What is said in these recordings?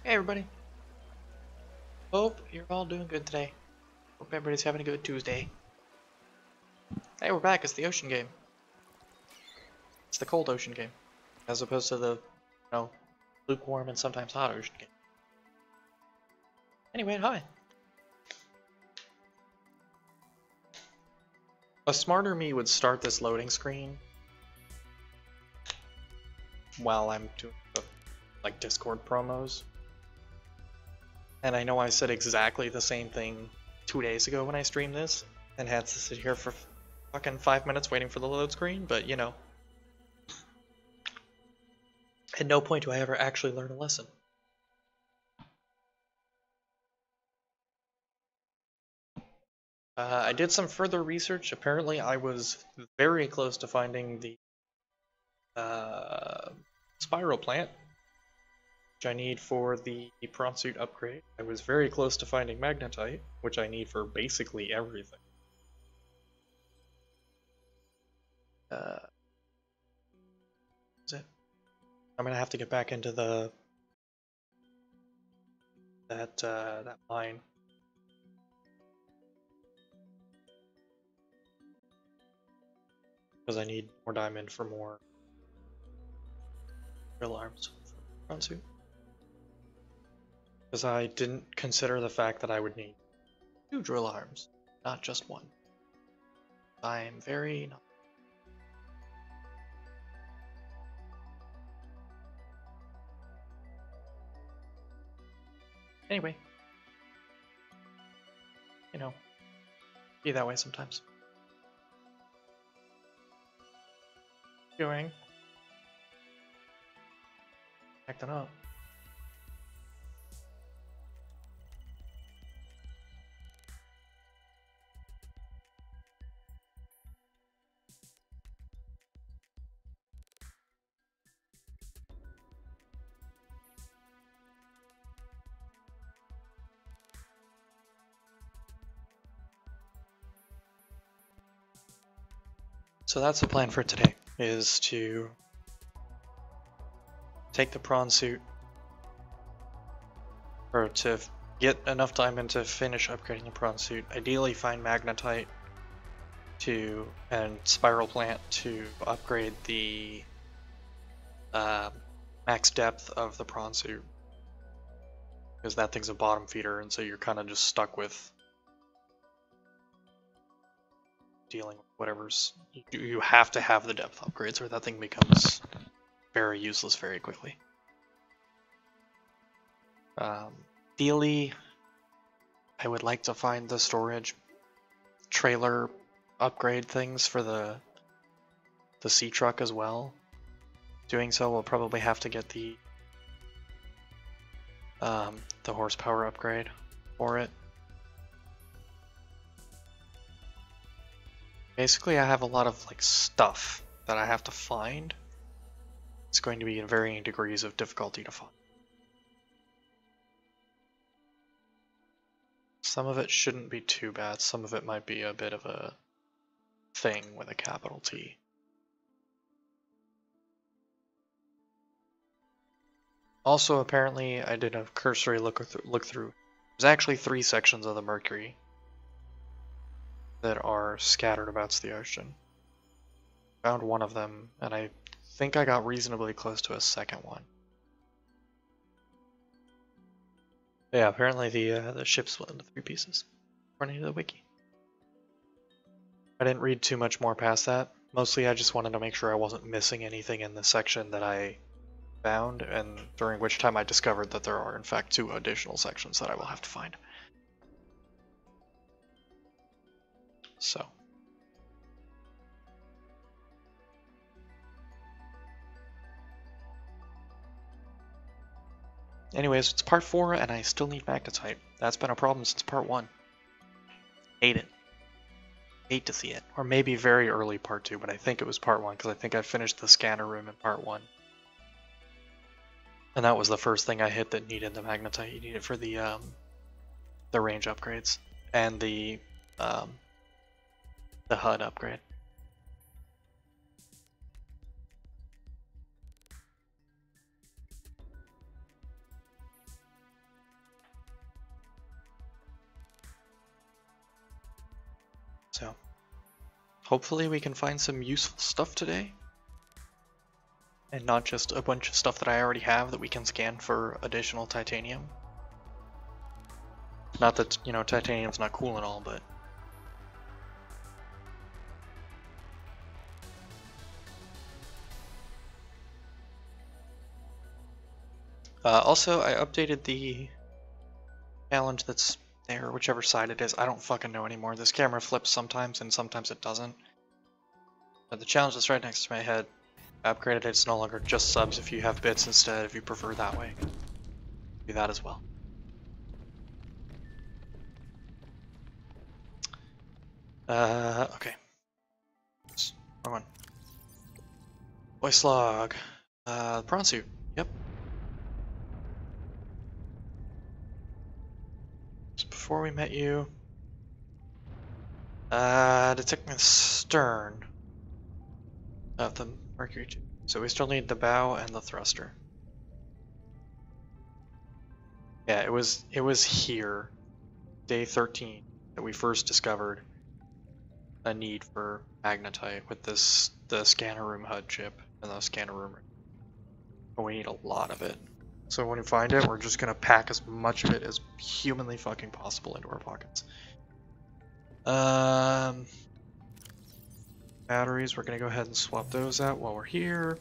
Hey everybody, hope you're all doing good today. Hope everybody's having a good Tuesday. Hey, we're back, it's the ocean game. It's the cold ocean game, as opposed to the, lukewarm and sometimes hot ocean game. Anyway, hi. A smarter me would start this loading screen while I'm doing the, Discord promos. And I know I said exactly the same thing 2 days ago when I streamed this, and had to sit here for fucking 5 minutes waiting for the load screen, but you know. At no point do I ever actually learn a lesson. I did some further research. Apparently I was very close to finding the spiral plant, which I need for the prawn suit upgrade. I was very close to finding magnetite, which I need for basically everything. Is it? I'm gonna have to get back into that mine. Because I need more diamond for more drill arms for the prawn suit. Because I didn't consider the fact that I would need 2 drill arms, not just 1. I'm very not. Anyway, you know, be that way sometimes. Doing. Acting up. So that's the plan for today, is to take the prawn suit, or to get enough diamond to finish upgrading the prawn suit, ideally find magnetite and spiral plant to upgrade the max depth of the prawn suit, because that thing's a bottom feeder, and so you're kind of just stuck with dealing with whatever's. You have to have the depth upgrades or that thing becomes very useless very quickly. Ideally, I would like to find the storage trailer upgrade things for the sea truck as well. Doing so, we'll probably have to get the horsepower upgrade for it. Basically, I have a lot of stuff that I have to find. It's going to be in varying degrees of difficulty to find. Some of it shouldn't be too bad. Some of it might be a bit of a thing with a capital T. Also, apparently, I did a cursory look through. There's actually 3 sections of the Mercury that are scattered about the ocean. Found one of them, and I think I got reasonably close to a second one. Yeah, apparently the ship split into 3 pieces, according to the wiki. I didn't read too much more past that. Mostly I just wanted to make sure I wasn't missing anything in the section that I found, and during which time I discovered that there are in fact 2 additional sections that I will have to find. So. Anyways, it's part 4 and I still need magnetite. That's been a problem since part 1. Hate it. Hate to see it. Or maybe very early part 2, but I think it was part 1 because I think I finished the scanner room in part 1. And that was the first thing I hit that needed the magnetite. You need it for the range upgrades and the HUD upgrade. So, hopefully we can find some useful stuff today. And not just a bunch of stuff that I already have that we can scan for additional titanium. Not that, you know, titanium's not cool and all, but... also, I updated the challenge that's there, whichever side it is. I don't fucking know anymore. This camera flips sometimes and sometimes it doesn't. But the challenge that's right next to my head, I upgraded it. It's no longer just subs if you have bits instead, if you prefer that way. Do that as well. Okay. Wrong one. Voice log. Prawn suit. Yep. Just before we met you. Detecting the stern of the Mercury tube. So we still need the bow and the thruster. Yeah, it was here, day 13, that we first discovered a need for magnetite with the scanner room HUD chip and the scanner room. But we need a lot of it. So when we find it, we're just gonna pack as much of it as humanly fucking possible into our pockets. Batteries, we're gonna go ahead and swap those out while we're here.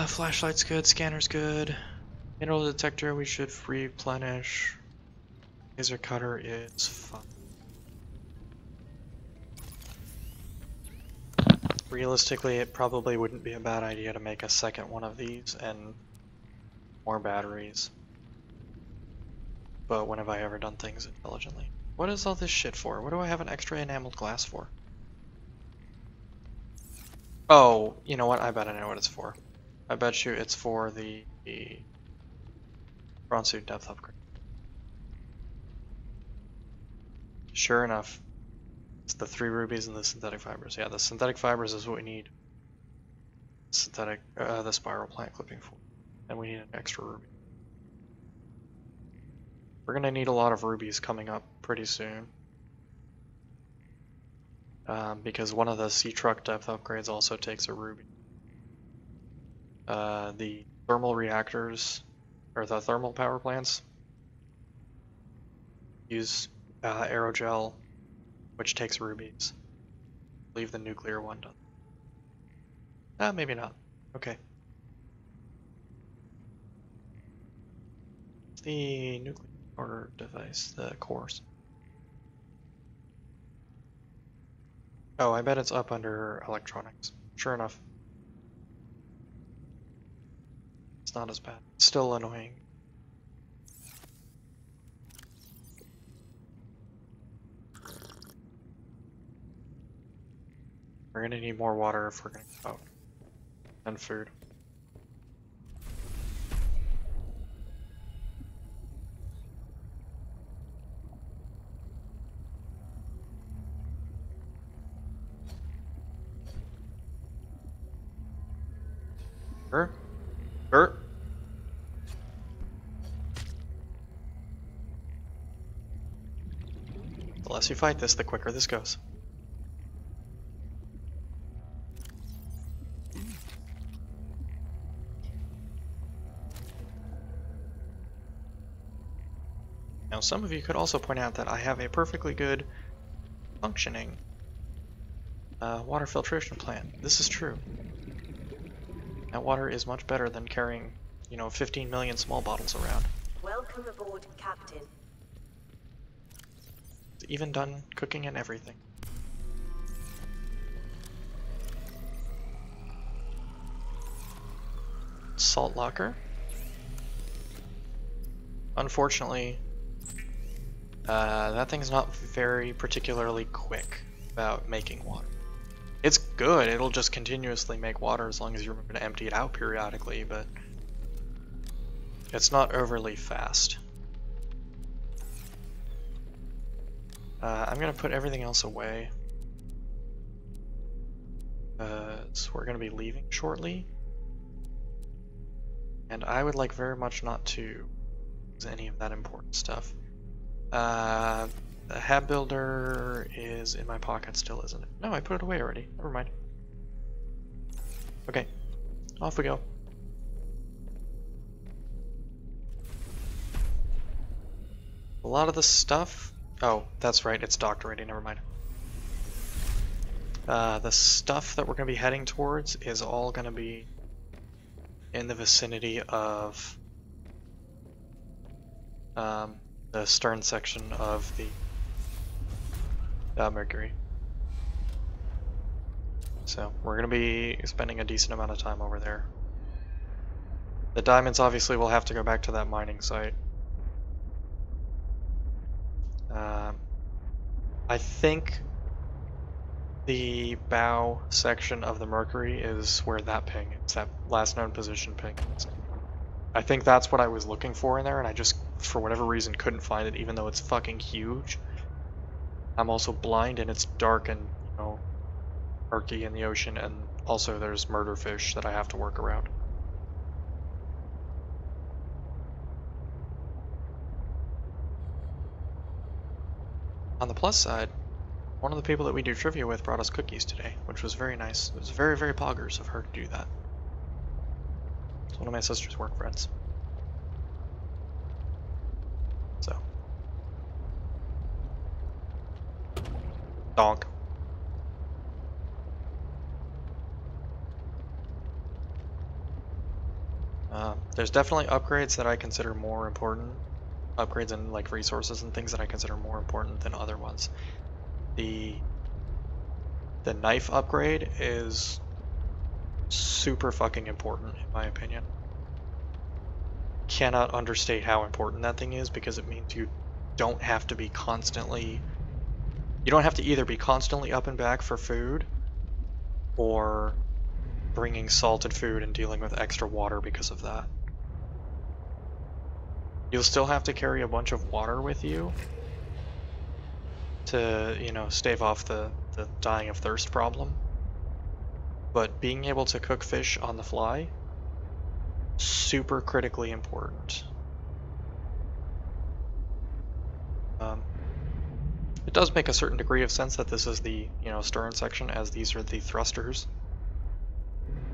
Flashlight's good, scanner's good. Mineral detector we should replenish. Laser cutter is fine. Realistically, it probably wouldn't be a bad idea to make a second one of these and more batteries. But when have I ever done things intelligently? What is all this shit for? What do I have an extra enameled glass for? Oh, you know what? I bet I know what it's for. I bet you it's for the prawn suit depth upgrade. Sure enough, it's the 3 rubies and the synthetic fibers. Yeah, the synthetic fibers is what we need. Synthetic, the spiral plant clipping for. And we need an extra ruby. We're gonna need a lot of rubies coming up pretty soon. Because one of the sea truck depth upgrades also takes a ruby. The thermal reactors, or the thermal power plants, use aerogel, which takes rubies. I believe the nuclear one does. Maybe not. Okay. The nuclear power device, the cores. Oh, I bet it's up under electronics. Sure enough. It's not as bad. It's still annoying. We're gonna need more water if we're gonna go out. And food. The less you fight this, the quicker this goes. Now, some of you could also point out that I have a perfectly good functioning water filtration plant. This is true. That water is much better than carrying, you know, 15 million small bottles around. Welcome aboard, Captain. It's even done cooking and everything. Salt locker. Unfortunately, that thing's not very particularly quick about making water. It's good, it'll just continuously make water as long as you remember to empty it out periodically, but it's not overly fast. I'm gonna put everything else away. So we're gonna be leaving shortly. And I would like very much not to use any of that important stuff. The hab builder is in my pocket still, isn't it? No, I put it away already. Never mind. Okay, off we go. A lot of the stuff... Oh, that's right, it's docked already, never mind. The stuff that we're going to be heading towards is all going to be in the vicinity of the stern section of the Mercury. So we're going to be spending a decent amount of time over there. The diamonds obviously will have to go back to that mining site. I think the bow section of the Mercury is where that ping is, that last known position ping is. I think that's what I was looking for in there, and I just, for whatever reason, couldn't find it, even though it's fucking huge. I'm also blind, and it's dark and, you know, murky in the ocean, and also there's murder fish that I have to work around. On the plus side, one of the people that we do trivia with brought us cookies today, which was very nice. It was very, very poggers of her to do that. It's one of my sister's work friends. So. Donk. There's definitely upgrades that I consider more important. Upgrades and like resources and things that I consider more important than other ones. The knife upgrade is super fucking important in my opinion. Cannot understate how important that thing is because it means you don't have to be constantly... You don't have to either be constantly up and back for food or bringing salted food and dealing with extra water because of that. You'll still have to carry a bunch of water with you to, you know, stave off the dying of thirst problem. But being able to cook fish on the fly, super critically important. It does make a certain degree of sense that this is the, you know, stern section, as these are the thrusters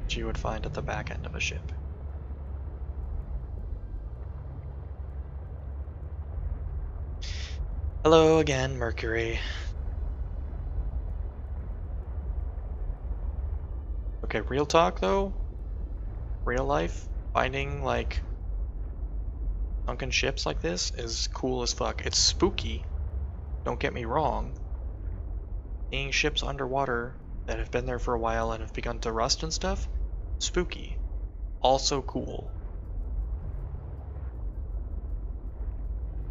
which you would find at the back end of a ship. Hello again, Mercury. Okay, real talk though, real life, finding like sunken ships like this is cool as fuck. It's spooky, don't get me wrong. Seeing ships underwater that have been there for a while and have begun to rust and stuff, spooky. Also cool.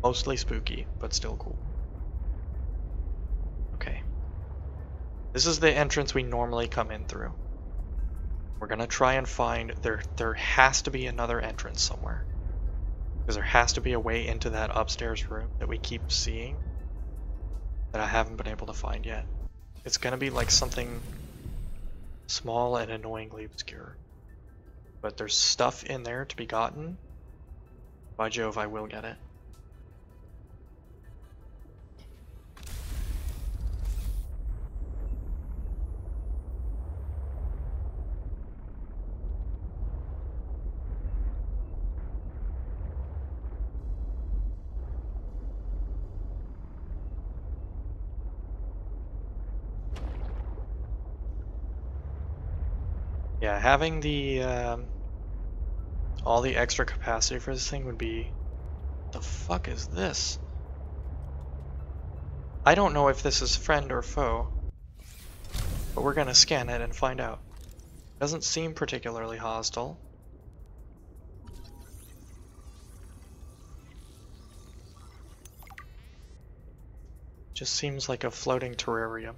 Mostly spooky, but still cool. Okay. This is the entrance we normally come in through. We're gonna try and find... There has to be another entrance somewhere. Because there has to be a way into that upstairs room that we keep seeing that I haven't been able to find yet. It's gonna be like something small and annoyingly obscure. But there's stuff in there to be gotten. By Jove, I will get it. Yeah, having the all the extra capacity for this thing would be... The fuck is this? I don't know if this is friend or foe, but we're gonna scan it and find out. Doesn't seem particularly hostile. Just seems like a floating terrarium.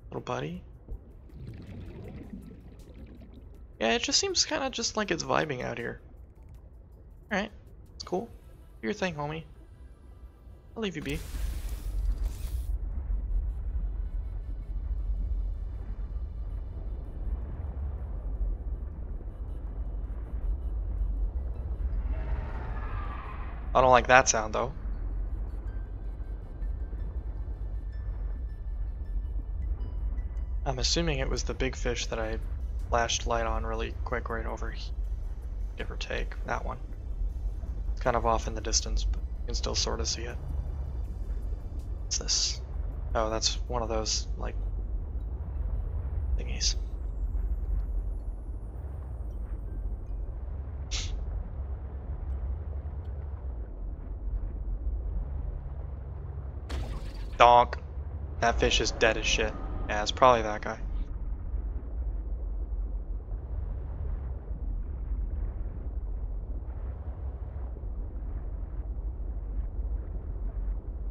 Little buddy. Yeah, it just seems kind of just like it's vibing out here. Alright, it's cool. Do your thing, homie. I'll leave you be. I don't like that sound though. I'm assuming it was the big fish that I flashed light on really quick right over here, give or take. That one. It's kind of off in the distance, but you can still sort of see it. What's this? Oh, that's one of those, like, thingies. Donk. That fish is dead as shit. Yeah, it's probably that guy.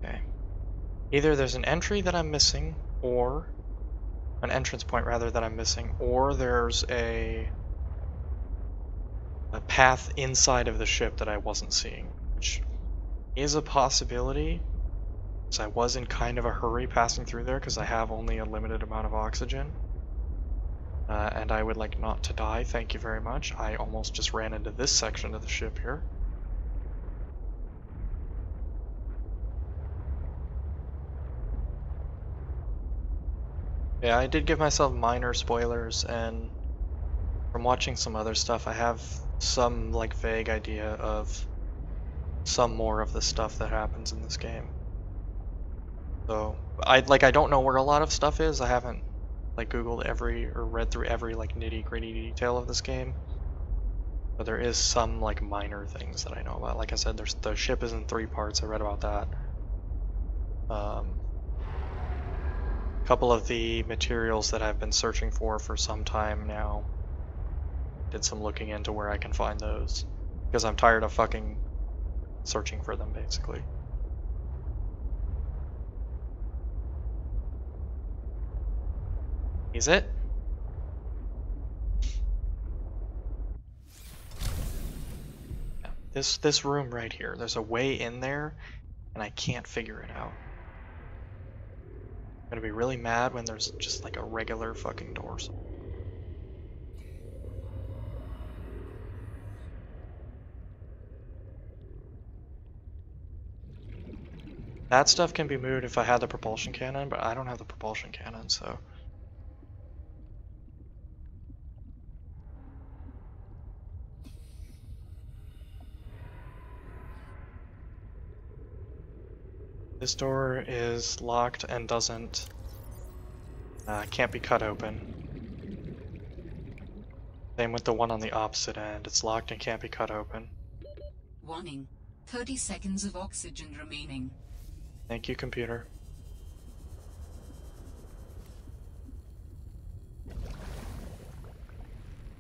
Okay. Either there's an entry that I'm missing, or an entrance point rather that I'm missing, or there's a path inside of the ship that I wasn't seeing, which is a possibility. So I was in kind of a hurry passing through there because I have only a limited amount of oxygen. And I would like not to die, thank you very much. I almost just ran into this section of the ship here. Yeah, I did give myself minor spoilers, and from watching some other stuff, I have some like vague idea of some more of the stuff that happens in this game. So I don't know where a lot of stuff is. I haven't like Googled every or read through every like nitty-gritty detail of this game. But there is some like minor things that I know about. Like I said, the ship is in 3 parts. I read about that. A couple of the materials that I've been searching for some time now. Did some looking into where I can find those. Because I'm tired of fucking searching for them, basically. Is it? Yeah. This room right here, there's a way in there, and I can't figure it out. I'm gonna be really mad when there's just like a regular fucking door. That stuff can be moved if I had the propulsion cannon, but I don't have the propulsion cannon, so... This door is locked and can't be cut open. Same with the one on the opposite end. It's locked and can't be cut open. Warning. 30 seconds of oxygen remaining. Thank you, computer.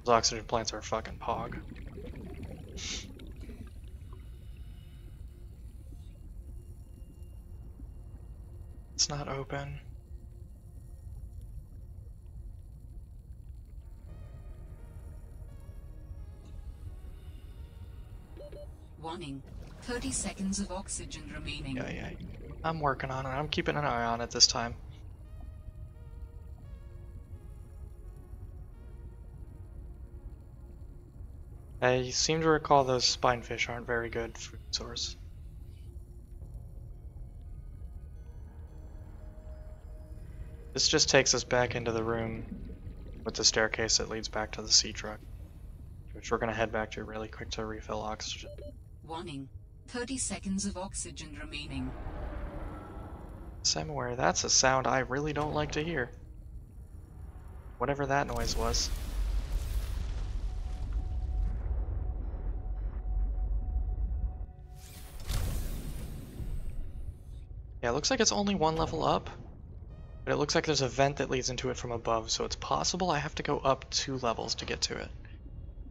Those oxygen plants are a fucking pog. It's not open. Warning. 30 seconds of oxygen remaining. Yeah. I'm working on it. I'm keeping an eye on it this time. I seem to recall those spinefish aren't very good food source. This just takes us back into the room with the staircase that leads back to the sea truck, which we're gonna head back to really quick to refill oxygen. Warning. 30 seconds of oxygen remaining. Somewhere, that's a sound I really don't like to hear. Whatever that noise was. Yeah, it looks like it's only 1 level up, but it looks like there's a vent that leads into it from above, so it's possible I have to go up 2 levels to get to it.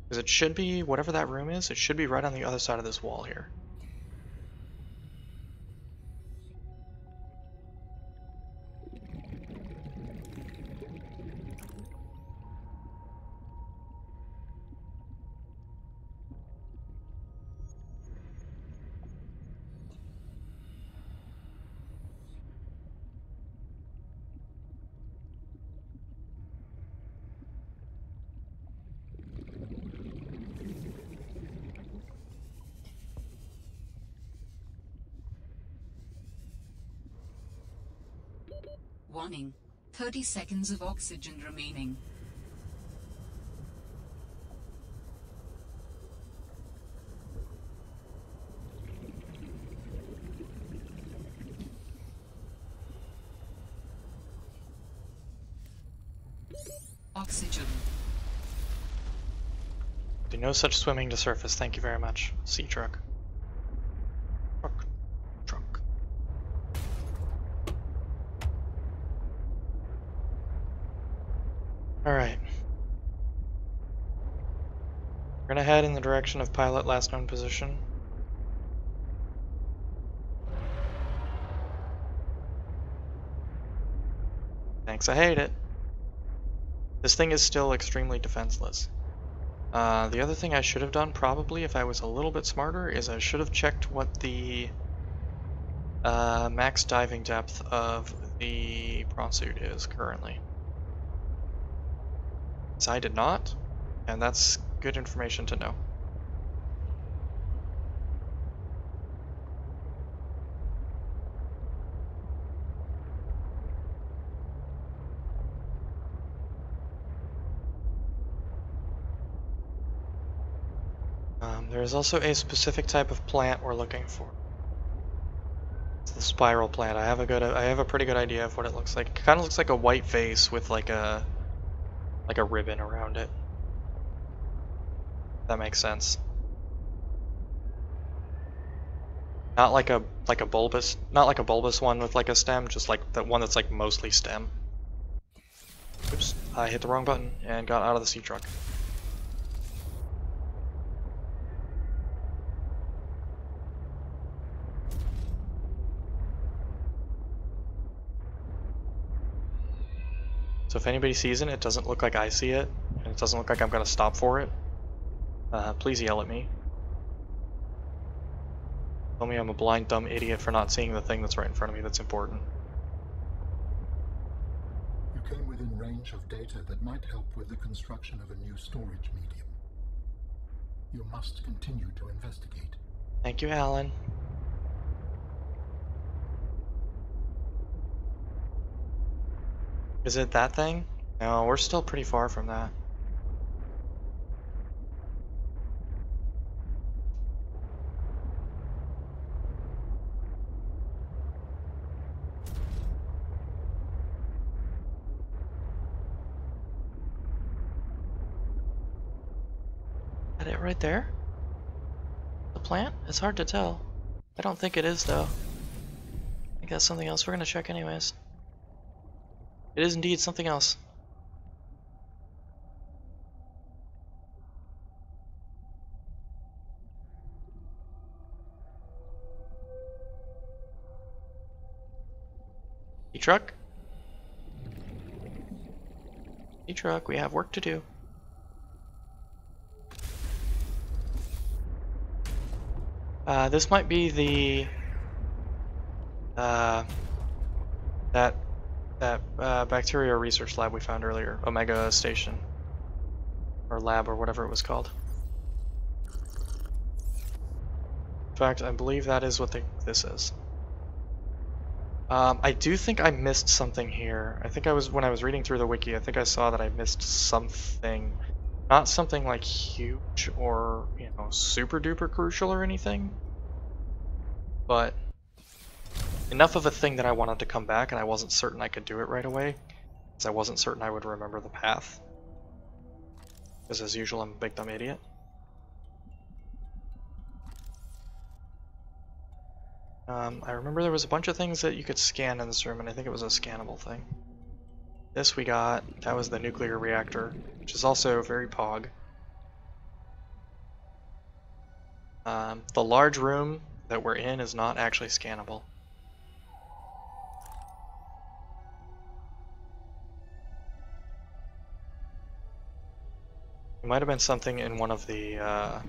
Because it should be, whatever that room is, it should be right on the other side of this wall here. Warning. 30 seconds of oxygen remaining. Oxygen. Do no such swimming to surface, thank you very much. Sea truck. Truck. Alright. We're gonna head in the direction of pilot last known position. Thanks, I hate it. This thing is still extremely defenseless. The other thing I should have done, probably, if I was a little bit smarter, is I should have checked what the max diving depth of the prawn suit is currently. So I did not, and that's good information to know. There is also a specific type of plant we're looking for. It's the spiral plant. I have a pretty good idea of what it looks like. It kind of looks like a white vase with like a ribbon around it. If that makes sense. Not like a bulbous, not like a bulbous one with like a stem, just like the one that's like mostly stem. Oops, I hit the wrong button and got out of the sea truck. So if anybody sees it, it doesn't look like I see it, and it doesn't look like I'm gonna stop for it. Please yell at me. Tell me I'm a blind, dumb idiot for not seeing the thing that's right in front of me that's important. You came within range of data that might help with the construction of a new storage medium. You must continue to investigate. Thank you, Alan. Is it that thing? No, we're still pretty far from that. Is that it right there? The plant? It's hard to tell. I don't think it is, though. I think that's something else. We're gonna check anyways. It is indeed something else. E-truck? E-truck, we have work to do. This might be the that bacteria research lab we found earlier, Omega Station, or lab, or whatever it was called. In fact, I believe that is what this is. I do think I missed something here. I think when I was reading through the wiki, I think I saw that I missed something. Not something like huge or, you know, super duper crucial or anything, but enough of a thing that I wanted to come back, and I wasn't certain I could do it right away, because I wasn't certain I would remember the path. Because as usual, I'm a big dumb idiot. I remember there was a bunch of things that you could scan in this room, and I think it was a scannable thing. This we got, that was the nuclear reactor, which is also very pog. The large room that we're in is not actually scannable. It might have been something in one of the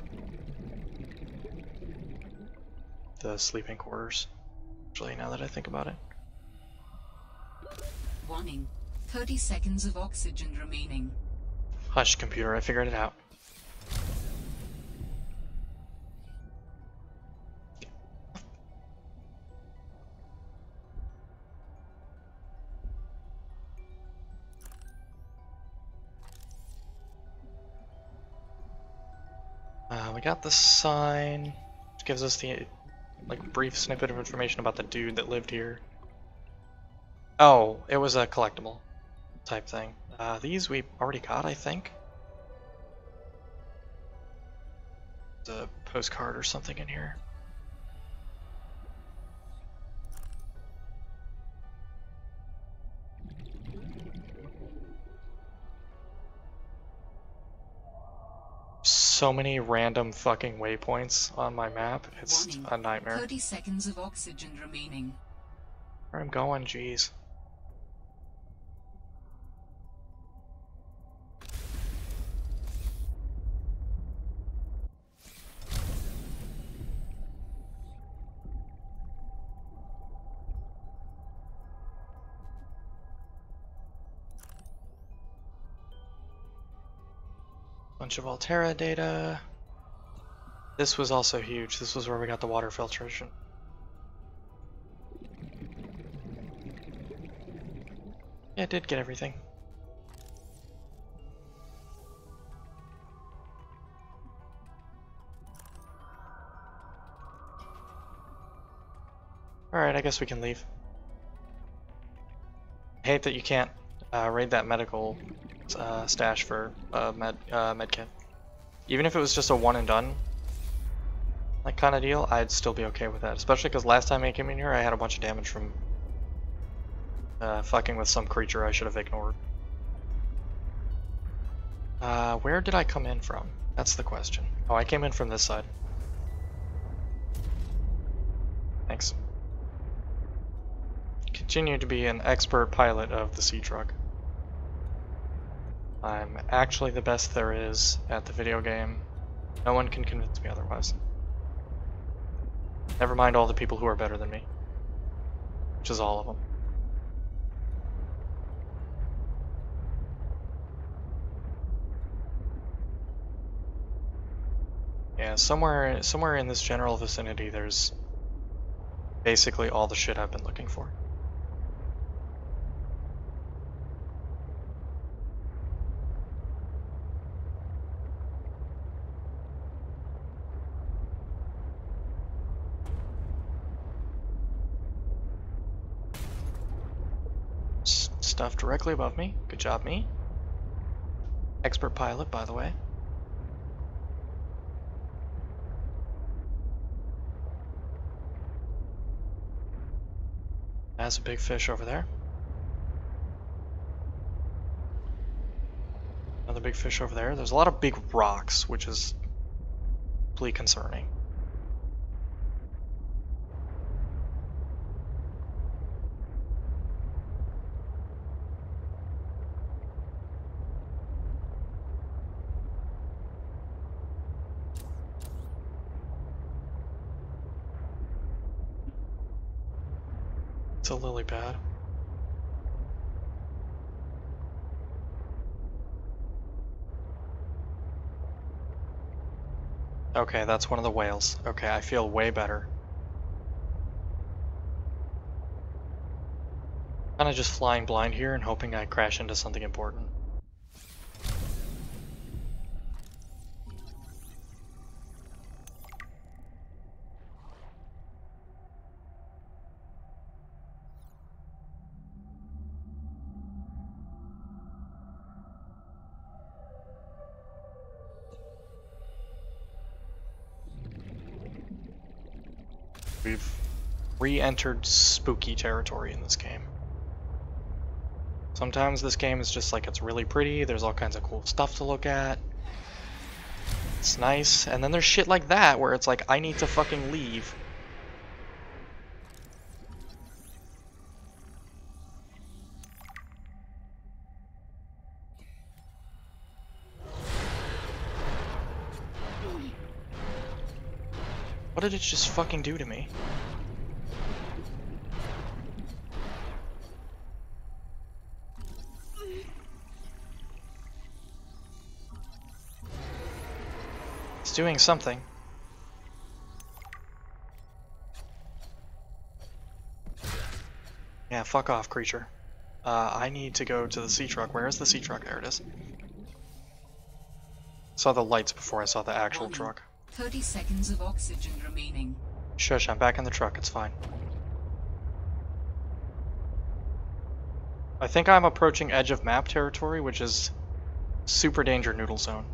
sleeping quarters, actually, now that I think about it. Warning. 30 seconds of oxygen remaining. Hush, computer, I figured it out. got the sign, which gives us the like brief snippet of information about the dude that lived here. Oh, it was a collectible type thing. These we already got, I think. There's a postcard or something in here. So many random fucking waypoints on my map. It's Warning. a nightmare. 30 seconds of oxygen remaining. Where I'm going, jeez. Bunch of Altera data. This was also huge. This was where we got the water filtration. Yeah, it did get everything. Alright, I guess we can leave. I hate that you can't raid that medical stash for med kit. Even if it was just a one and done like kind of deal, I'd still be okay with that. Especially because last time I came in here, I had a bunch of damage from fucking with some creature I should have ignored. Where did I come in from? That's the question. Oh, I came in from this side. Thanks. Continue to be an expert pilot of the sea truck. I'm actually the best there is at the video game. No one can convince me otherwise. Never mind all the people who are better than me. Which is all of them. Yeah, somewhere in this general vicinity there's basically all the shit I've been looking for. Stuff directly above me. Good job, me. Expert pilot, by the way. That's a big fish over there. Another big fish over there. There's a lot of big rocks, which is pretty concerning. It's a lily pad. Okay, that's one of the whales. Okay, I feel way better. Kinda just flying blind here and hoping I crash into something important. We've re-entered spooky territory in this game. Sometimes this game is just like, it's really pretty, there's all kinds of cool stuff to look at. It's nice, and then there's shit like that where it's like, I need to fucking leave. What did it just fucking do to me? It's doing something. Yeah, fuck off, creature. I need to go to the sea truck. Where is the sea truck? There it is. Saw the lights before I saw the actual truck. 30 seconds of oxygen remaining. Shush, I'm back in the truck, it's fine. I think I'm approaching edge of map territory, which is super danger noodle zone.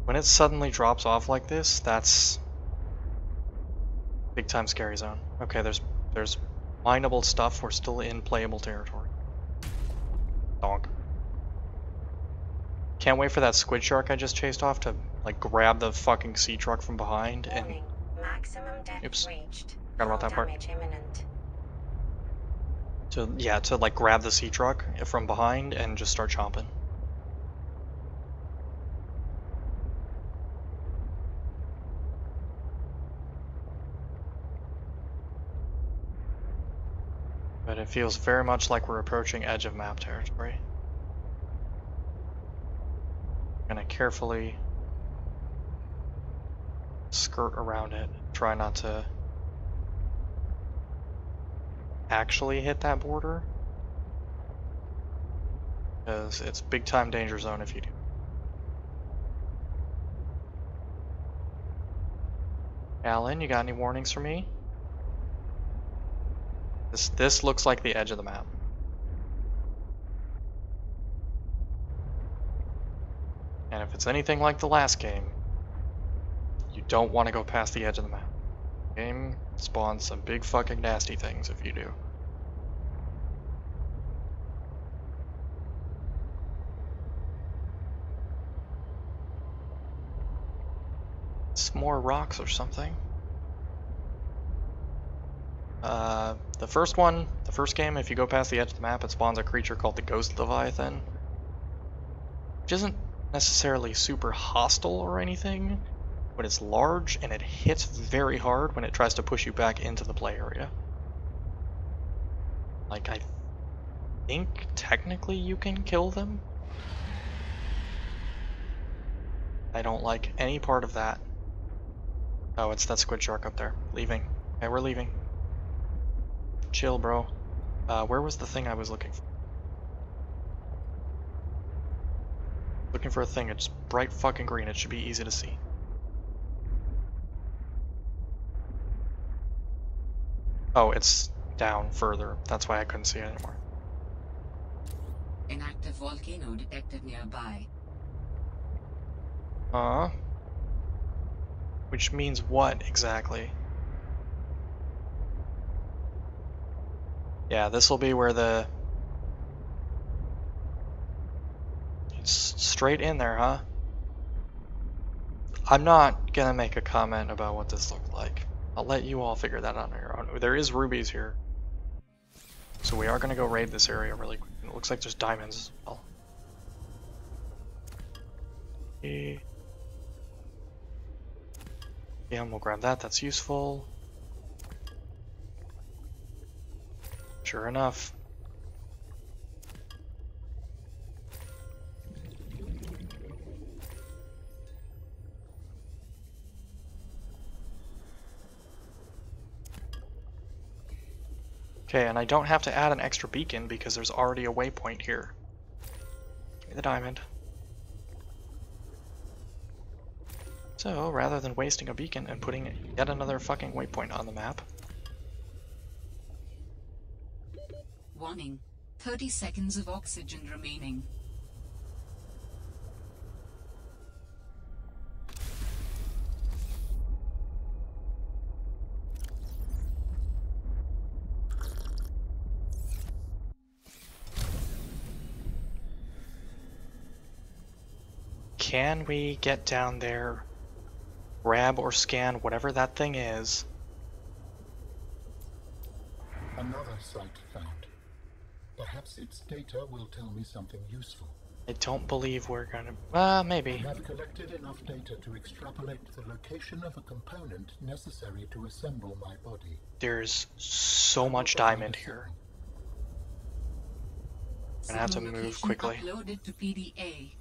When it suddenly drops off like this, that's big time scary zone. Okay, there's mineable stuff. We're still in playable territory. Donk. Can't wait for that squid shark I just chased off to like grab the fucking sea truck from behind and Warning. Maximum depth oops, reached. forgot about that part. Damage imminent. To like grab the sea truck from behind and just start chomping. But it feels very much like we're approaching edge of map territory. I'm gonna carefully skirt around it, try not to actually hit that border, because it's big time danger zone if you do. Alan, you got any warnings for me? This looks like the edge of the map. And if it's anything like the last game, you don't want to go past the edge of the map. The game spawns some big fucking nasty things if you do. It's more rocks or something. The first game, if you go past the edge of the map, it spawns a creature called the Ghost Leviathan, which isn't necessarily super hostile or anything, but it's large and it hits very hard when it tries to push you back into the play area. Like, I think technically you can kill them. I don't like any part of that. Oh, it's that squid shark up there. Leaving. Okay, we're leaving. Chill, bro. Where was the thing I was looking for? Looking for a thing. It's bright fucking green. It should be easy to see. Oh, it's down further. That's why I couldn't see it anymore. An active volcano detected nearby. Which means what exactly? Yeah, this will be where the... It's straight in there, huh? I'm not gonna make a comment about what this looked like. I'll let you all figure that out on your own. There is rubies here. So we are gonna go raid this area really quick. It looks like there's diamonds as well. Yeah, we'll grab that. That's useful. Sure enough. Okay, and I don't have to add an extra beacon because there's already a waypoint here. Give me the diamond. So, rather than wasting a beacon and putting yet another fucking waypoint on the map. Warning. 30 seconds of oxygen remaining. Can we get down there, grab or scan whatever that thing is? Another site found. Perhaps its data will tell me something useful. I don't believe we're gonna... maybe. I have collected enough data to extrapolate the location of a component necessary to assemble my body. There's so much diamond here. I'm gonna have to move quickly. Uploaded to PDA.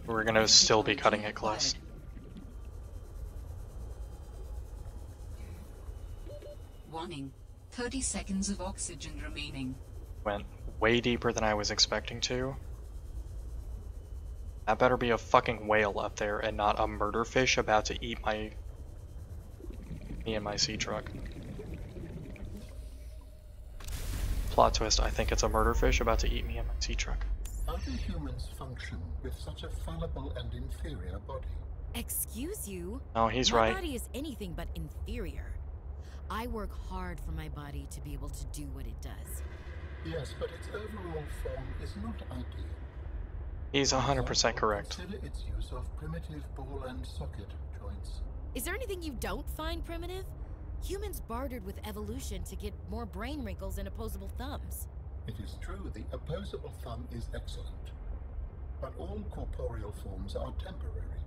We're gonna still be cutting it close. Warning. 30 seconds of oxygen remaining. Went way deeper than I was expecting to. That better be a fucking whale up there and not a murder fish about to eat me and my sea truck. Plot twist, I think it's a murder fish about to eat me and my sea truck. How do humans function with such a fallible and inferior body? Excuse you? Oh, he's my right. My body is anything but inferior. I work hard for my body to be able to do what it does. Yes, but its overall form is not ideal. He's 100% correct. Consider its use of primitive ball and socket joints. Is there anything you don't find primitive? Humans bartered with evolution to get more brain wrinkles and opposable thumbs. It is true the opposable thumb is excellent, but all corporeal forms are temporary.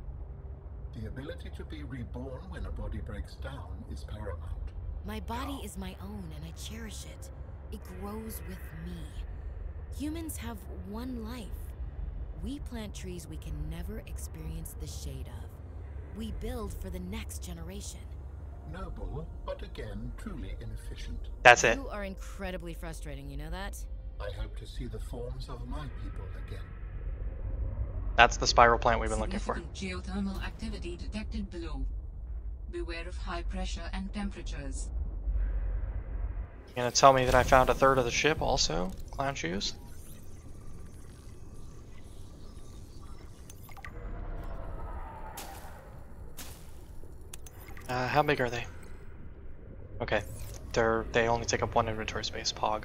The ability to be reborn when a body breaks down is paramount. My body is my own and I cherish it. It grows with me. Humans have one life. We plant trees we can never experience the shade of. We build for the next generation. Noble, but again, truly inefficient. That's it. You are incredibly frustrating, you know that? I hope to see the forms of my people again. That's the spiral plant we've been looking for. Significant geothermal activity detected below. Beware of high pressure and temperatures. You gonna tell me that I found a third of the ship also? Clown shoes? How big are they? Okay, they only take up one inventory space. Pog.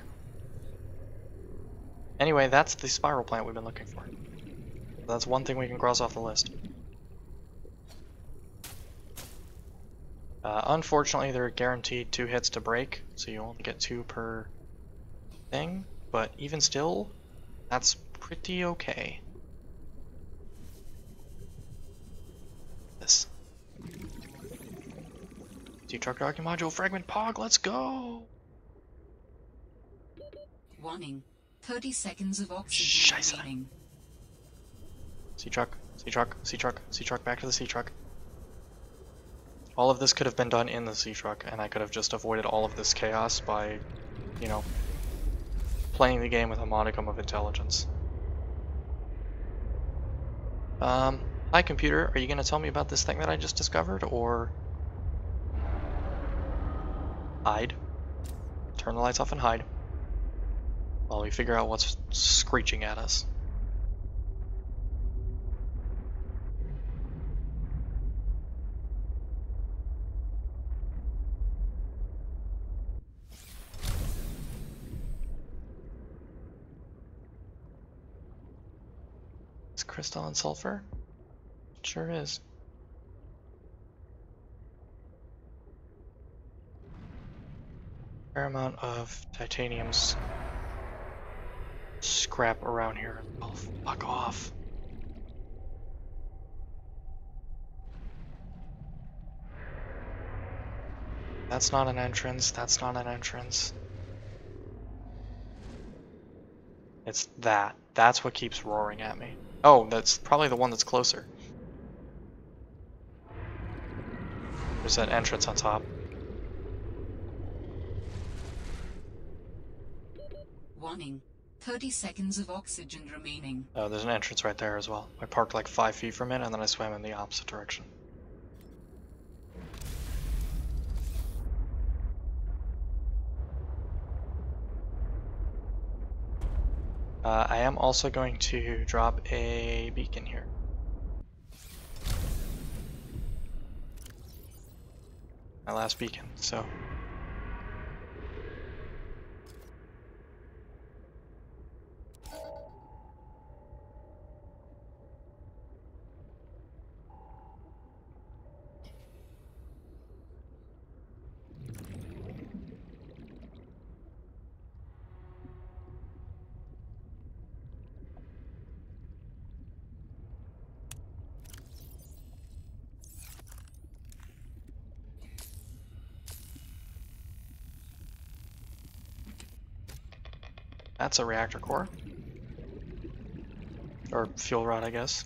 Anyway, that's the spiral plant we've been looking for. That's one thing we can cross off the list. Unfortunately, they're guaranteed 2 hits to break, so you only get 2 per thing. But even still, that's pretty okay. This. T-Truck docking module fragment Pog, let's go! Warning. 30 seconds of oxygen Scheiße. remaining. Sea-Truck, Sea-Truck, Sea-Truck, Sea-Truck, back to the Sea-Truck. All of this could have been done in the Sea-Truck, and I could have just avoided all of this chaos by, you know, playing the game with a modicum of intelligence. Hi computer, are you gonna tell me about this thing that I just discovered, or... Hide. Turn the lights off and hide. While we figure out what's screeching at us. Is crystalline sulfur? It sure is. Fair amount of titanium's scrap around here. Oh, fuck off. That's not an entrance, that's not an entrance. It's that. That's what keeps roaring at me. Oh, that's probably the one that's closer. There's that entrance on top. Warning. 30 seconds of oxygen remaining. Oh, there's an entrance right there as well. I parked like 5 feet from it and then I swam in the opposite direction. I am also going to drop a beacon here. My last beacon, so... That's a reactor core. Or fuel rod, I guess.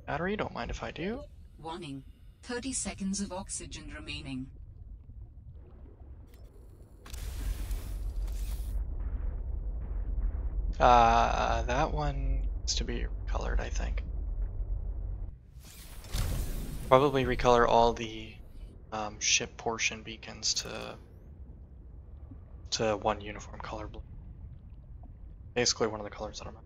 Battery, don't mind if I do. Warning. 30 seconds of oxygen remaining. That one needs to be recolored, I think. Probably recolor all the ship portion beacons to one uniform color blue. Basically one of the colors that I'm on.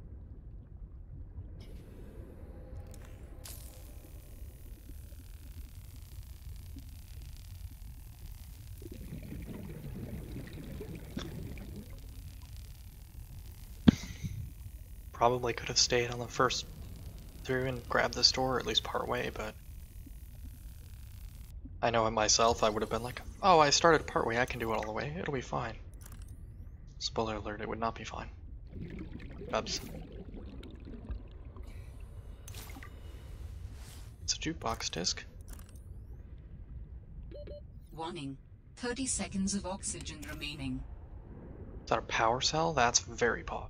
Probably could have stayed on the first through and grabbed this door, at least part way, but I know it myself, I would have been like, oh, I started part way, I can do it all the way, it'll be fine. Spoiler alert, it would not be fine. Oops. It's a jukebox disc. Warning. 30 seconds of oxygen remaining. Is that a power cell? That's very pog.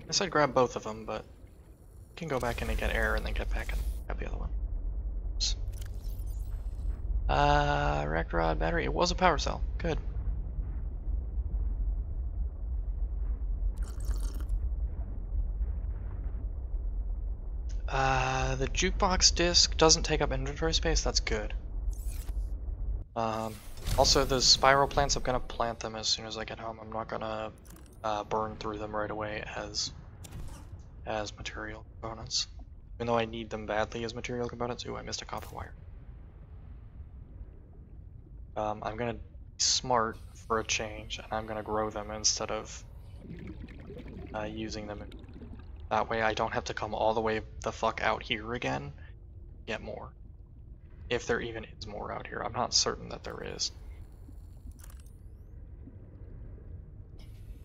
I guess I'd grab both of them, but you can go back in and get air and then get back and grab the other one. Oops. Reactor rod battery. It was a power cell. Good. The jukebox disc doesn't take up inventory space. That's good. Also, the spiral plants, I'm gonna plant them as soon as I get home. I'm not gonna burn through them right away as material components. Even though I need them badly as material components. Ooh, I missed a copper wire. I'm gonna be smart for a change, and I'm gonna grow them instead of using them. That way I don't have to come all the way the fuck out here again to get more. If there even is more out here. I'm not certain that there is.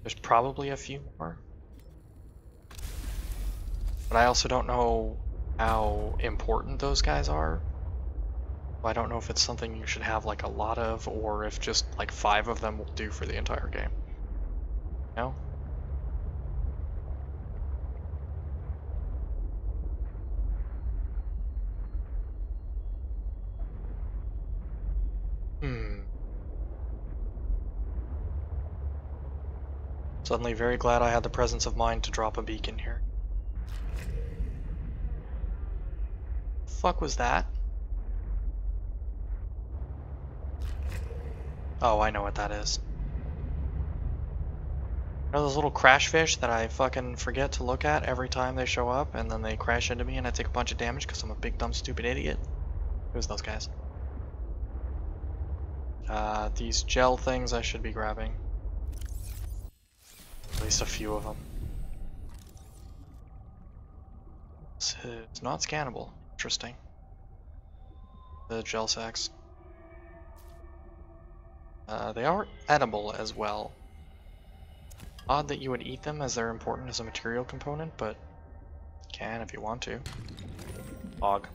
There's probably a few more. But I also don't know how important those guys are. I don't know if it's something you should have like a lot of, or if just like 5 of them will do for the entire game. No? Suddenly very glad I had the presence of mind to drop a beacon here. The fuck was that? Oh, I know what that is. You know those little crash fish that I fucking forget to look at every time they show up, and then they crash into me and I take a bunch of damage because I'm a big dumb stupid idiot? It was those guys. These gel things I should be grabbing. At least a few of them. It's not scannable. Interesting. The gel sacks. They are edible as well. Odd that you would eat them as they're important as a material component, but you can if you want to. Hog.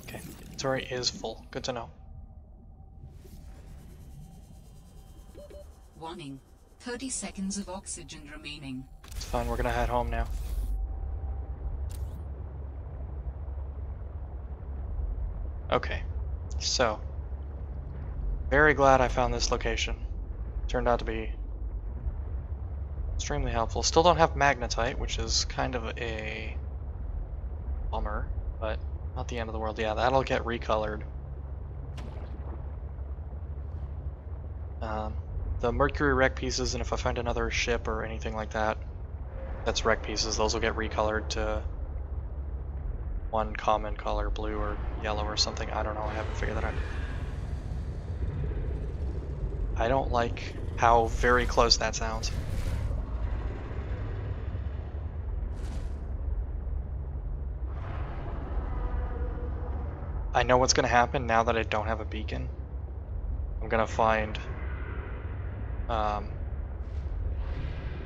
Okay, inventory is full. Good to know. Warning. 30 seconds of oxygen remaining. It's fine, we're gonna head home now. Okay, so very glad I found this location. Turned out to be extremely helpful. Still don't have magnetite, which is kind of a bummer, but not the end of the world. Yeah, that'll get recolored. The mercury wreck pieces, and if I find another ship or anything like that that's wreck pieces, those will get recolored to one common color, blue or yellow or something. I don't know, I haven't figured that out. I don't like how very close that sounds. I know what's gonna happen now that I don't have a beacon. I'm gonna find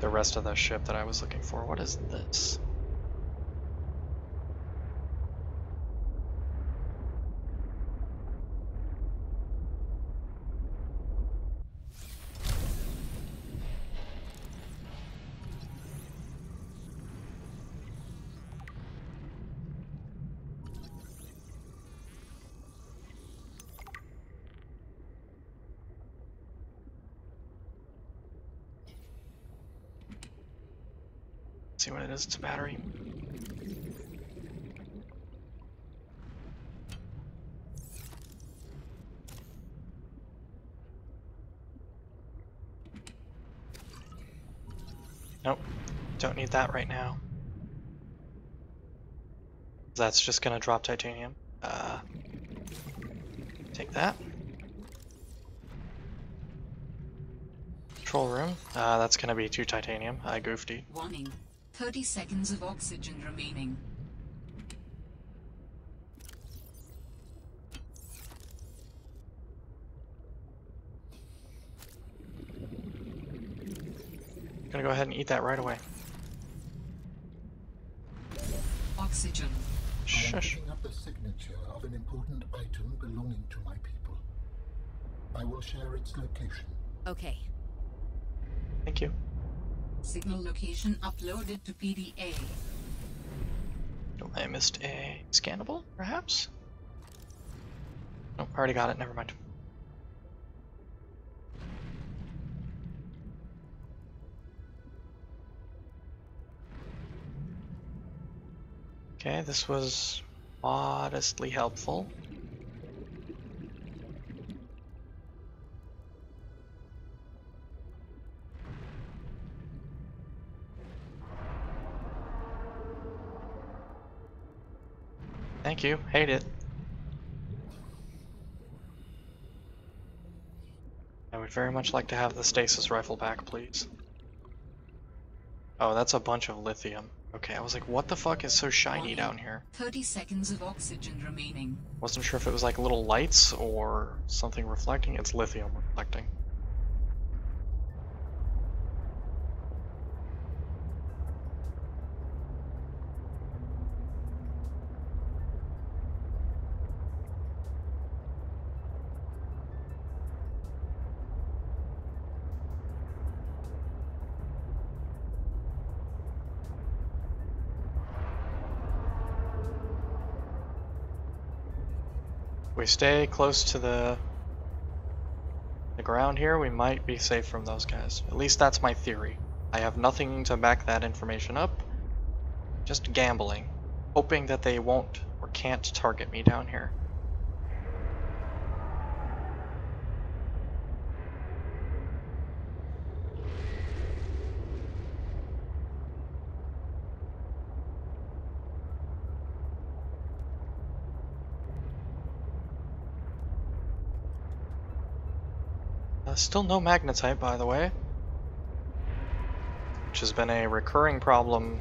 the rest of the ship that I was looking for. What is this? see what it is. It's a battery. Nope, don't need that right now. That's just gonna drop titanium. Take that. Control room. That's gonna be 2 titanium. I goofed it. Warning. 30 seconds of oxygen remaining. Gonna go ahead and eat that right away. Oxygen. I am Shush. picking up the signature of an important item belonging to my people. I will share its location. Okay. Thank you. Signal location uploaded to PDA. Oh, I missed a scannable, perhaps? Nope, already got it. Never mind. Okay, this was modestly helpful. Thank you. Hate it. I would very much like to have the stasis rifle back, please. Oh, that's a bunch of lithium. Okay, I was like, what the fuck is so shiny Warning. down here? 30 seconds of oxygen remaining. Wasn't sure if it was like little lights or something reflecting. It's lithium reflecting. If we stay close to the ground here, we might be safe from those guys. At least that's my theory. I have nothing to back that information up. Just gambling. Hoping that they won't or can't target me down here. Still no magnetite, by the way. Which has been a recurring problem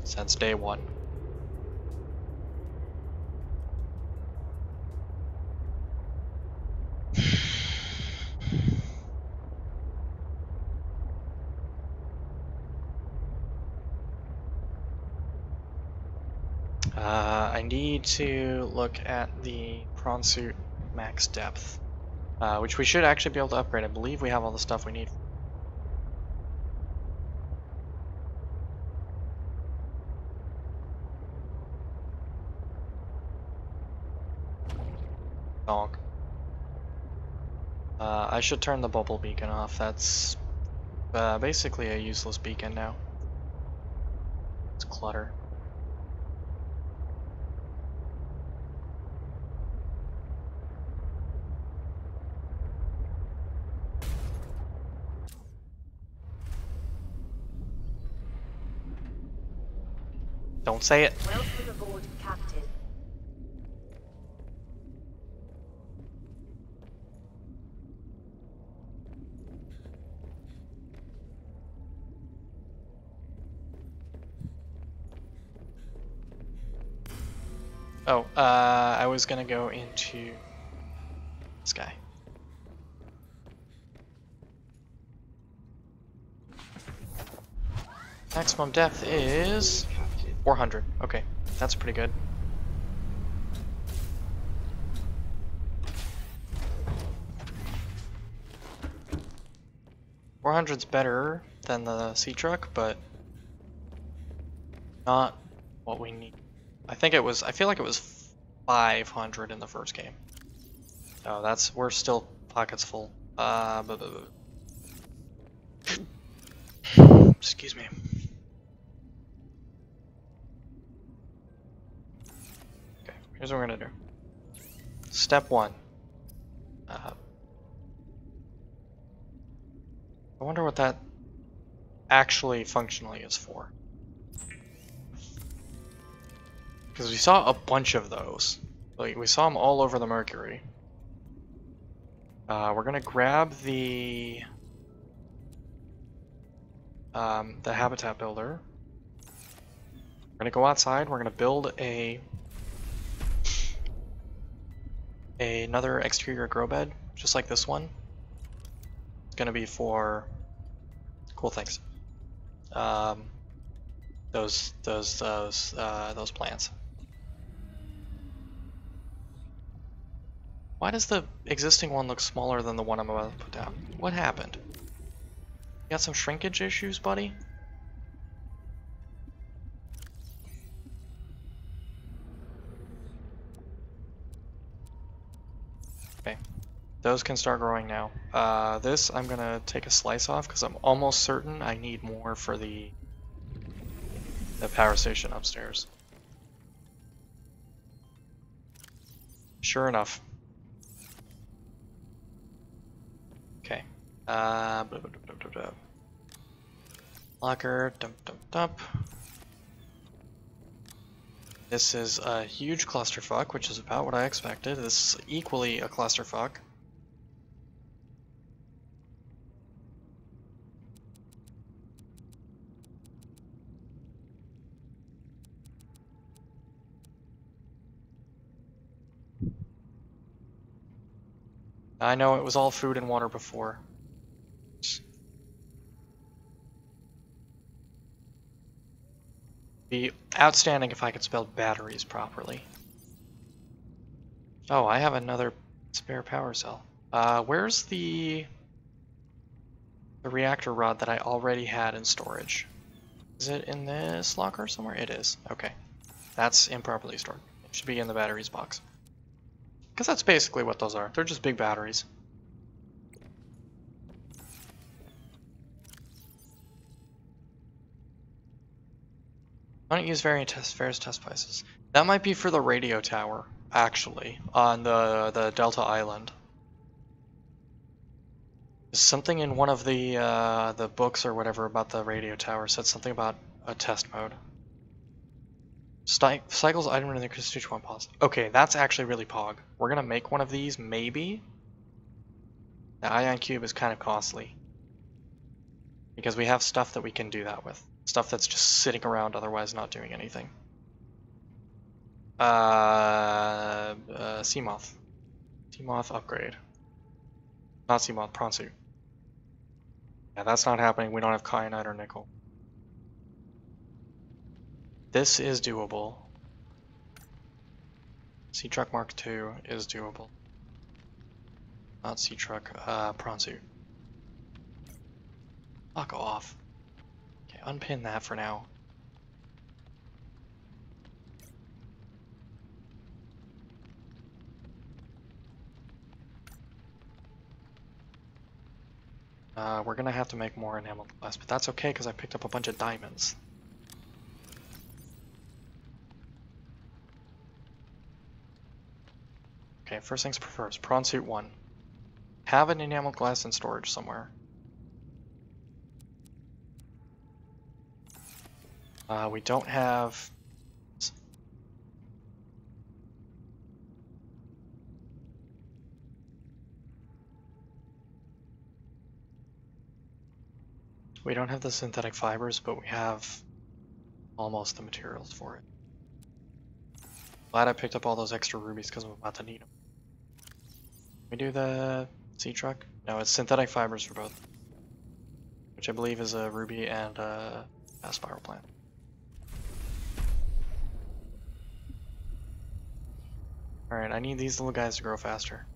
since day one. I need to look at the prawn suit max depth. Which we should actually be able to upgrade. I believe we have all the stuff we need. Donk. I should turn the bubble beacon off. That's basically a useless beacon now. It's clutter. Don't say it. Welcome aboard, Captain. Oh, I was gonna go into this guy. Maximum depth is 400. Okay, that's pretty good. $400's better than the sea truck, but not what we need. I feel like it was 500 in the first game. Oh, we're still pockets full. Excuse me. here's what we're gonna do. Step 1. I wonder what that actually functionally is for. Because we saw a bunch of those. Like, we saw them all over the Mercury. We're gonna grab the habitat builder. We're gonna go outside. We're gonna build another exterior grow bed, just like this one. It's gonna be for cool things. Those plants. Why does the existing one look smaller than the one I'm about to put down? What happened? You got some shrinkage issues, buddy? Okay. Those can start growing now. This I'm gonna take a slice off because I'm almost certain I need more for the power station upstairs. Sure enough. Okay. Locker, dump. This is a huge clusterfuck, which is about what I expected. This is equally a clusterfuck. I know it was all food and water before. Be outstanding if I could spell batteries properly. Oh, I have another spare power cell. Where's the reactor rod that I already had in storage? Is it in this locker somewhere? It is. Okay. That's improperly stored. It should be in the batteries box. Because that's basically what those are. They're just big batteries. Why don't use various test places? That might be for the radio tower, actually, on the Delta Island. Something in one of the books or whatever about the radio tower said something about a test mode. Cycles item in the constituent pause. Okay, that's actually really pog. We're gonna make one of these, maybe. The ion cube is kind of costly. Because we have stuff that we can do that with. Stuff that's just sitting around otherwise not doing anything. Seamoth. Seamoth upgrade. Not Seamoth, prawn suit. Yeah, that's not happening. We don't have kyanite or nickel. This is doable. Sea Truck Mark II is doable. Not Sea Truck, prawn suit. Fuck off. Okay, unpin that for now. We're gonna have to make more enameled glass, but that's okay because I picked up a bunch of diamonds. Okay, first things first, prawn suit 1. Have an enameled glass in storage somewhere. We don't have... We don't have the synthetic fibers, but we have almost the materials for it. Glad I picked up all those extra rubies because I'm about to need them. We do the sea truck? No, it's synthetic fibers for both. Which I believe is a ruby and a spiral plant. Alright, I need these little guys to grow faster.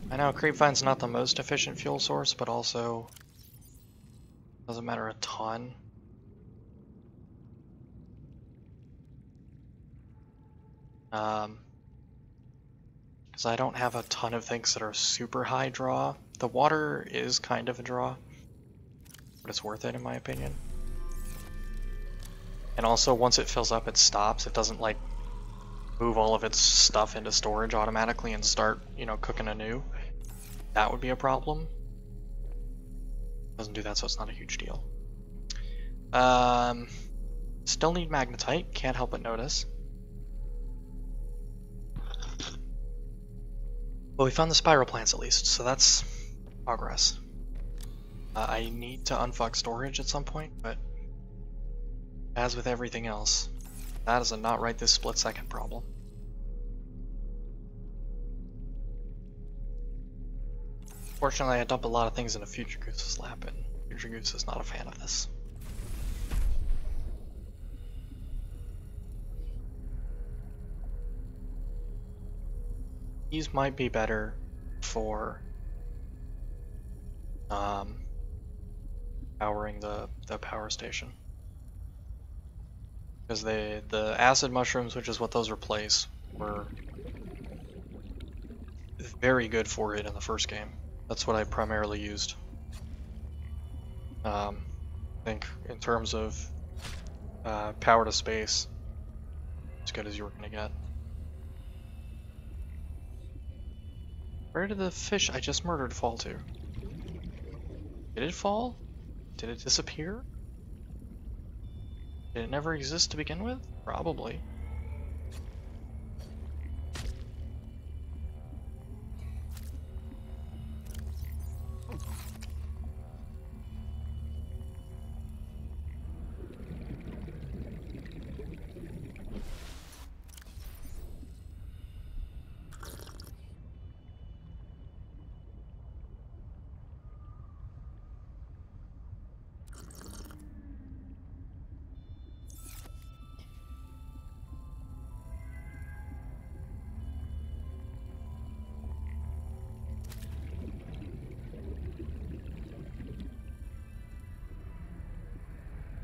I know Creepvine's not the most efficient fuel source, but also doesn't matter a ton. because I don't have a ton of things that are super high draw. The water is kind of a draw, but it's worth it in my opinion. And also, once it fills up, it stops. It doesn't like move all of its stuff into storage automatically and start, you know, cooking anew. That would be a problem. Doesn't do that, so it's not a huge deal. Still need magnetite, can't help but notice. Well, we found the spiral plants at least, so that's progress. I need to unfuck storage at some point, but as with everything else, that is a not right this split second problem. Fortunately, I dump a lot of things into Future Goose's lap, and Future Goose is not a fan of this. These might be better for powering the power station. Because the acid mushrooms, which is what those replace, were very good for it in the first game. That's what I primarily used. I think in terms of power to space, as good as you were gonna get. Where did the fish I just murdered fall to? Did it fall? Did it disappear? Did it never exist to begin with? Probably.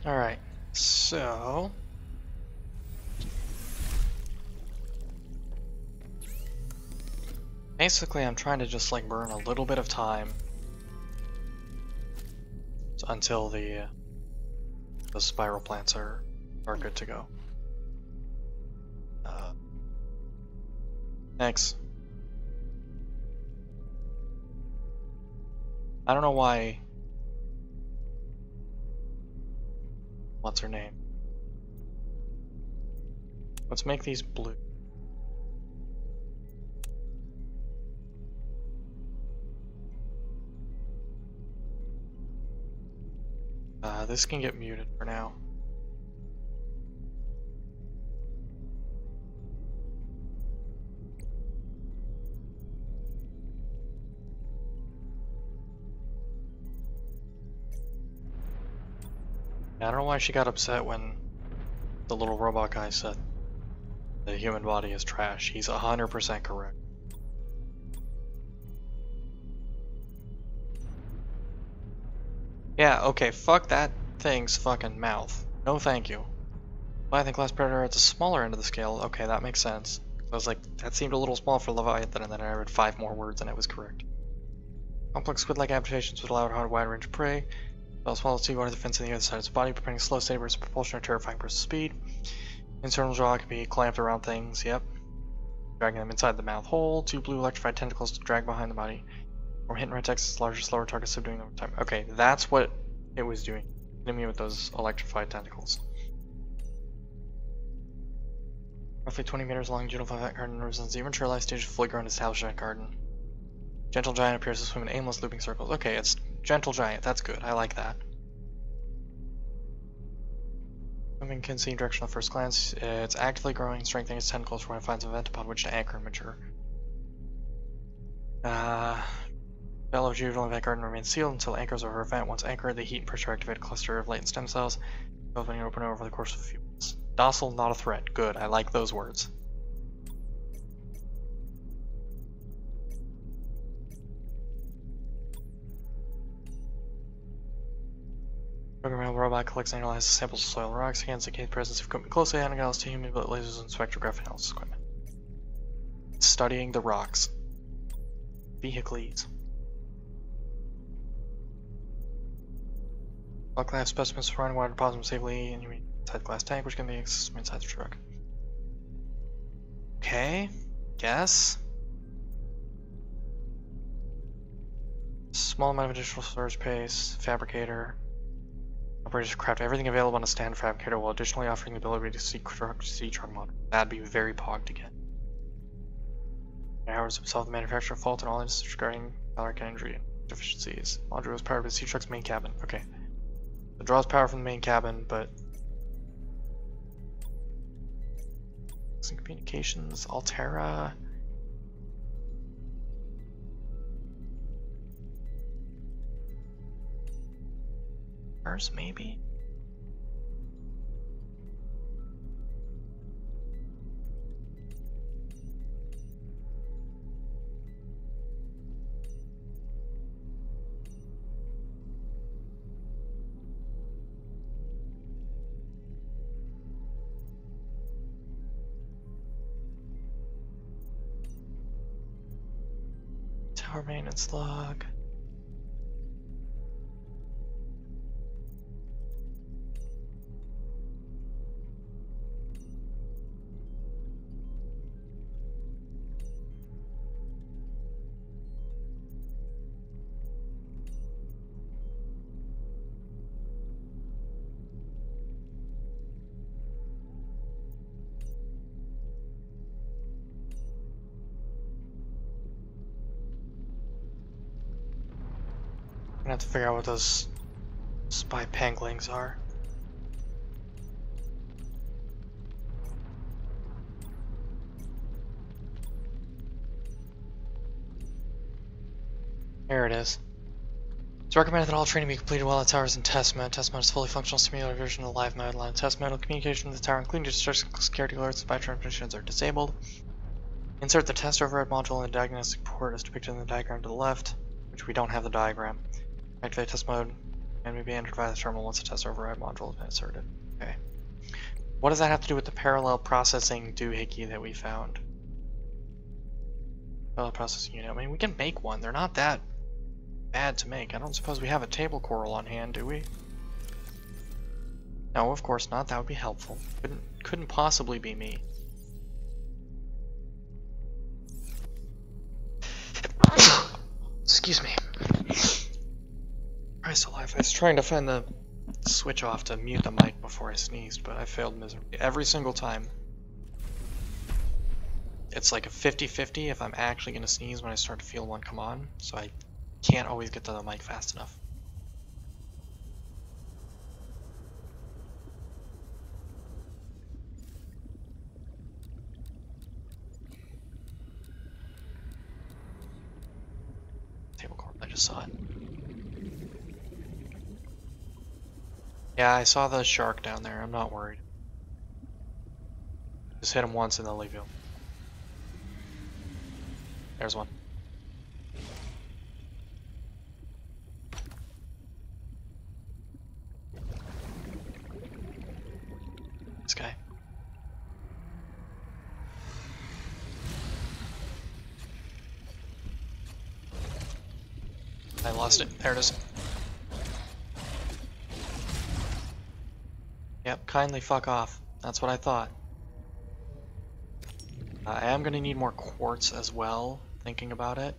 Alright, so basically I'm trying to just like burn a little bit of time until the spiral plants are good to go. Thanks. I don't know why. What's her name? Let's make these blue. This can get muted for now. I don't know why she got upset when the little robot guy said the human body is trash. He's 100% correct. Yeah, okay, fuck that thing's fucking mouth. No thank you. Well, I think Last Predator at the smaller end of the scale. Okay, that makes sense. I was like, that seemed a little small for Leviathan, and then I read 5 more words and it was correct. Complex squid-like adaptations would allow it to hunt a wide range of prey. While small to water defense on the other side of its body, preventing slow, steady bursts of propulsion or terrifying bursts of speed. Internal jaw can be clamped around things, yep. Dragging them inside the mouth hole. 2 blue electrified tentacles to drag behind the body. Or hit and right Texas larger, slower targets subduing over time. Okay, that's what it was doing. Hitting me with those electrified tentacles. Roughly 20 meters long, Juno Vivant Garden represents the immature life stage of fully grown establishment garden. Gentle Giant appears to swim in aimless looping circles. Okay, it's Gentle Giant, that's good, I like that. Swimming can see direction at first glance. It's actively growing and strengthening its tentacles for when it finds a vent upon which to anchor and mature. Bell of Juvenile Vent Garden remains sealed until anchors over a vent. Once anchored, the heat and pressure activate a cluster of latent stem cells, opening and opening over the course of a few minutes. Docile, not a threat. Good, I like those words. Programmable robot collects and analyzes samples of soil and rocks, scans indicate the presence of equipment closely analogous to human lasers and spectrograph analysis equipment. Studying the rocks. Vehicles. All glass specimens surrounding water deposit them safely and you mean inside the glass tank, which can be accessed from inside the truck. Okay, guess. Small amount of additional storage space, fabricator. Operators craft everything available on a standard fabricator while additionally offering the ability to see truck model. That'd be very pog to get. Hours to solve the manufacturer fault and all instances regarding caloric energy and deficiencies. Module is powered by the sea truck's main cabin. Okay. It draws power from the main cabin, but some communications, Altera. Ours, maybe? Tower maintenance log. I'm gonna have to figure out what those spy panglings are. There it is. It's recommended that all training be completed while the tower is in test mode. Test mode is fully functional simulated version of the live mode. Live test mode, communication with the tower, including distress security alerts and spy transmissions, are disabled. Insert the test override module in the diagnostic port as depicted in the diagram to the left, which we don't have the diagram. Activate test mode and may be entered via the terminal once the test override module has been inserted. Okay. What does that have to do with the parallel processing doohickey that we found? Parallel processing unit. I mean, we can make one. They're not that bad to make. I don't suppose we have a table coral on hand, do we? No, of course not. That would be helpful. Couldn't possibly be me. Excuse me. Christ alive, I was trying to find the switch off to mute the mic before I sneezed, but I failed miserably every single time. It's like a 50-50 if I'm actually going to sneeze when I start to feel one come on, so I can't always get to the mic fast enough. Table cord, I just saw it. Yeah, I saw the shark down there. I'm not worried. Just hit him once and they'll leave you. There's one. This guy. I lost it. There it is. Yep, kindly fuck off. That's what I thought. I am gonna need more quartz as well, thinking about it.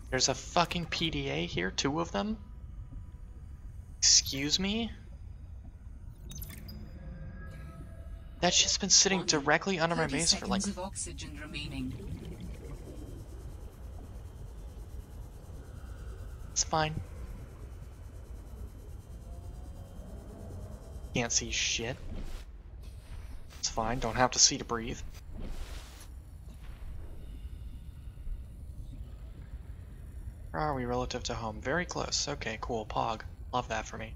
There's a fucking PDA here, 2 of them? Excuse me? That shit's been sitting directly under my base for like... of oxygen remaining. It's fine. Can't see shit. It's fine, don't have to see to breathe. Where are we relative to home? Very close. Okay, cool. Pog. Love that for me.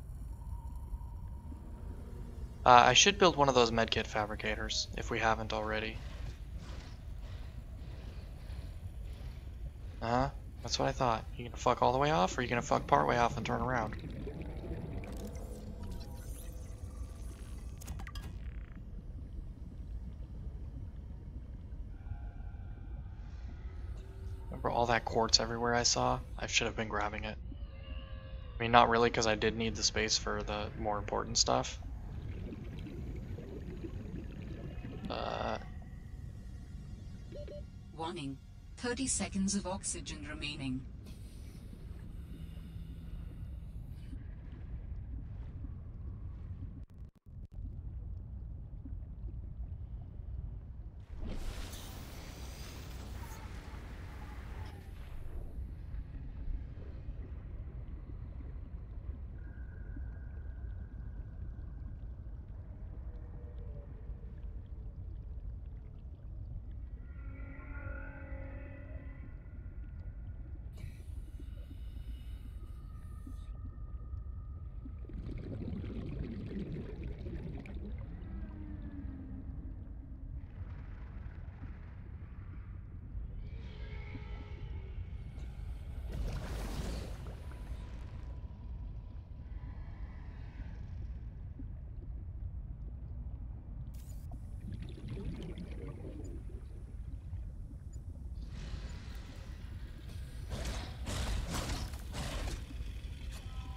I should build one of those medkit fabricators, if we haven't already. Uh-huh. That's what I thought. You gonna fuck all the way off, or you gonna fuck part way off and turn around? For all that quartz everywhere I saw, I should have been grabbing it. I mean, not really, because I did need the space for the more important stuff. Warning. 30 seconds of oxygen remaining.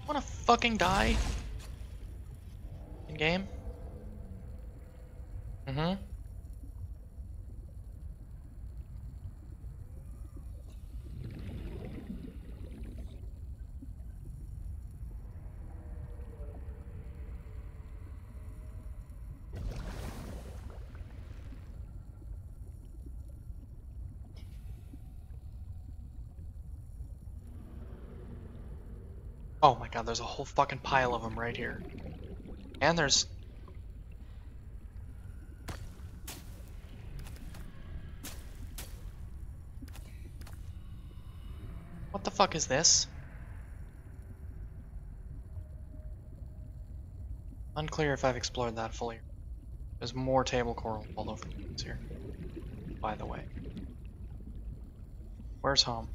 Wanna fucking die? In game? Mm-hmm. Oh my god, there's a whole fucking pile of them right here. And there's... What the fuck is this? Unclear if I've explored that fully. There's more table coral all over the place here, by the way. Where's home?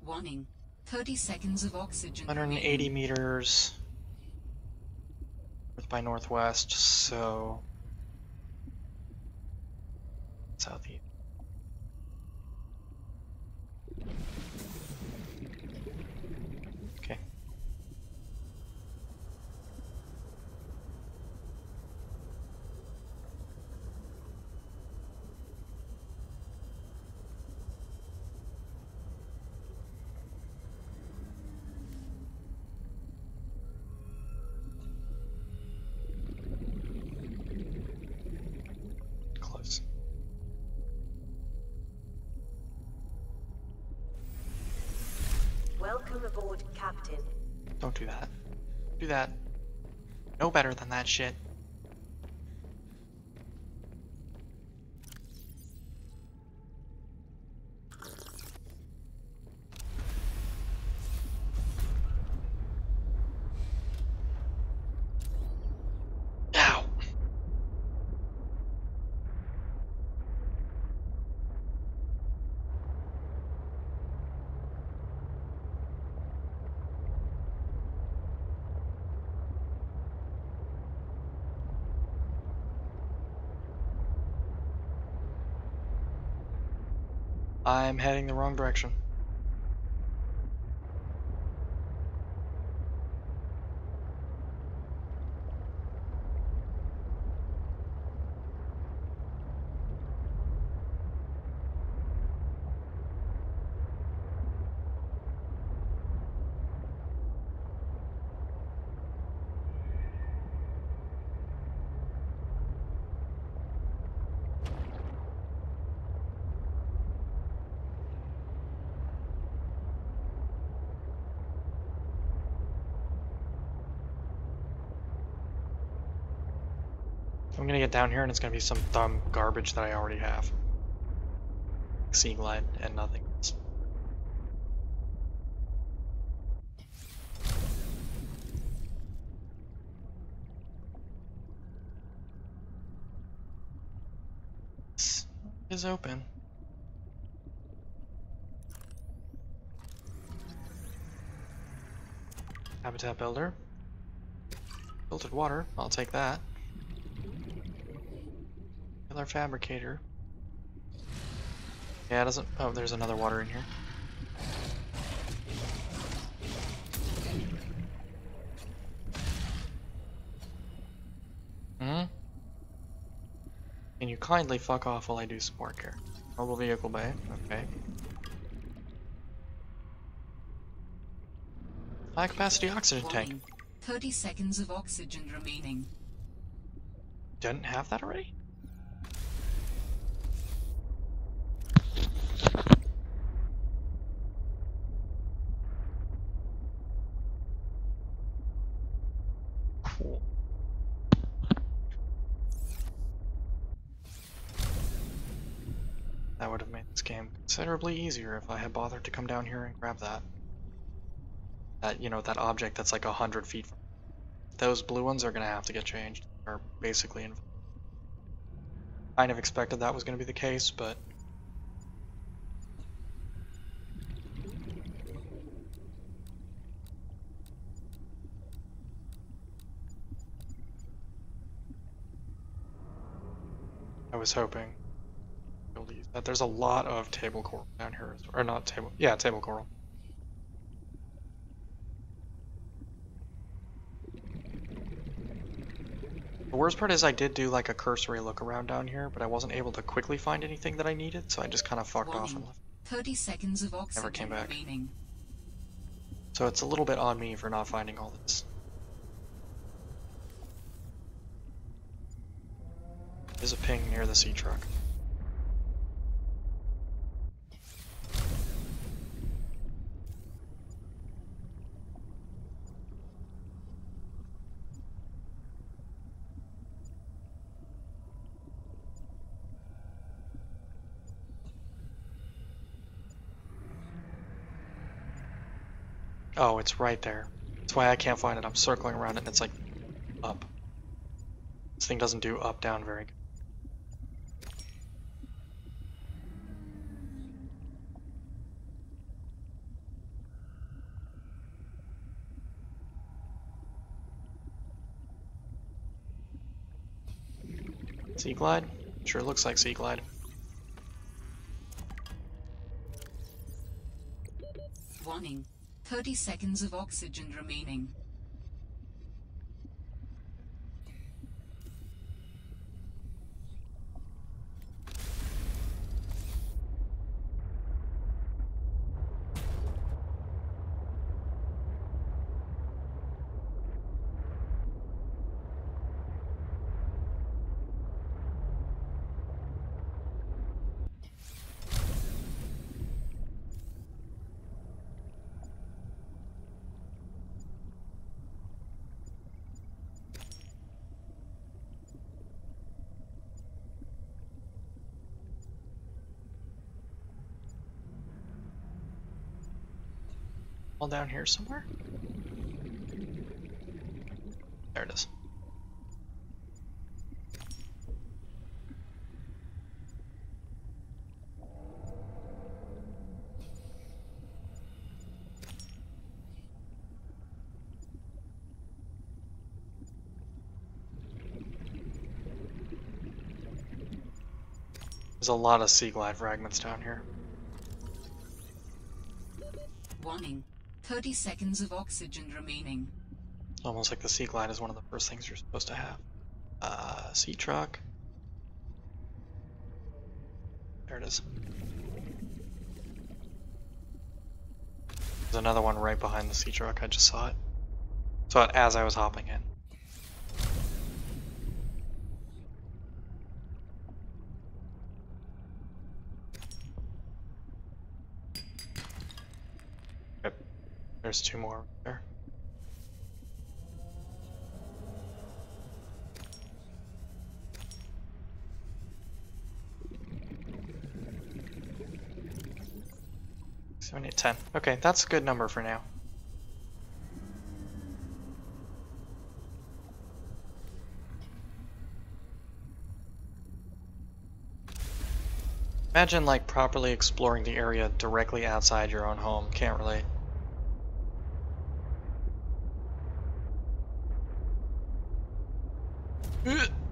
Warning. 30 seconds of oxygen 180 remaining. meters north by northwest, so southeast. Okay. Close. Welcome aboard, Captain. Don't do that. Do that. No better than that shit. Ow. I'm heading the wrong direction. I'm gonna get down here and it's gonna be some dumb garbage that I already have. Sea glide and nothing else. This is open. Habitat builder. Filtered water, I'll take that. Killer fabricator. Yeah, it doesn't. Oh, there's another water in here. Hmm? Can you kindly fuck off while I do support care? Mobile vehicle bay. Okay. High capacity oxygen tank. Warning. 30 seconds of oxygen remaining. Didn't have that already? Cool. That would have made this game considerably easier if I had bothered to come down here and grab that. That, you know, that object that's like 100 feet from. Those blue ones are gonna have to get changed. Are basically in. Kind of expected that was gonna be the case, but. I was hoping. That there's a lot of table coral down here, or not table. Yeah, table coral. The worst part is I did do like a cursory look around down here, but I wasn't able to quickly find anything that I needed, so I just kind of fucked off and left. 30 seconds of oxygen Never came back. remaining. So it's a little bit on me for not finding all this. There's a ping near the sea truck. Oh, it's right there. That's why I can't find it. I'm circling around it and it's like up. This thing doesn't do up down very good. Sea glide? Sure looks like sea glide. Warning. 30 seconds of oxygen remaining. All down here somewhere? There it is. There's a lot of sea glide fragments down here. Warning. 30 seconds of oxygen remaining. Almost like the sea glide is one of the first things you're supposed to have. Sea truck. There it is. There's another one right behind the sea truck. I just saw it. Saw it as I was hopping in. Yep. There's two more right there. So we need 10. Okay, that's a good number for now. Imagine like properly exploring the area directly outside your own home. Can't relate.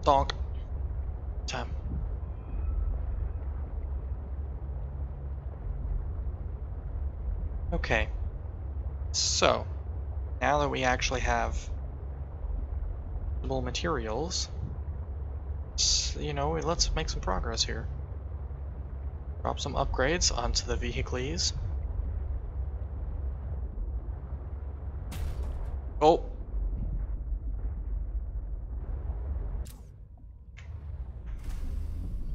Donk. Time. Okay, so now that we actually have usable materials, let's make some progress here. Drop some upgrades onto the vehicles. Oh!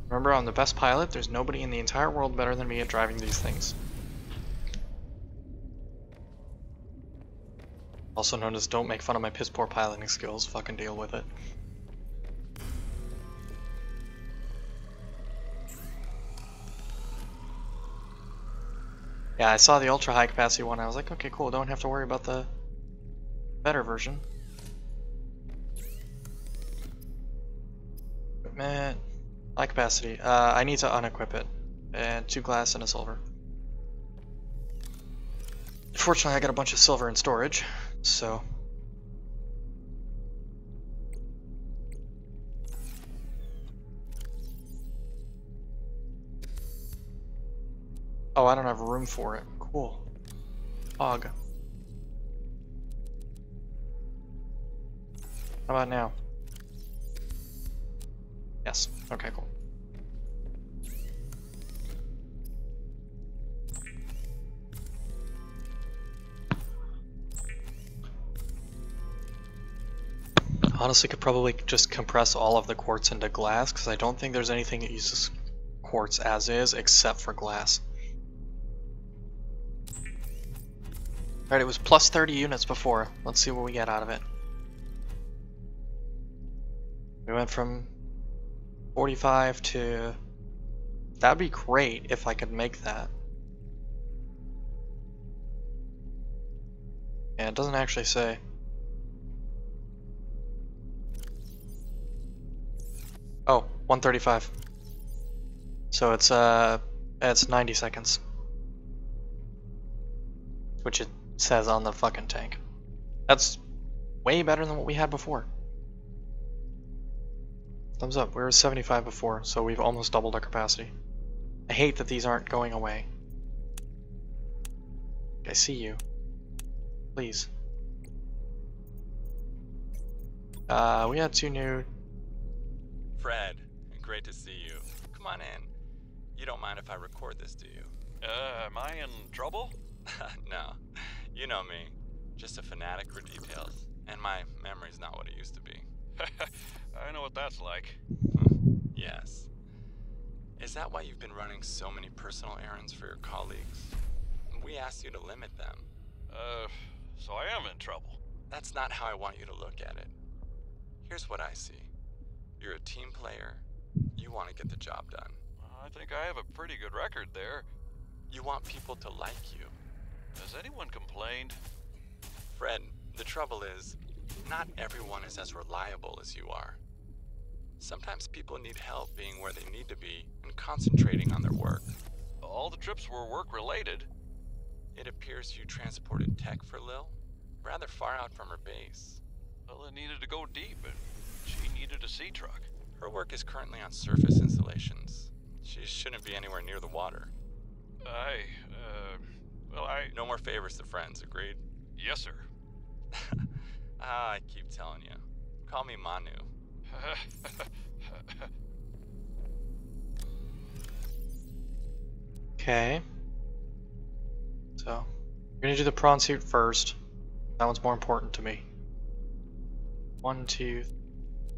Remember, I'm the best pilot. There's nobody in the entire world better than me at driving these things. Also known as don't make fun of my piss poor piloting skills. Fucking deal with it. Yeah, I saw the ultra high capacity one. I was like, okay, cool. Don't have to worry about the better version. Equipment. High capacity. I need to unequip it. And 2 glass and a silver. Fortunately, I got a bunch of silver in storage, so. Oh, I don't have room for it. Cool. Og. How about now? Yes. Okay, cool. Honestly, could probably just compress all of the quartz into glass, because I don't think there's anything that uses quartz as is, except for glass. Alright, it was plus 30 units before. Let's see what we get out of it. We went from 45 to... That'd be great if I could make that. Yeah, it doesn't actually say. Oh, 135. So it's 90 seconds. Which it says on the fucking tank. That's way better than what we had before. Thumbs up, we were 75 before, so we've almost doubled our capacity. I hate that these aren't going away. I see you. Please. We had 2 new... Fred, great to see you. Come on in. You don't mind if I record this, do you? Am I in trouble? No. You know me. Just a fanatic for details. And my memory's not what it used to be. I know what that's like. Yes. Is that why you've been running so many personal errands for your colleagues? We asked you to limit them. So I am in trouble. That's not how I want you to look at it. Here's what I see. You're a team player. You want to get the job done. I think I have a pretty good record there. You want people to like you. Has anyone complained? Fred, the trouble is, not everyone is as reliable as you are. Sometimes people need help being where they need to be and concentrating on their work. All the trips were work-related. It appears you transported tech for Lil, rather far out from her base. Well, it needed to go deep, and she needed a sea truck. Her work is currently on surface installations. She shouldn't be anywhere near the water. No more favors to friends, agreed? Yes, sir. I keep telling you. Call me Manu. Okay. So, we're gonna do the prawn suit first. That one's more important to me. 1, 2,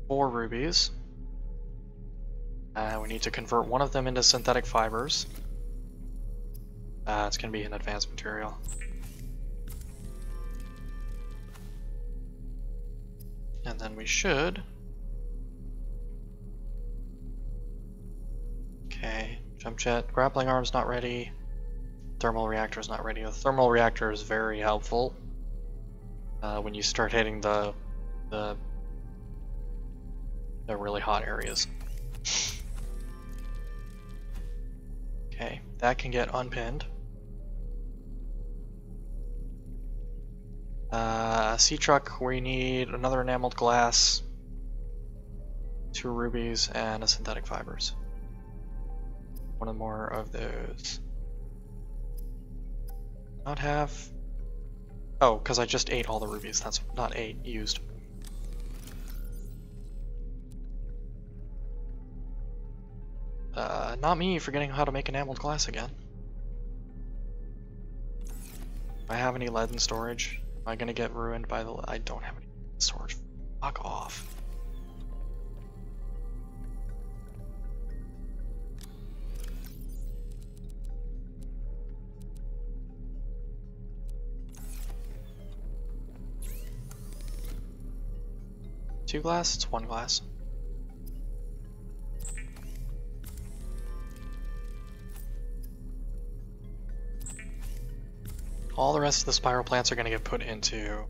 4 rubies. We need to convert one of them into synthetic fibers. It's gonna be an advanced material. And then we should... Okay, jump jet, grappling arm's not ready. Thermal reactor's not ready. The thermal reactor is very helpful when you start hitting the really hot areas. Okay, that can get unpinned. Sea truck, we need another enameled glass, 2 rubies, and a synthetic fibers. One or more of those. Not have... Oh, because I just ate all the rubies. That's not ate, used. Not me forgetting how to make enameled glass again. Do I have any lead in storage? Am I gonna get ruined by the... I don't have any storage. Fuck off. Two glass? It's one glass. All the rest of the spiral plants are going to get put into...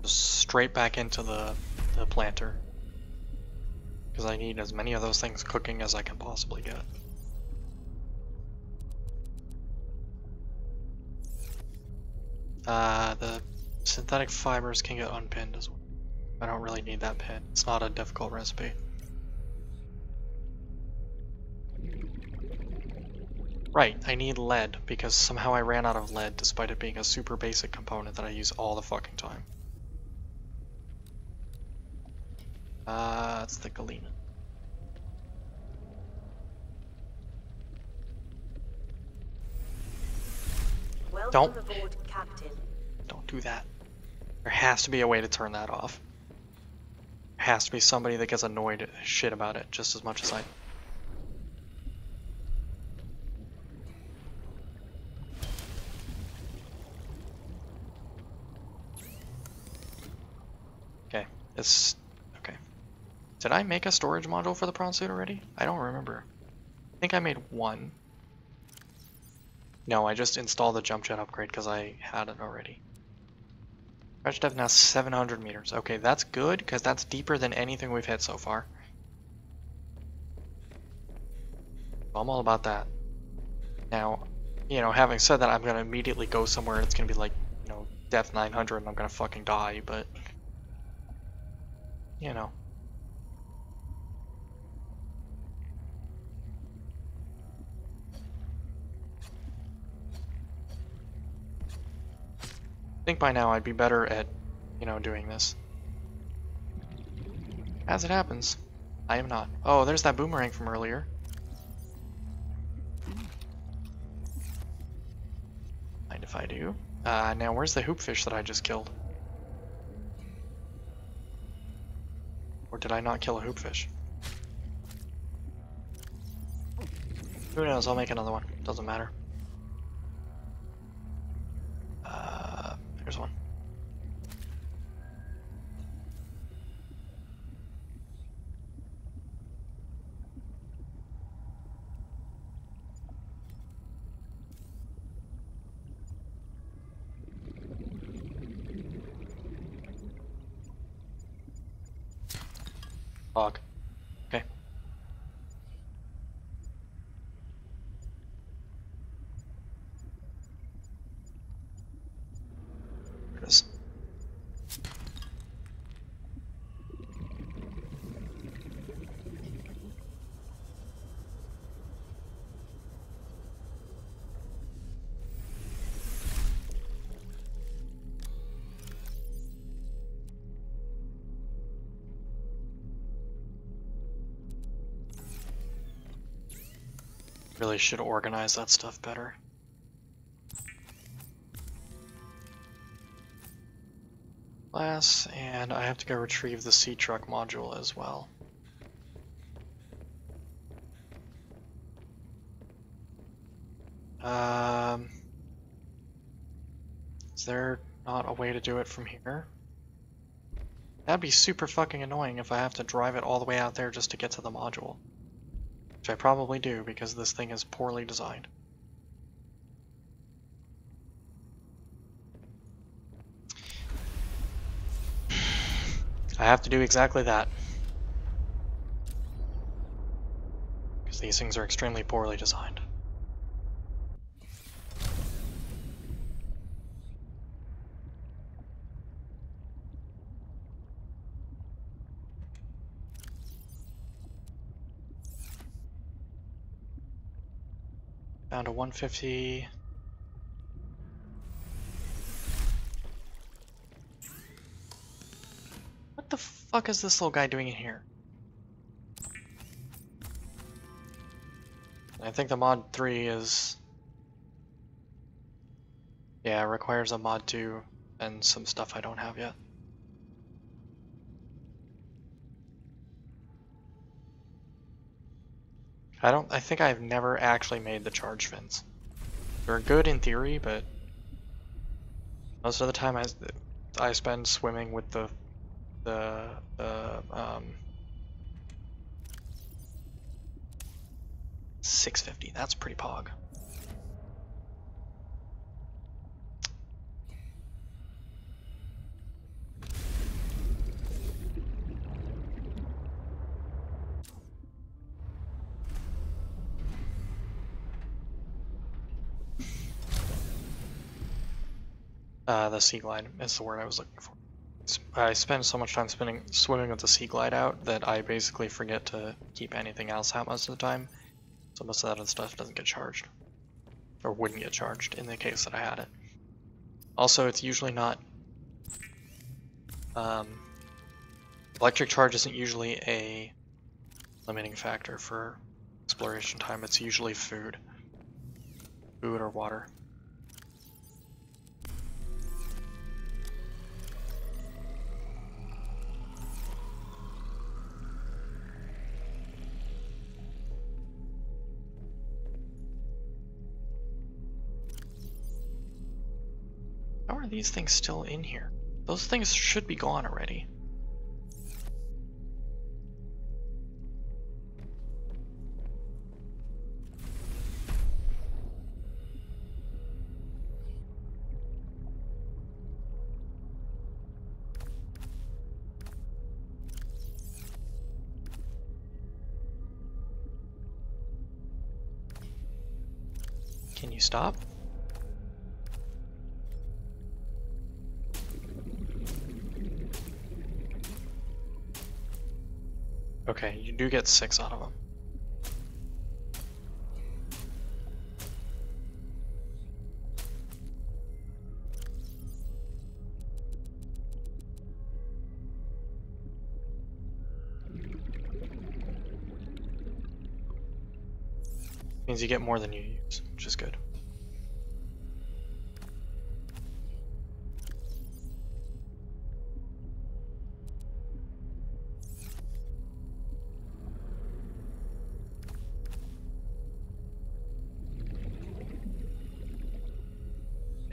just straight back into the planter. Because I need as many of those things cooking as I can possibly get. The synthetic fibers can get unpinned as well. I don't really need that pin. It's not a difficult recipe. Right, I need lead because somehow I ran out of lead despite it being a super basic component that I use all the fucking time. It's the galena. Welcome aboard, Captain. Don't do that. There has to be a way to turn that off. There has to be somebody that gets annoyed as shit about it just as much as I. Okay, it's okay. Did I make a storage module for the prawn suit already? I don't remember. I think I made one. No, I just installed the jump jet upgrade because I had it already. Stretch depth now 700 meters. Okay, that's good because that's deeper than anything we've hit so far. I'm all about that. Now, you know, having said that, I'm gonna immediately go somewhere and it's gonna be like, you know, depth 900 and I'm gonna fucking die, but you know. I think by now I'd be better at, you know, doing this. As it happens, I am not. Oh, there's that boomerang from earlier. Mind if I do? Now where's the hoopfish that I just killed? Or did I not kill a hoopfish? Who knows, I'll make another one. Doesn't matter. There's one. Fuck. Okay. There it is. Really should organize that stuff better. Glass, and I have to go retrieve the sea truck module as well. Is there not a way to do it from here? That'd be super fucking annoying if I have to drive it all the way out there just to get to the module. Which I probably do because this thing is poorly designed. I have to do exactly that. Because these things are extremely poorly designed. Down to 150. What the fuck is this little guy doing in here? I think the mod 3 is... Yeah, it requires a mod 2 and some stuff I don't have yet. I think I've never actually made the charge fins. They're good in theory, but most of the time I spend swimming with the 650. That's pretty pog. The Sea Glide is the word I was looking for. I spend so much time swimming with the Sea Glide out that I basically forget to keep anything else out most of the time. So most of that other stuff doesn't get charged. Or wouldn't get charged in the case that I had it. Also, it's usually not... electric charge isn't usually a limiting factor for exploration time. It's usually food. Food or water. How are these things still in here? Those things should be gone already. Can you stop? Okay, you do get 6 out of them. Means you get more than you use, which is good.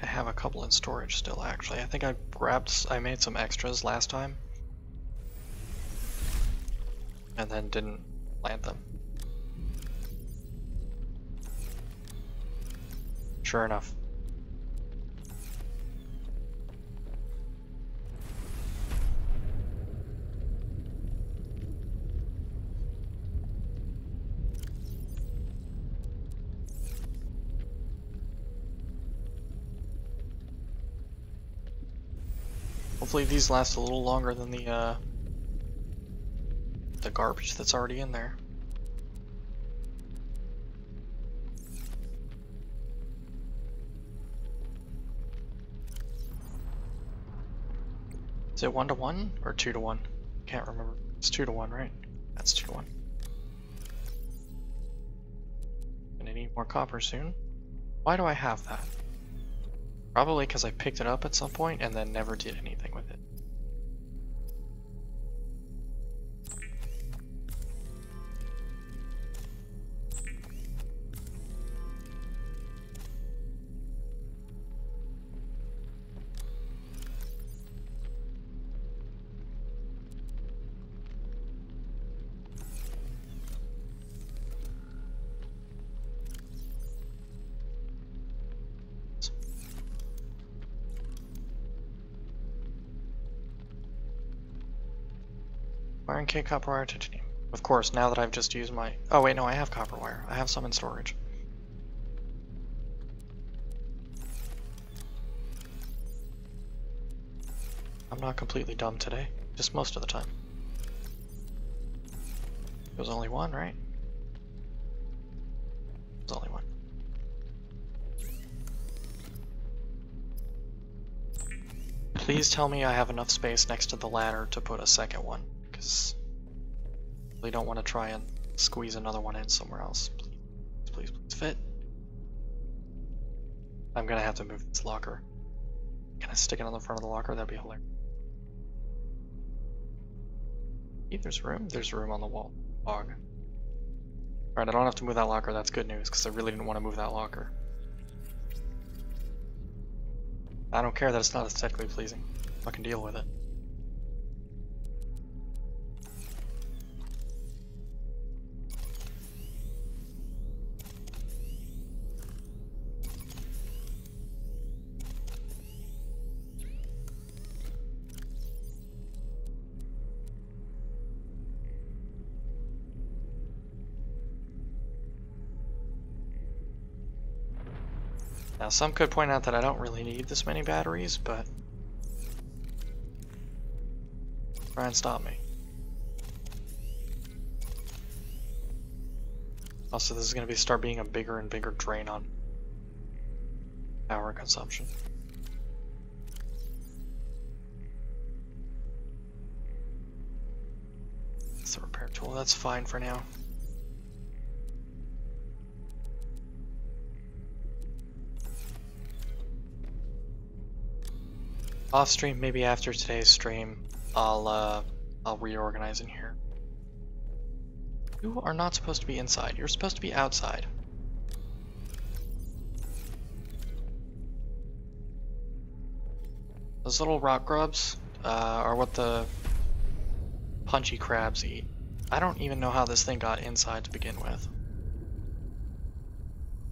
I have a couple in storage still, actually. I think I made some extras last time. And then didn't plant them. Sure enough. Hopefully these last a little longer than the garbage that's already in there. Is it 1-to-1 or 2-to-1? Can't remember. It's 2-to-1, right? That's 2-to-1. Gonna need more copper soon. Why do I have that? Probably because I picked it up at some point and then never did anything with it. Iron cake, copper wire, titanium. Of course, now that I've just used my... Oh wait, no, I have copper wire. I have some in storage. I'm not completely dumb today. Just most of the time. There's only one, right? There's only one. Please tell me I have enough space next to the ladder to put a second one, because I really don't want to try and squeeze another one in somewhere else. Please, please fit. I'm gonna have to move this locker. Can I stick it on the front of the locker? That'd be hilarious. Hey, there's room. There's room on the wall. Log. Alright, I don't have to move that locker. That's good news, because I really didn't want to move that locker. I don't care that it's not aesthetically pleasing. I can deal with it. Now, some could point out that I don't really need this many batteries, but try and stop me. Also, this is going to start being a bigger and bigger drain on power consumption. It's a repair tool. That's fine for now. Off stream, maybe after today's stream, I'll reorganize in here. You are not supposed to be inside. You're supposed to be outside. Those little rock grubs are what the punchy crabs eat. I don't even know how this thing got inside to begin with.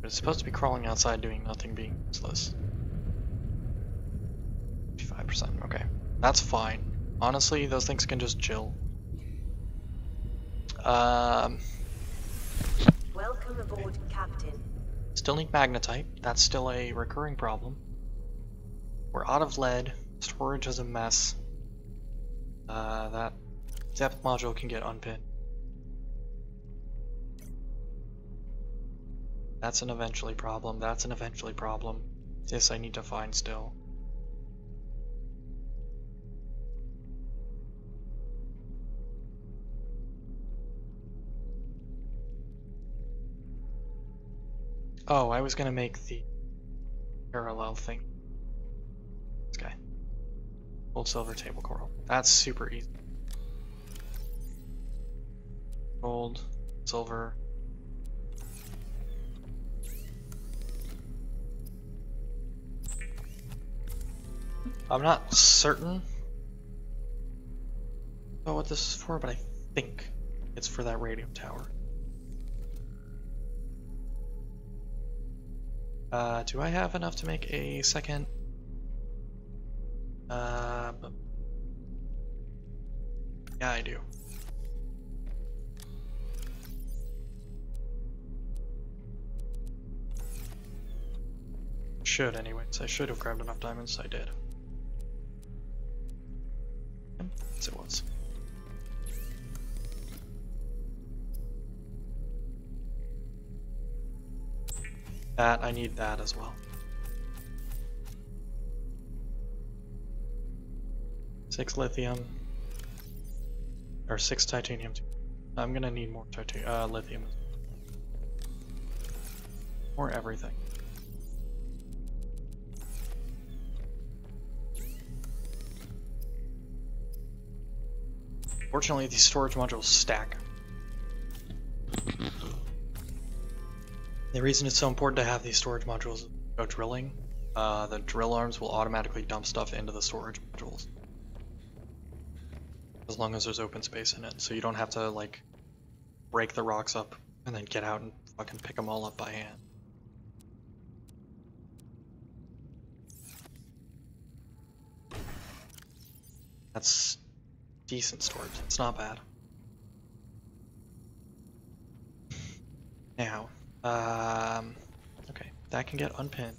But it's supposed to be crawling outside doing nothing, being useless. 55%, okay. That's fine. Honestly, those things can just chill. Welcome aboard, Captain. Still need magnetite. That's still a recurring problem. We're out of lead. Storage is a mess. That depth module can get unpinned. That's an eventually problem. That's an eventually problem. This I need to find still. Oh, I was gonna make the parallel thing. This guy. Gold, silver, table coral. That's super easy. Gold, silver. I'm not certain about what this is for, but I think it's for that radio tower. Do I have enough to make a second? Yeah, I do. Should, anyways. I should have grabbed enough diamonds. I did. Yes, it was. That, I need that as well. 6 lithium. Or 6 titanium. I'm gonna need more lithium. More everything. Fortunately, these storage modules stack. The reason it's so important to have these storage modules go drilling, the drill arms will automatically dump stuff into the storage modules. As long as there's open space in it, so you don't have to, like, break the rocks up and then get out and fucking pick them all up by hand. That's decent storage. It's not bad. Now, okay, that can get unpinned.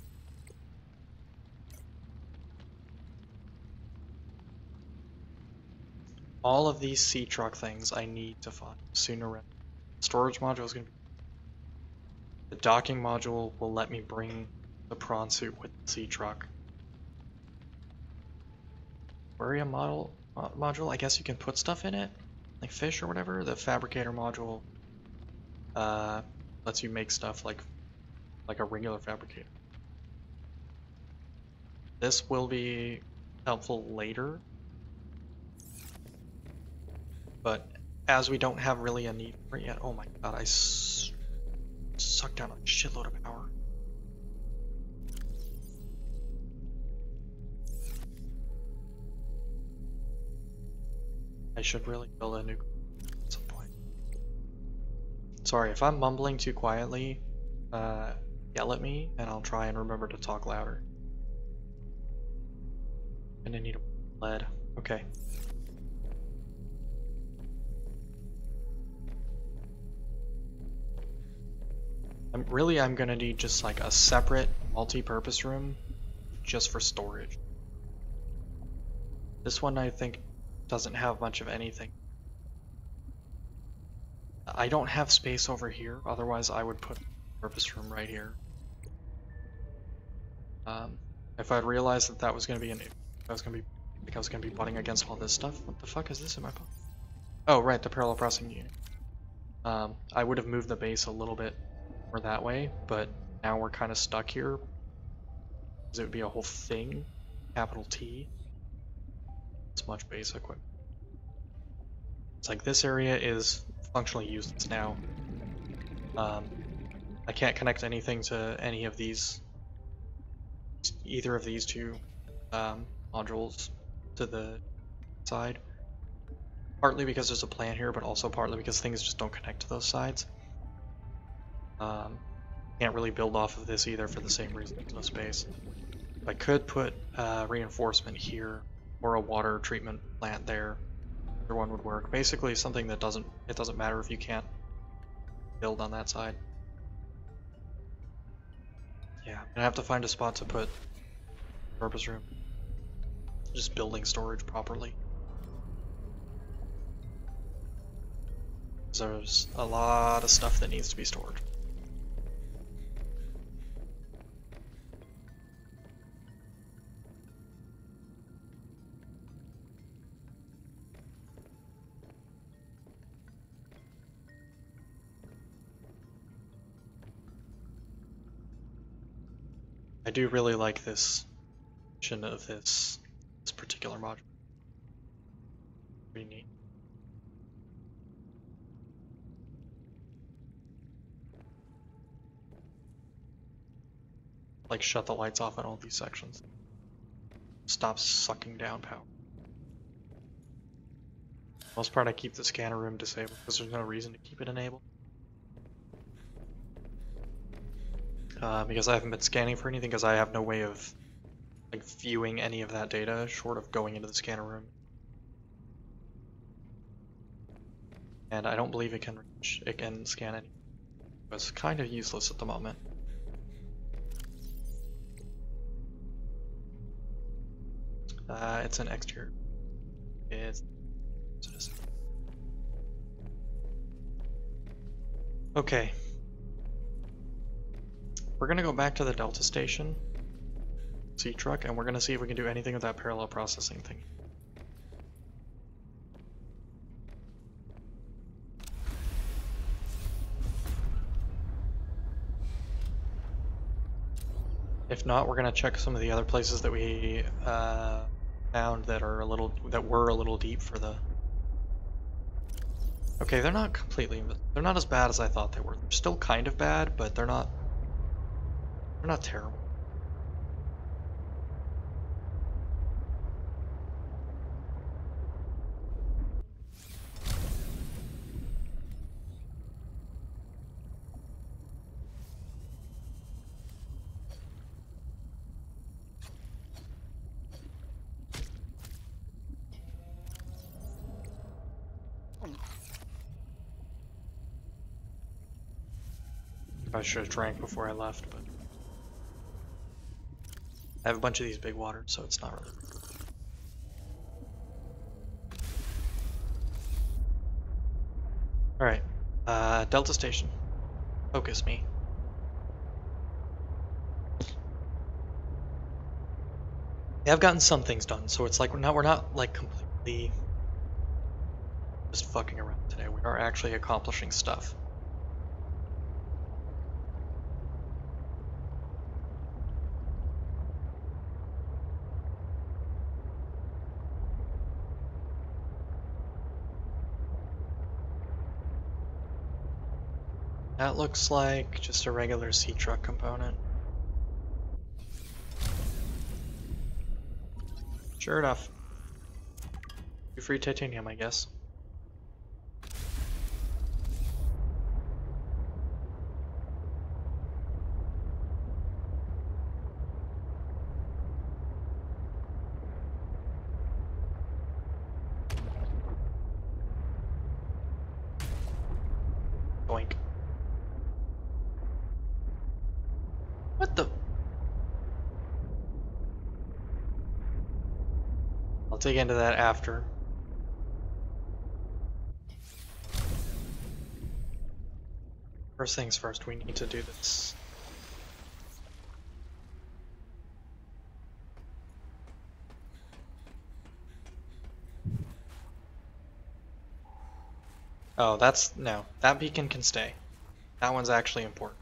All of these sea truck things I need to find sooner rather. Storage module is going to be... The docking module will let me bring the prawn suit with the sea truck. aquarium module. I guess you can put stuff in it, like fish or whatever. The fabricator module lets you make stuff like a regular fabricator. This will be helpful later, but as we don't have really a need for it yet. Oh my god, I sucked down a shitload of power. I should really build a new at some point. Sorry, if I'm mumbling too quietly, yell at me and I'll try and remember to talk louder. And I need a lead. Okay. I'm gonna need just like a separate multi-purpose room just for storage. This one I think doesn't have much of anything. I don't have space over here, otherwise I would put a purpose room right here. If I'd realized that was gonna be I was gonna be butting against all this stuff. What the fuck is this in my pocket? Oh right, the parallel processing unit. I would have moved the base a little bit more that way, but now we're kind of stuck here. Because it would be a whole thing, capital T. It's much base equipment. It's like this area is functionally useless now. I can't connect anything to any of these, either of these two modules to the side. Partly because there's a plan here, but also partly because things just don't connect to those sides. Can't really build off of this either for the same reason, there's no space. I could put reinforcement here or a water treatment plant there. Either one would work. Basically something that it doesn't matter if you can't build on that side. Yeah, I'm gonna have to find a spot to put purpose room. Just building storage properly. There's a lot of stuff that needs to be stored. I do really like this version of this particular module. Pretty neat. Like shut the lights off on all these sections. Stop sucking down power. Most part I keep the scanner room disabled because there's no reason to keep it enabled. Because I haven't been scanning for anything because I have no way of like viewing any of that data short of going into the scanner room. And I don't believe it can scan any. It's kind of useless at the moment. It's an exterior. Okay. We're gonna go back to the Delta station, sea truck, and we're gonna see if we can do anything with that parallel processing thing. If not, we're gonna check some of the other places that we found that were a little deep for the. Okay, they're not as bad as I thought they were. They're still kind of bad, but they're not terrible. I should have drank before I left, but I have a bunch of these big waters, so it's not really. Alright, Delta Station. Focus me. We have gotten some things done, so it's like we're not like completely just fucking around today. We are actually accomplishing stuff. That looks like just a regular sea truck component. Sure enough. Free titanium, I guess. Boink. What the? I'll dig into that after. First things first, we need to do this. Oh, no. That beacon can stay. That one's actually important.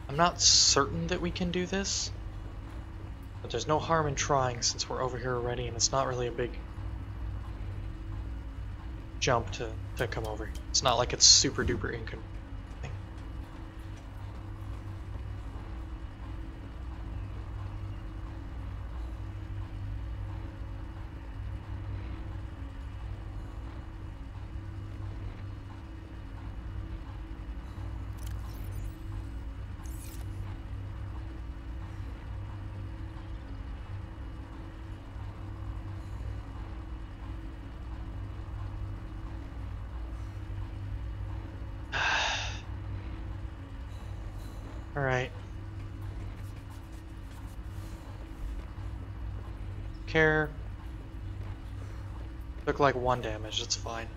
I'm not certain that we can do this, but there's no harm in trying since we're over here already, and it's not really a big jump to come over. It's not like it's super duper inconvenient. Alright. Care. Took like 1 damage, it's fine.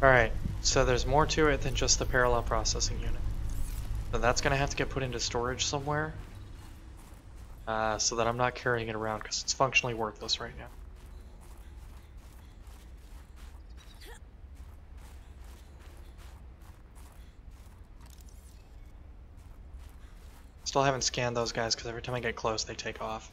Alright, so there's more to it than just the parallel processing unit. So that's gonna have to get put into storage somewhere. So that I'm not carrying it around because it's functionally worthless right now. Still haven't scanned those guys because every time I get close they take off.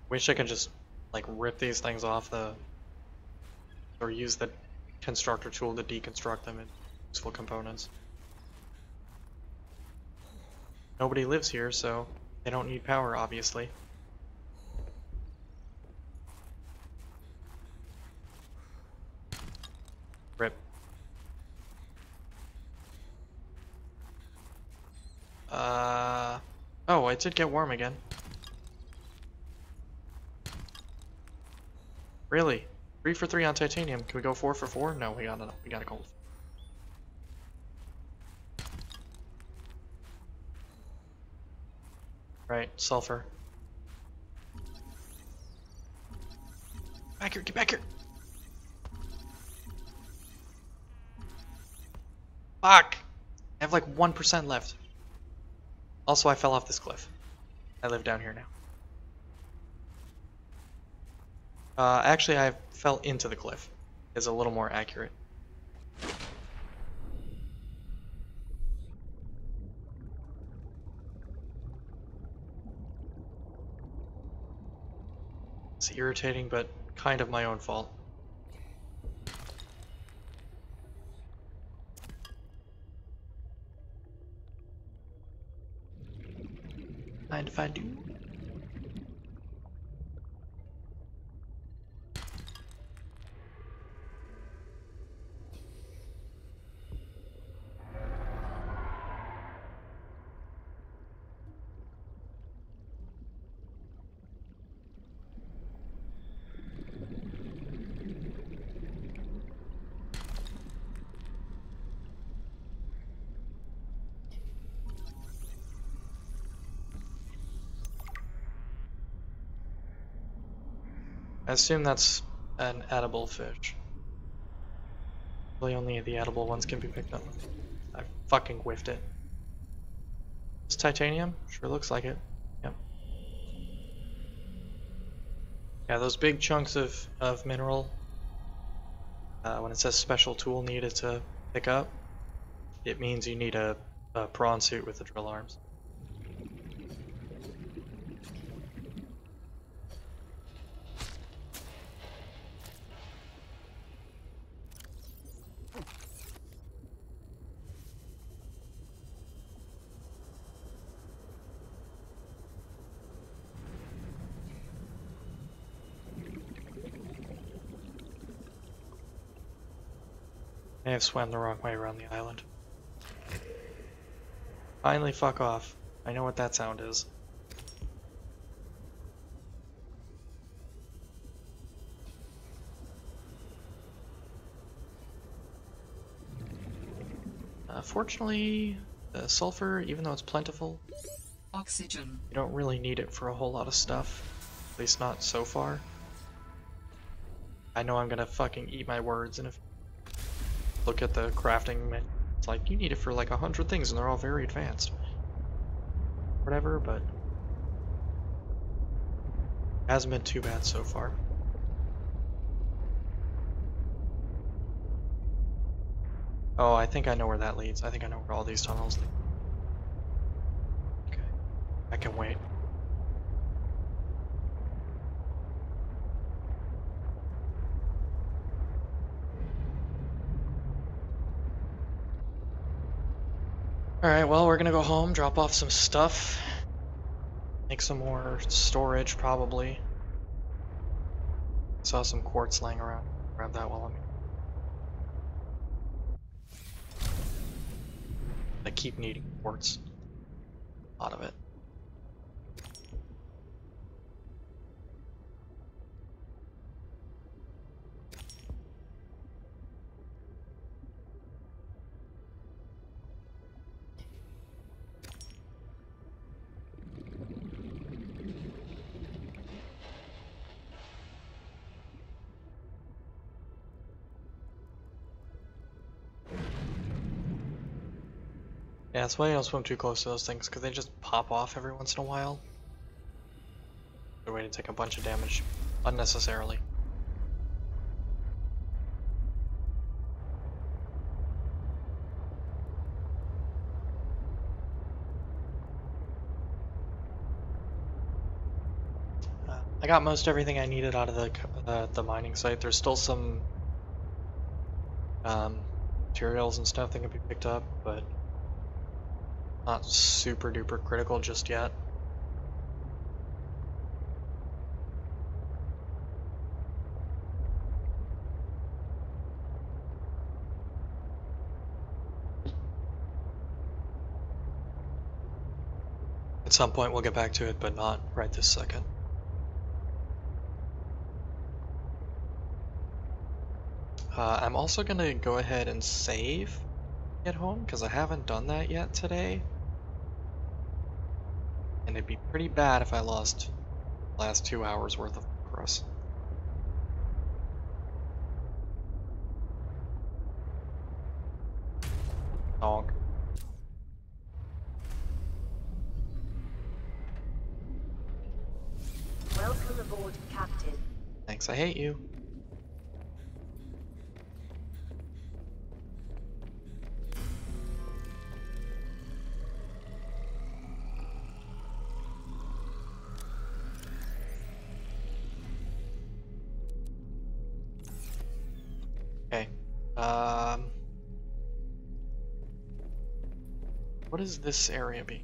Wish I could just like rip these things off or use the constructor tool to deconstruct them into useful components. Nobody lives here, so they don't need power, obviously. Rip. Oh, I did get warm again. Really? 3 for 3 on titanium. Can we go 4 for 4? No, we got a gold. Right, sulfur. Back here, get back here! Fuck! I have like 1% left. Also, I fell off this cliff. I live down here now. Actually, I fell into the cliff. Is a little more accurate. It's irritating, but kind of my own fault. Mind if I do? I assume that's an edible fish. Really only the edible ones can be picked up. I fucking whiffed it. It's titanium? Sure looks like it. Yep. Yeah, those big chunks of mineral, when it says special tool needed to pick up, it means you need a prawn suit with the drill arms. I have swam the wrong way around the island. Finally, fuck off. I know what that sound is. Fortunately, the sulfur, even though it's plentiful, Oxygen. you don't really need it for a whole lot of stuff. At least not so far. I know I'm gonna fucking eat my words, and if look at the crafting menu, it's like, you need it for like 100 things, and they're all very advanced. Whatever, but it hasn't been too bad so far. Oh, I think I know where that leads. I think I know where all these tunnels lead. Okay, I can wait. Alright, well, we're gonna go home, drop off some stuff, make some more storage, probably. Saw some quartz laying around. Grab that while I'm here. I keep needing quartz. A lot of it. Yeah, that's why I don't swim too close to those things, because they just pop off every once in a while. Good way to take a bunch of damage unnecessarily. I got most everything I needed out of the mining site. There's still some materials and stuff that can be picked up, but not super duper critical just yet. At some point we'll get back to it, but not right this second. I'm also gonna go ahead and save at home, because I haven't done that yet today. And it'd be pretty bad if I lost the last 2 hours worth of progress. Donk. Welcome aboard, Captain. Thanks, I hate you. What is this area be?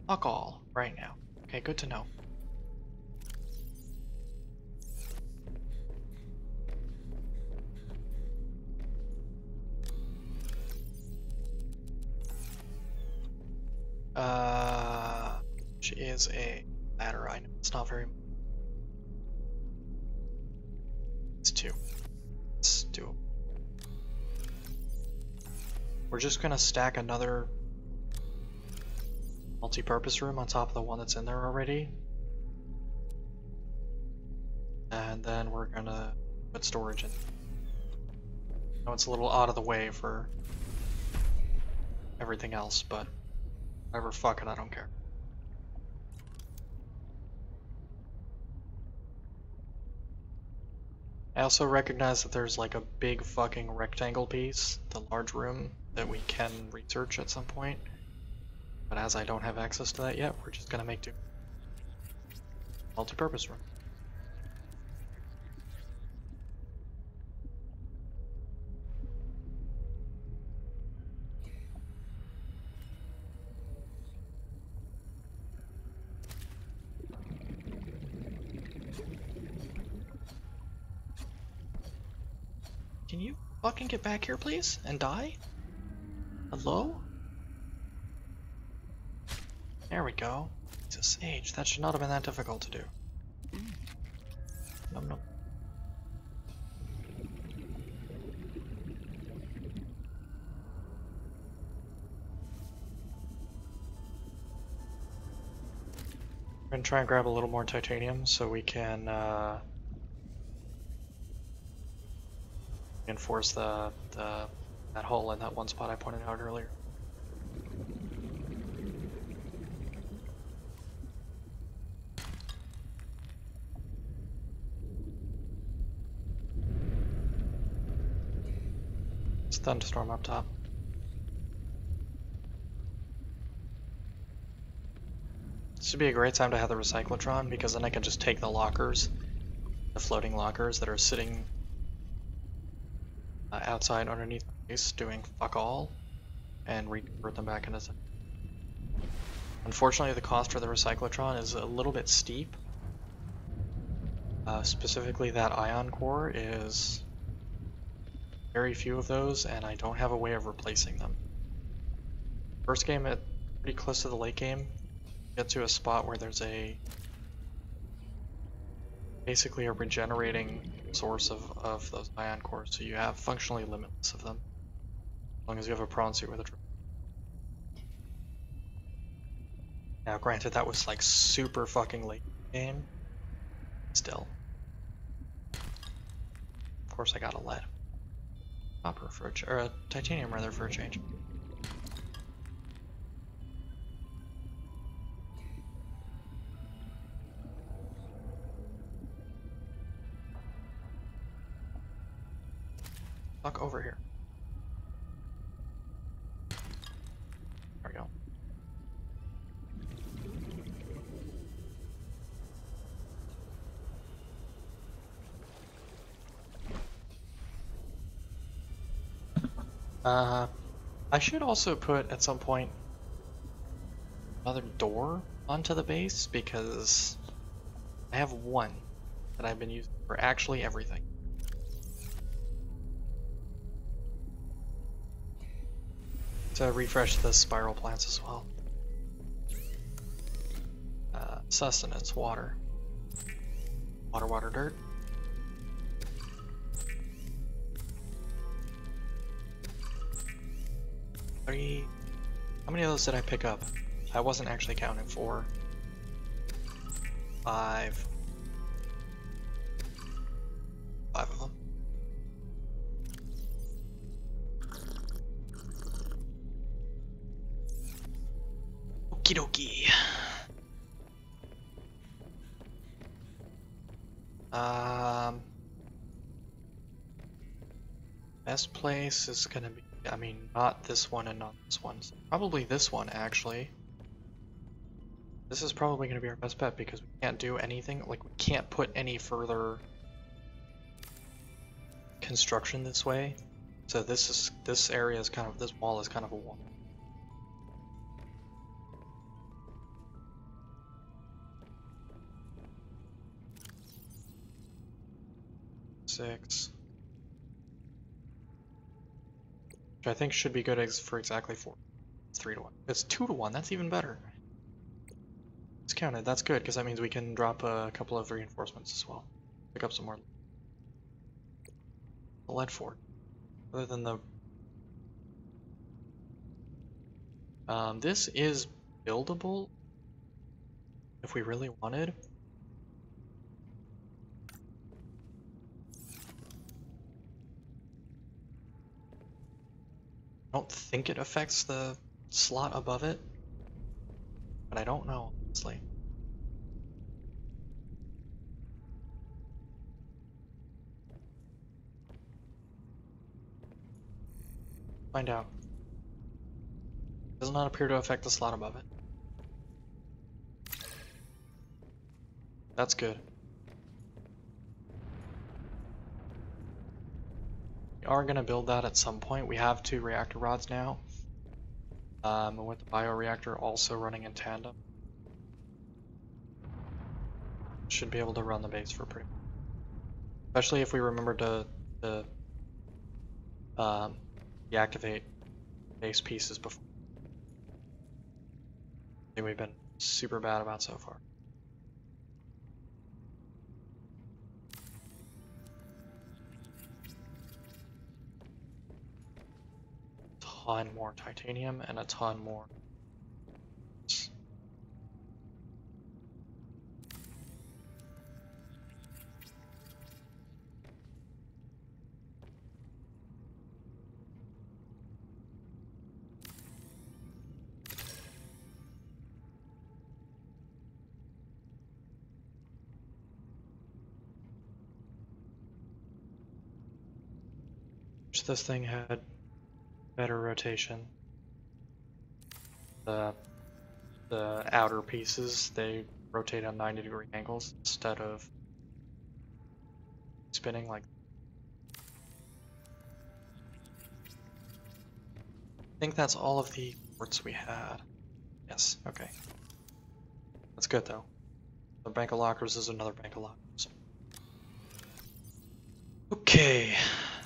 Fuck all right now. Okay, good to know. Which is a ladder item. It's not very. It's 2. Let's do it. We're just gonna stack another multi-purpose room on top of the one that's in there already. And then we're gonna put storage in. I know it's a little out of the way for everything else, but whatever, fuck it, I don't care. I also recognize that there's like a big fucking rectangle piece, the large room, that we can research at some point. But as I don't have access to that yet, we're just gonna make do. Multi-purpose room. Can you fucking get back here, please? And die? Hello? There we go. Jesus H, that should not have been that difficult to do. Num num. We're gonna try and grab a little more titanium so we can reinforce that hole in that one spot I pointed out earlier. It's thunderstorm up top. This would be a great time to have the recyclotron because then I can just take the lockers, the floating lockers that are sitting outside underneath the base doing fuck all, and reconvert them back into. Unfortunately, the cost for the recyclotron is a little bit steep. Specifically, that ion core is very few of those, and I don't have a way of replacing them. First game, at pretty close to the late game, get to a spot where there's basically a regenerating source of those ion cores, so you have functionally limitless of them, as long as you have a prawn suit with a drone. Now granted, that was like super fucking late game, still. Of course I got a lead. Copper for a titanium rather for a change. Fuck over here. There we go. I should also put at some point another door onto the base because I have one that I've been using for actually everything. To refresh the spiral plants as well. Sustenance, water. Water, dirt. How many of those did I pick up? I wasn't actually counting. 4, 5. 5 of them. Okie dokie. Best place is gonna be, I mean, not this one and not this one. So probably this one, actually. This is probably gonna be our best bet because we can't do anything, like we can't put any further construction this way So this area is kind of, this wall is kind of a wall. Six. Which I think should be good for exactly 4. It's 3 to 1. It's 2 to 1, that's even better. It's counted, that's good, because that means we can drop a couple of reinforcements as well. Pick up some more. The lead fort. Other than the... this is buildable if we really wanted. I don't think it affects the slot above it, but I don't know, honestly. Find out. Does not appear to affect the slot above it. That's good. We are going to build that at some point. We have 2 reactor rods now. With the bioreactor also running in tandem. Should be able to run the base for pretty much. Especially if we remember to deactivate base pieces before. I think we've been super bad about so far. Ton more titanium and a ton more. Wish this thing had better rotation. The outer pieces, they rotate on 90-degree angles instead of spinning like. I think that's all of the ports we had. Yes, okay. That's good though. The bank of lockers is another bank of lockers. Okay,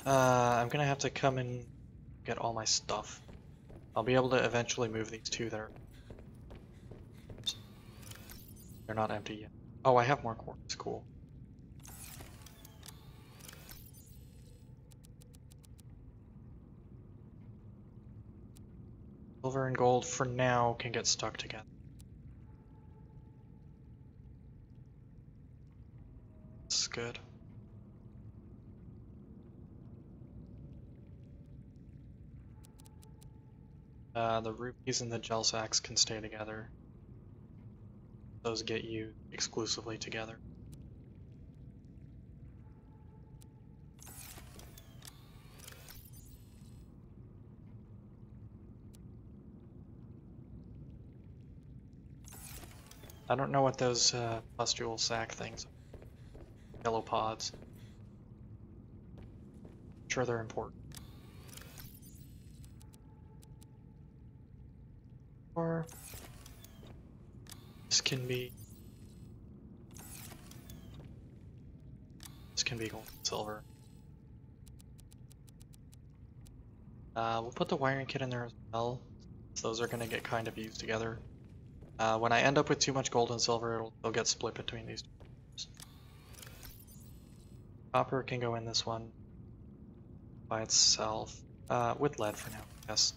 I'm gonna have to come and get all my stuff. I'll be able to eventually move these 2 that are... They're not empty yet. Oh, I have more quartz, cool. Silver and gold for now can get stuck together. That's good. The rupees and the gel sacks can stay together. Those get you exclusively together. I don't know what those pustule sac things are. Yellow pods. I'm sure they're important. Or this can be gold and silver. We'll put the wiring kit in there as well. Those are going to get kind of used together. When I end up with too much gold and silver, they'll get split between these two. Copper can go in this one by itself, with lead for now, yes.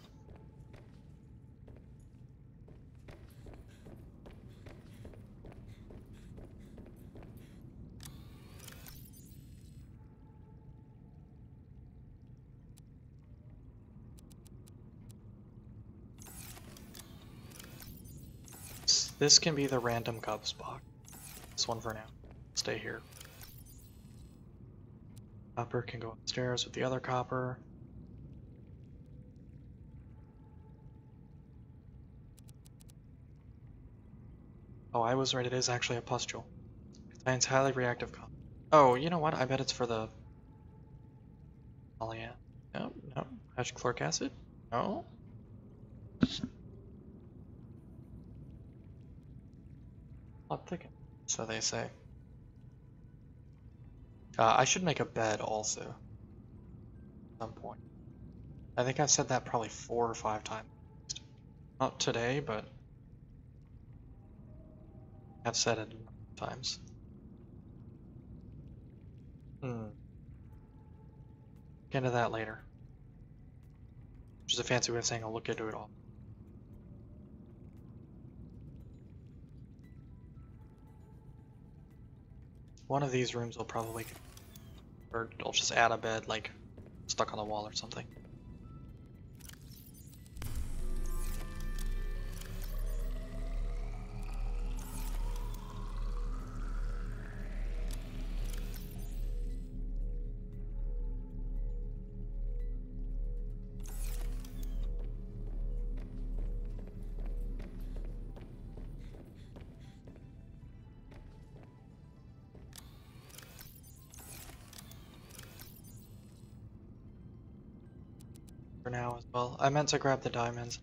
This can be the random cubs box. This one for now. Stay here. Copper can go upstairs with the other copper. Oh, I was right, it is actually a pustule. Contains highly reactive copper. Oh, you know what? I bet it's for the... Oh yeah. No, no. Hydrochloric acid? No. Plot thicken, so they say. I should make a bed also. At some point. I think I've said that probably 4 or 5 times. Not today, but I've said it a number of times. Get into that later. Which is a fancy way of saying I'll look into it all. One of these rooms will probably, or I'll just add a bed like stuck on the wall or something. For now as well. I meant to grab the diamonds.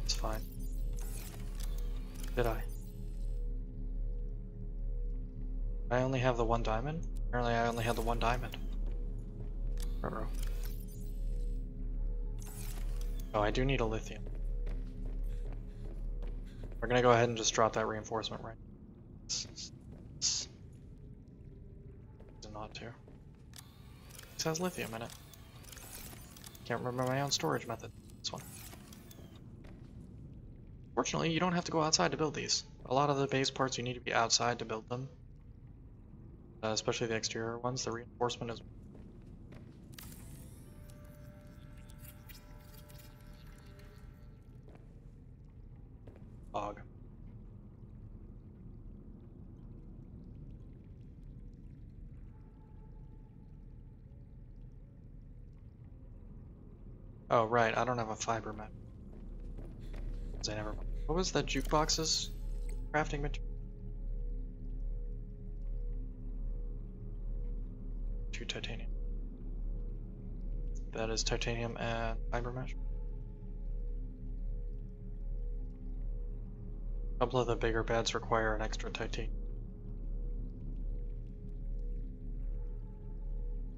It's fine. Did I? I only have the one diamond? Apparently I only had the one diamond. Ruh-roh. Oh, I do need a lithium. We're gonna go ahead and just drop that reinforcement right. Not to. It has lithium in it. Can't remember my own storage method. This one. Fortunately, you don't have to go outside to build these. A lot of the base parts you need to be outside to build them. Especially the exterior ones. The reinforcement is fog. Oh, right, I don't have a fiber mesh. I never. What was that jukebox's crafting material? 2 titanium. That is titanium and fiber mesh. A couple of the bigger beds require an extra titanium.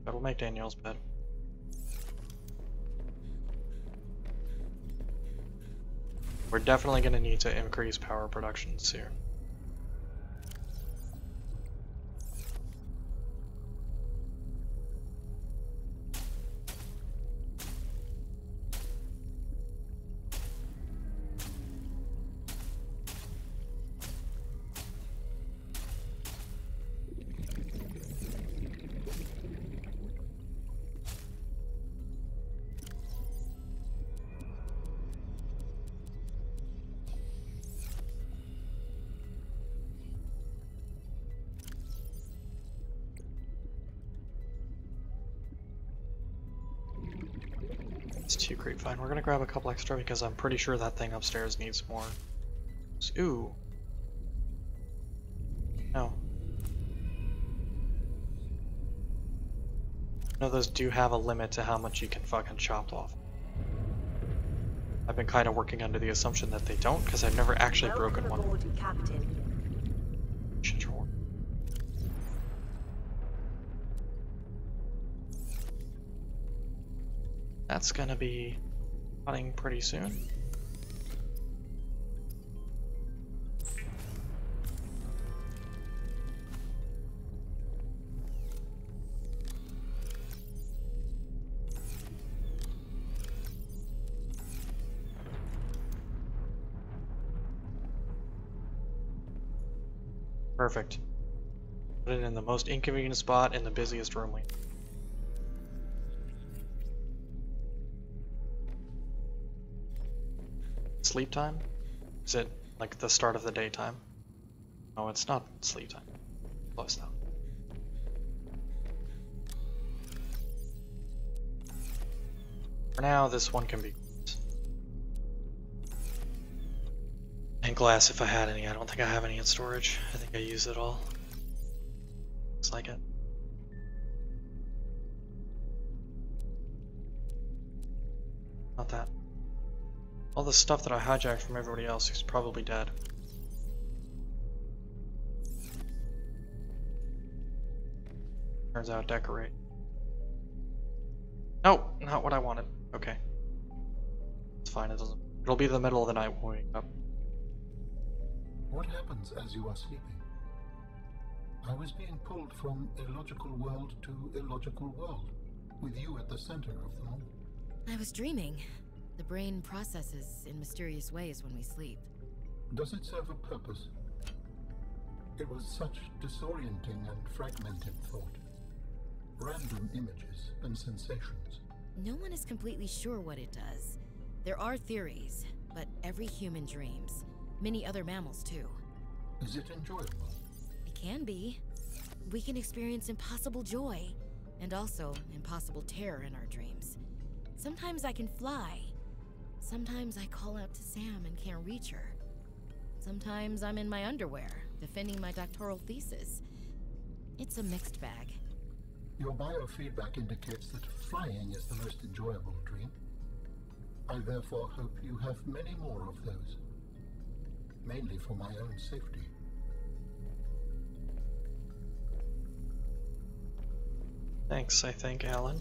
That'll make Danielle's bed. We're definitely going to need to increase power production soon. It's too great. Fine, we're gonna grab a couple extra because I'm pretty sure that thing upstairs needs more. Ooh. No. No, those do have a limit to how much you can fucking chop off. I've been kind of working under the assumption that they don't because I've never actually broken one. Welcome aboard, Captain. That's gonna be running pretty soon. Perfect. Put it in the most inconvenient spot in the busiest room we. Sleep time? Is it like the start of the daytime? No, it's not sleep time. Close though. For now, this one can be. And glass if I had any. I don't think I have any in storage. I think I used it all. Looks like it. Not that. All the stuff that I hijacked from everybody else is probably dead. Turns out decorate. No, not what I wanted. Okay. It's fine, it doesn't. It'll be the middle of the night when we wake up. What happens as you are sleeping? I was being pulled from illogical world to illogical world, with you at the center of them all. I was dreaming. The brain processes in mysterious ways when we sleep. Does it serve a purpose? It was such disorienting and fragmented thought. Random images and sensations. No one is completely sure what it does. There are theories, but every human dreams. Many other mammals too. Is it enjoyable? It can be. We can experience impossible joy, and also impossible terror in our dreams. Sometimes I can fly. Sometimes I call out to Sam and can't reach her. Sometimes I'm in my underwear, defending my doctoral thesis. It's a mixed bag. Your biofeedback indicates that flying is the most enjoyable dream. I therefore hope you have many more of those. Mainly for my own safety. Thanks, I think, Alan.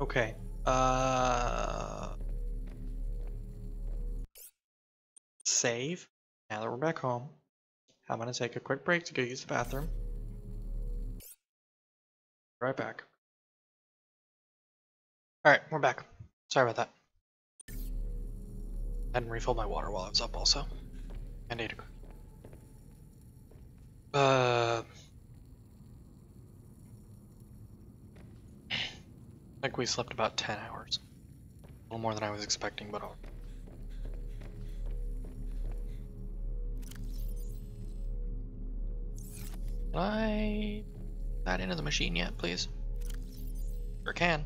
Okay. Save. Now that we're back home, I'm gonna take a quick break to go use the bathroom. Right back. Alright, we're back. Sorry about that. I didn't refill my water while I was up also. And ate a... I think we slept about 10 hours. A little more than I was expecting, but all. Can I put that into the machine yet, please? Sure can.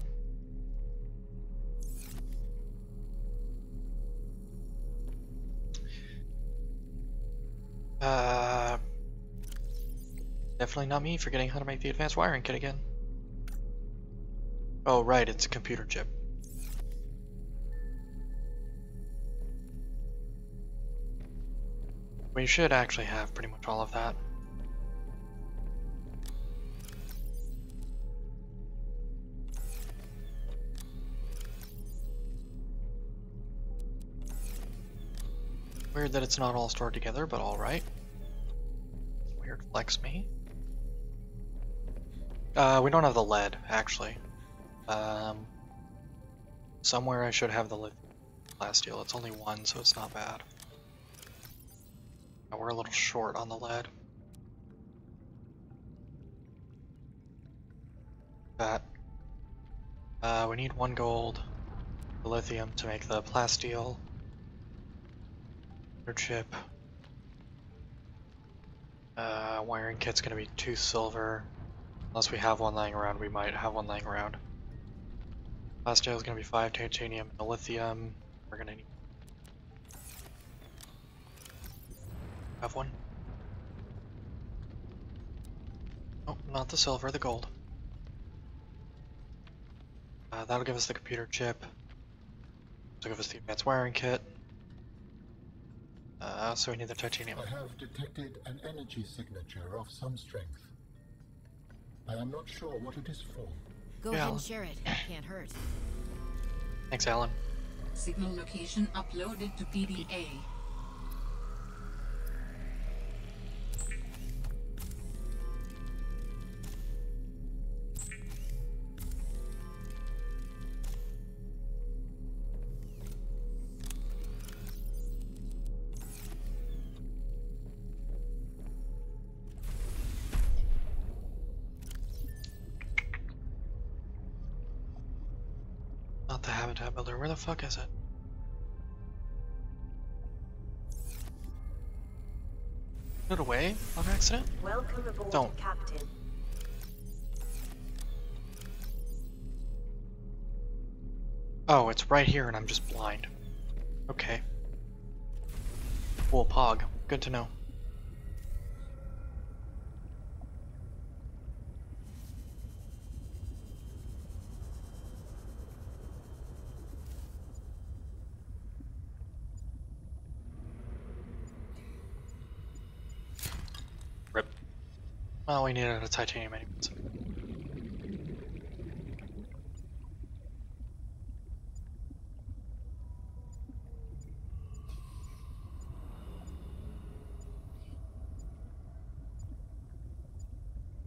Definitely not me forgetting how to make the advanced wiring kit again. Oh right, it's a computer chip. We should actually have pretty much all of that. Weird that it's not all stored together, but alright. Weird flex me. We don't have the lead, actually. Somewhere I should have the lithium plasteel. It's only one, so it's not bad. We're a little short on the lead. That. We need 1 gold, the lithium to make the plasteel. Your chip. Wiring kit's gonna be 2 silver. Unless we have one lying around, we might have one lying around. Plasteel is gonna be 5 titanium and the lithium. We're gonna need. Have one. Oh, not the silver, the gold. That'll give us the computer chip. That'll give us the advanced wiring kit. So we need the titanium. I have detected an energy signature of some strength. I am not sure what it is for. Go ahead and share it. Can't hurt. Thanks, Alan. Signal location uploaded to PDA. Not the habitat builder. Where the fuck is it? Put it away on accident? Welcome aboard, Don't. Captain. Oh, it's right here and I'm just blind. Okay. Cool, Pog. Good to know. Rip. Well, we needed a titanium anyways.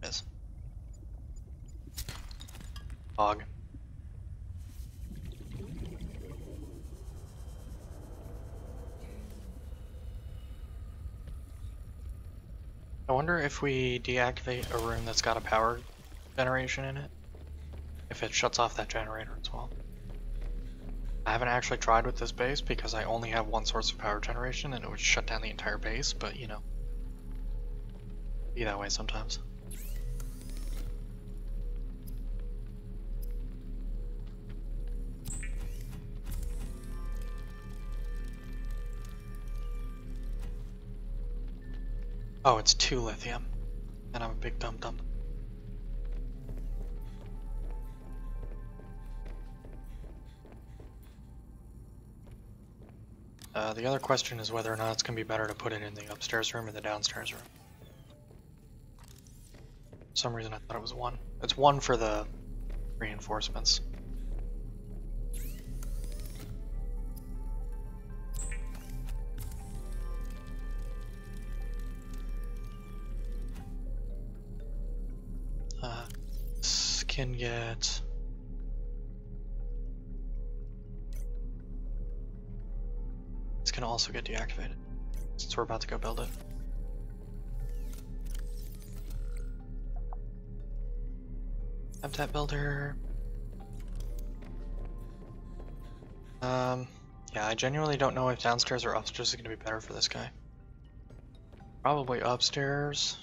Yes. Pog. I wonder if we deactivate a room that's got a power generation in it, if it shuts off that generator as well. I haven't actually tried with this base because I only have one source of power generation and it would shut down the entire base, but you know, be that way sometimes. Oh, it's 2 lithium. And I'm a big dum-dum. The other question is whether or not it's going to be better to put it in the upstairs room or the downstairs room. For some reason I thought it was 1. It's 1 for the reinforcements. This can get... This can also get deactivated, since we're about to go build it. Habitat builder. Yeah, I genuinely don't know if downstairs or upstairs is going to be better for this guy. Probably upstairs.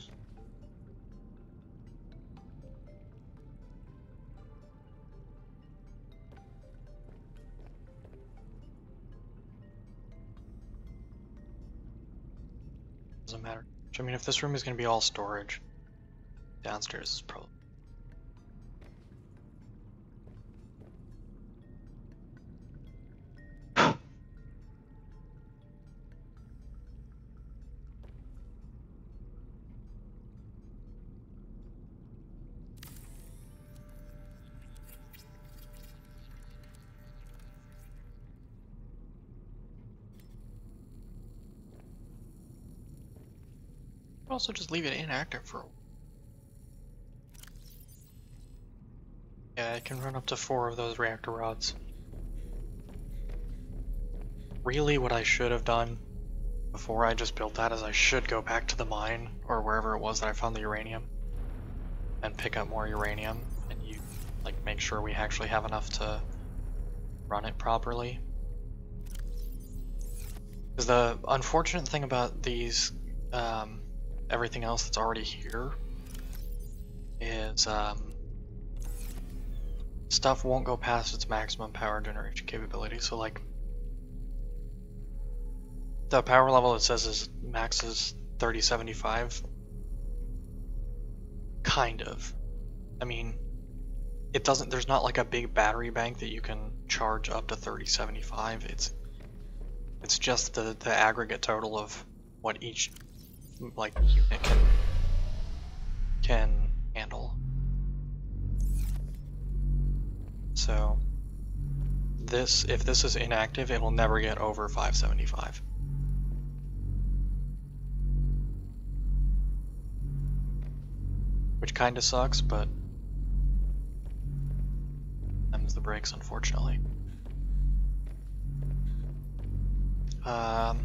Doesn't matter. I mean, if this room is going to be all storage, downstairs is probably... Also just leave it inactive for a while. Yeah, it can run up to 4 of those reactor rods. Really, what I should have done before I just built that is I should go back to the mine, or wherever it was that I found the uranium, and pick up more uranium, and make sure we actually have enough to run it properly. Because the unfortunate thing about these, everything else that's already here is stuff won't go past its maximum power generation capability. So like the power level it says is max is 3075. Kind of. I mean, it doesn't, there's not like a big battery bank that you can charge up to 3075. It's just the aggregate total of what each unit can handle. So if this is inactive, it will never get over 575. Which kinda sucks, but them's the breaks, unfortunately. What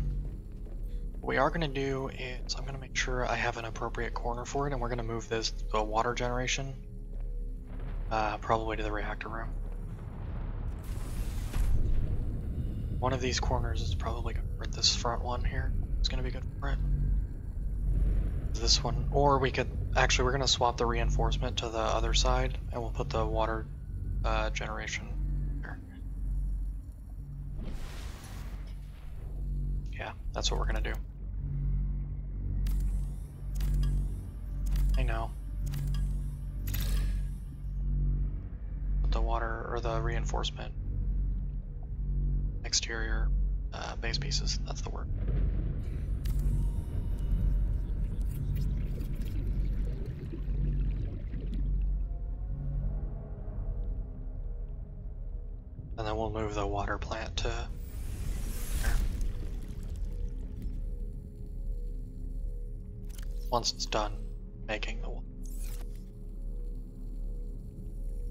we are going to do is I'm going to make sure I have an appropriate corner for it, and we're going to move this to water generation, probably to the reactor room. One of these corners is probably good for it. This front one here is going to be good for it. This one, or we could, actually we're going to swap the reinforcement to the other side, and we'll put the water generation here. Yeah, that's what we're gonna do. I know. Put the water or the reinforcement exterior base pieces. That's the word. And then we'll move the water plant to there. Once it's done making the water.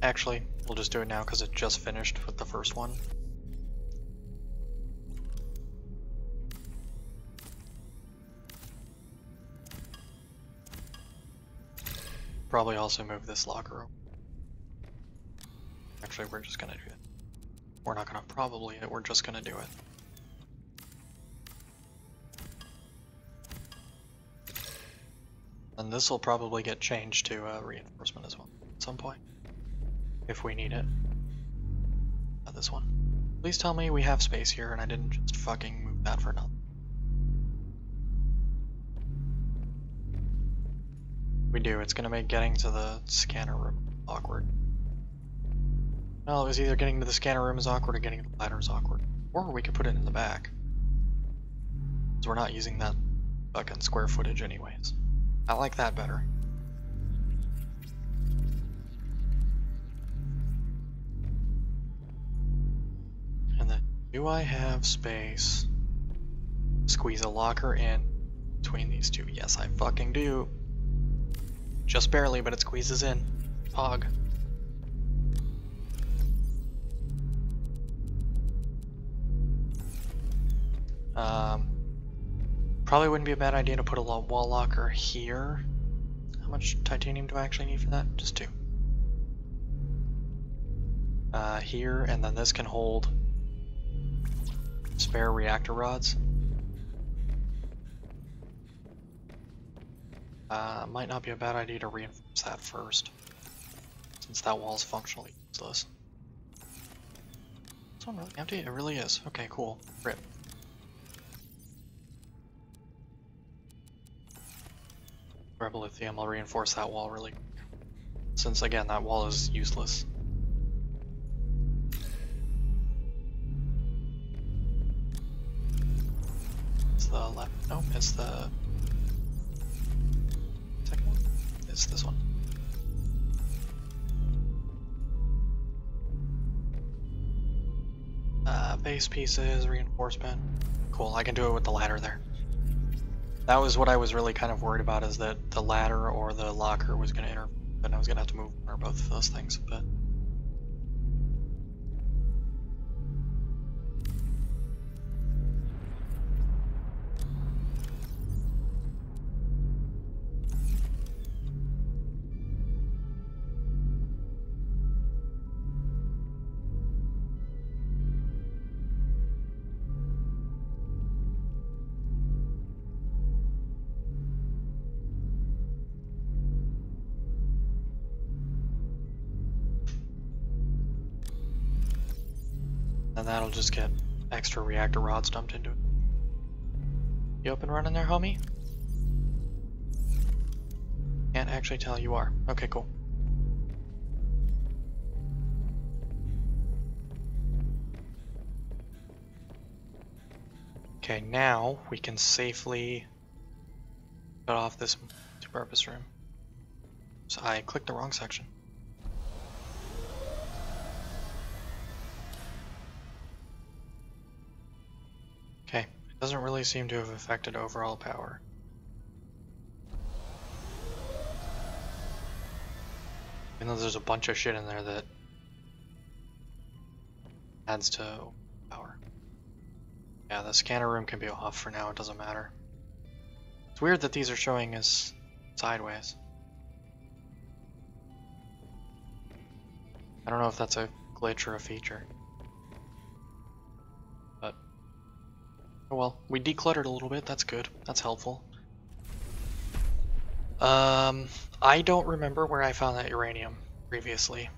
Actually, we'll just do it now because it just finished with the first one. Probably also move this locker over. Actually, we're just gonna do it. We're not gonna probably, we're just gonna do it. And this will probably get changed to reinforcement as well at some point. If we need it. Not this one. Please tell me we have space here and I didn't just fucking move that for nothing. We do, it's gonna make getting to the scanner room awkward. Well, it was either getting to the scanner room is awkward or getting to the ladder is awkward. Or we could put it in the back. Because we're not using that fucking square footage anyways. I like that better. And then, do I have space? Squeeze a locker in between these two. Yes, I fucking do. Just barely, but it squeezes in. Pog. Probably wouldn't be a bad idea to put a wall locker here. How much titanium do I actually need for that? Just 2. Here, and then this can hold spare reactor rods. Might not be a bad idea to reinforce that first, since that wall is functionally useless. This one really empty? It really is. Okay, cool. Rip. Rebel lithium, I'll reinforce that wall really quick. Since again, that wall is useless. It's the left. No, it's the second one. It's this one. Base pieces, reinforcement. Cool, I can do it with the ladder there. That was what I was really kind of worried about, is that the ladder or the locker was going to interfere, and I was going to have to move one or both of those things, but... And that'll just get extra reactor rods dumped into it. You up and running there, homie? Can't actually tell you are. Okay, cool. Okay, now we can safely cut off this multi-purpose room. So I clicked the wrong section. Okay, it doesn't really seem to have affected overall power. Even though there's a bunch of shit in there that adds to power. Yeah, the scanner room can be off for now, it doesn't matter. It's weird that these are showing us sideways. I don't know if that's a glitch or a feature. But, oh well, we decluttered a little bit, that's good, that's helpful. I don't remember where I found that uranium previously.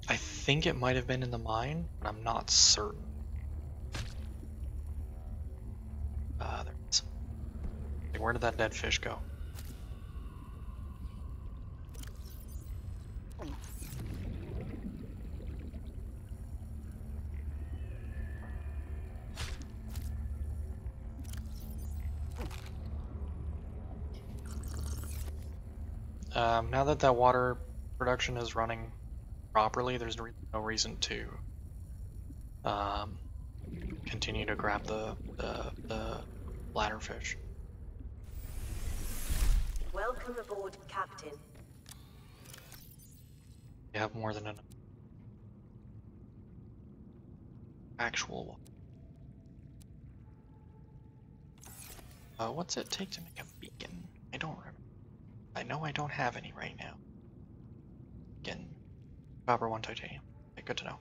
I think it might have been in the mine, but I'm not certain. where did that dead fish go? Now that that water production is running properly, there's no reason to continue to grab the bladderfish. Welcome aboard, Captain. You have more than enough actual water. What's it take to make a beacon? I don't remember. I know I don't have any right now. Again, copper 1 titanium. Okay, good to know.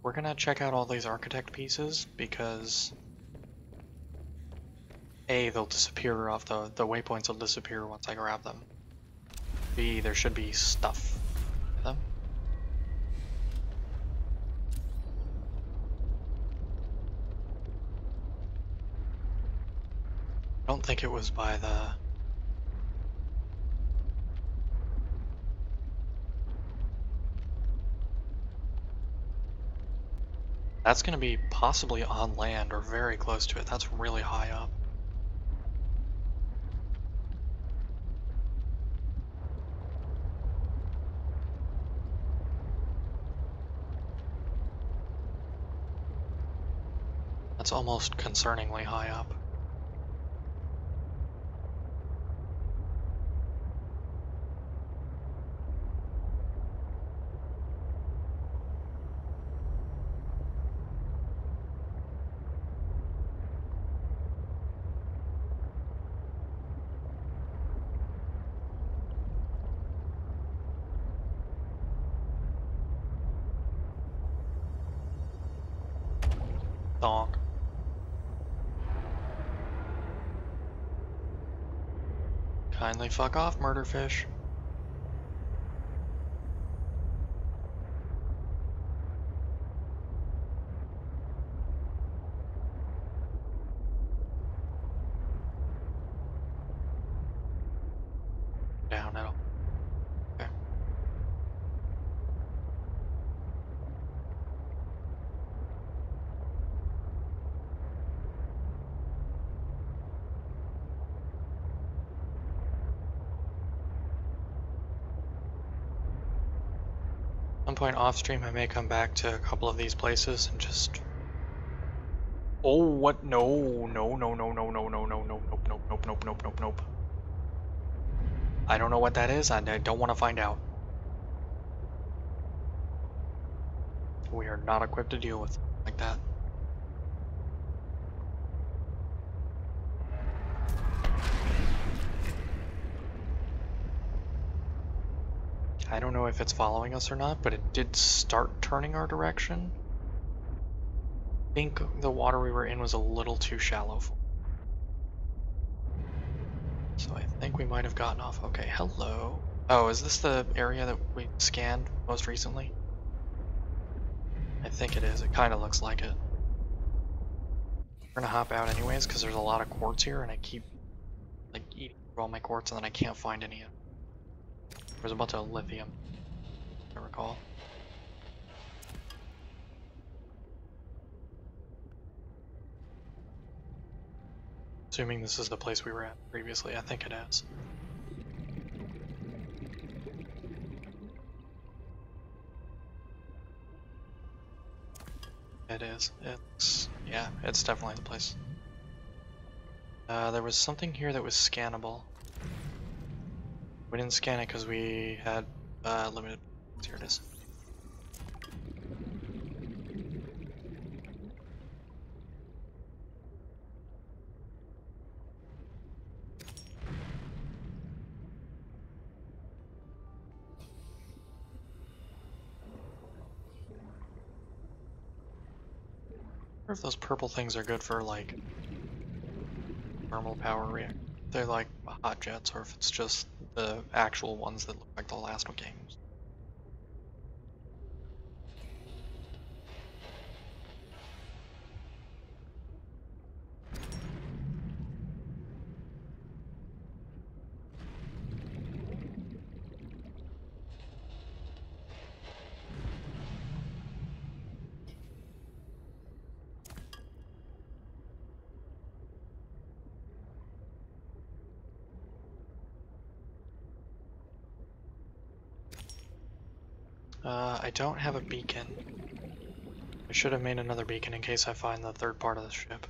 We're gonna check out all these architect pieces because A, they'll disappear off the waypoints will disappear once I grab them. B, there should be stuff in them. I don't think it was by the... That's gonna be possibly on land or very close to it. That's really high up. That's almost concerningly high up. Donk. Kindly fuck off, murderfish. Down at all. Okay. At some point off stream I may come back to a couple of these places and just... Oh, what? No, no, no, no, no, no, no, no, no, nope, nope, nope, nope, nope, nope, nope. I don't know what that is, and I don't want to find out. We are not equipped to deal with like that. I don't know if it's following us or not, but it did start turning our direction. I think the water we were in was a little too shallow for it. So I think we might have gotten off. Okay, hello. Oh, is this the area that we scanned most recently? I think it is. It kind of looks like it. We're gonna hop out anyways because there's a lot of quartz here and I keep like eating all my quartz and then I can't find any of it. There's a bunch of lithium, I recall. Assuming this is the place we were at previously, I think it is. It is. It's... yeah, it's definitely the place. There was something here that was scannable. We didn't scan it because we had limited... Here it is. I wonder if those purple things are good for, like, thermal power reactor they're like hot jets or if it's just the actual ones that look like the last games. I don't have a beacon. I should have made another beacon in case I find the third part of the ship.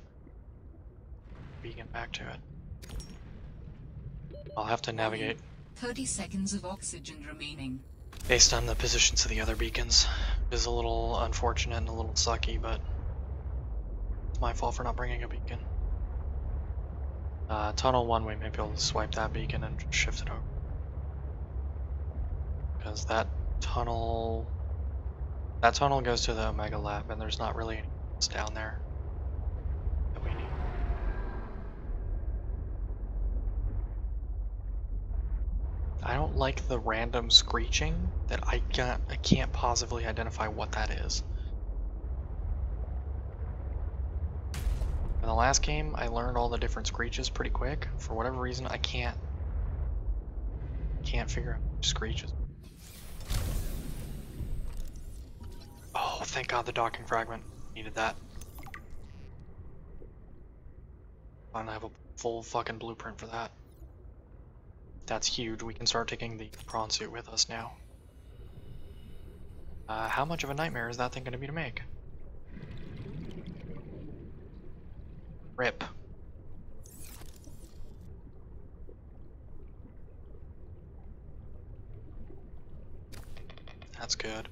Beacon back to it. I'll have to navigate 30 seconds of oxygen remaining. based on the positions of the other beacons. It is a little unfortunate and a little sucky, but it's my fault for not bringing a beacon. Tunnel 1, we may be able to swipe that beacon and just shift it over. Because that tunnel goes to the Omega Lab, and there's not really anything else down there that we need. I don't like the random screeching that I can't positively identify what that is. In the last game, I learned all the different screeches pretty quick. For whatever reason, I can't figure out which screeches. Oh, thank God the docking fragment. Needed that. Finally have a full fucking blueprint for that. That's huge. We can start taking the prawn suit with us now. How much of a nightmare is that thing going to be to make? Rip. That's good.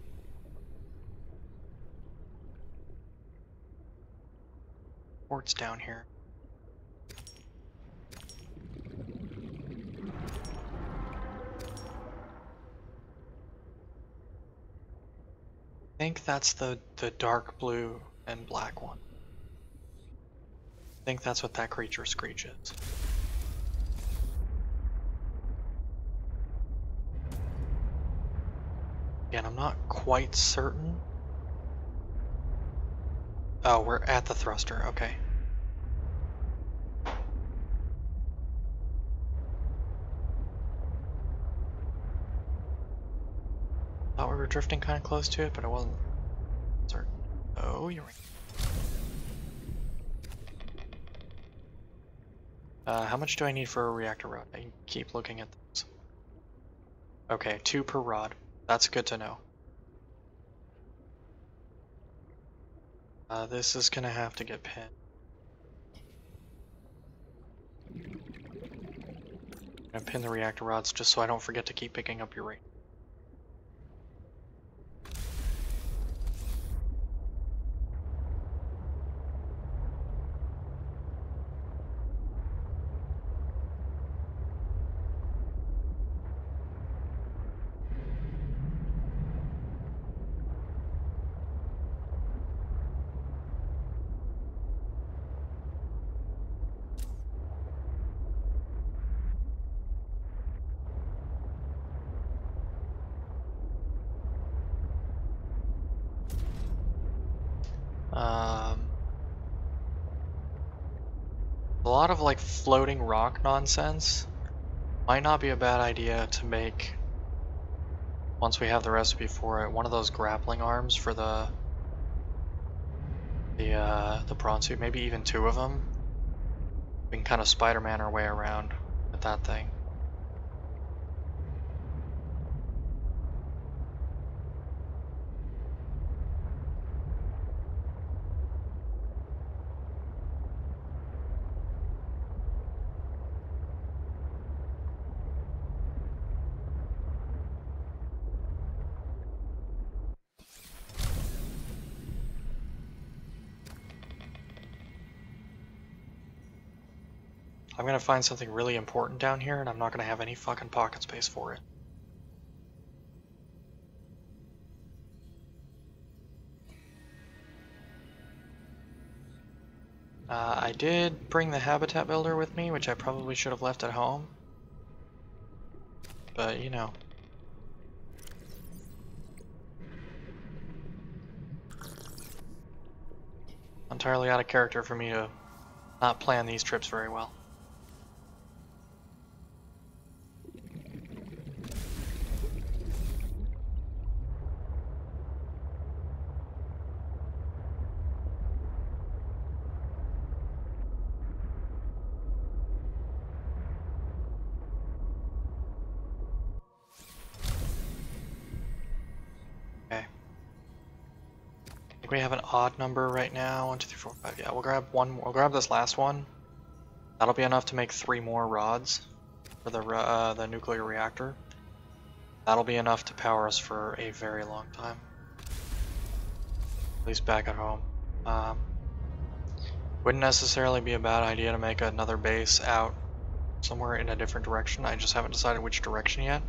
Port's down here. I think that's the dark blue and black one. I think that's what that creature screech is. Again, I'm not quite certain. Oh, we're at the thruster, okay. Thought we were drifting kind of close to it, but I wasn't certain. Oh, you're right. How much do I need for a reactor rod? I keep looking at this. Okay, 2 per rod. That's good to know. This is gonna have to get pinned. I'm gonna pin the reactor rods just so I don't forget to keep picking up your rate. A lot of like floating rock nonsense might not be a bad idea to make once we have the recipe for it. One of those grappling arms for the prawn suit, maybe even 2 of them. We can kind of Spider-Man our way around with that thing. I'm gonna find something really important down here, and I'm not gonna have any fucking pocket space for it. I I did bring the habitat builder with me, which I probably should have left at home. But, you know. Entirely out of character for me to not plan these trips very well. Okay. I think we have an odd number right now. 1, 2, 3, 4, 5. Yeah, we'll grab one more. We'll grab this last one. That'll be enough to make 3 more rods for the nuclear reactor. That'll be enough to power us for a very long time. At least back at home. Wouldn't necessarily be a bad idea to make another base out somewhere in a different direction. I just haven't decided which direction yet,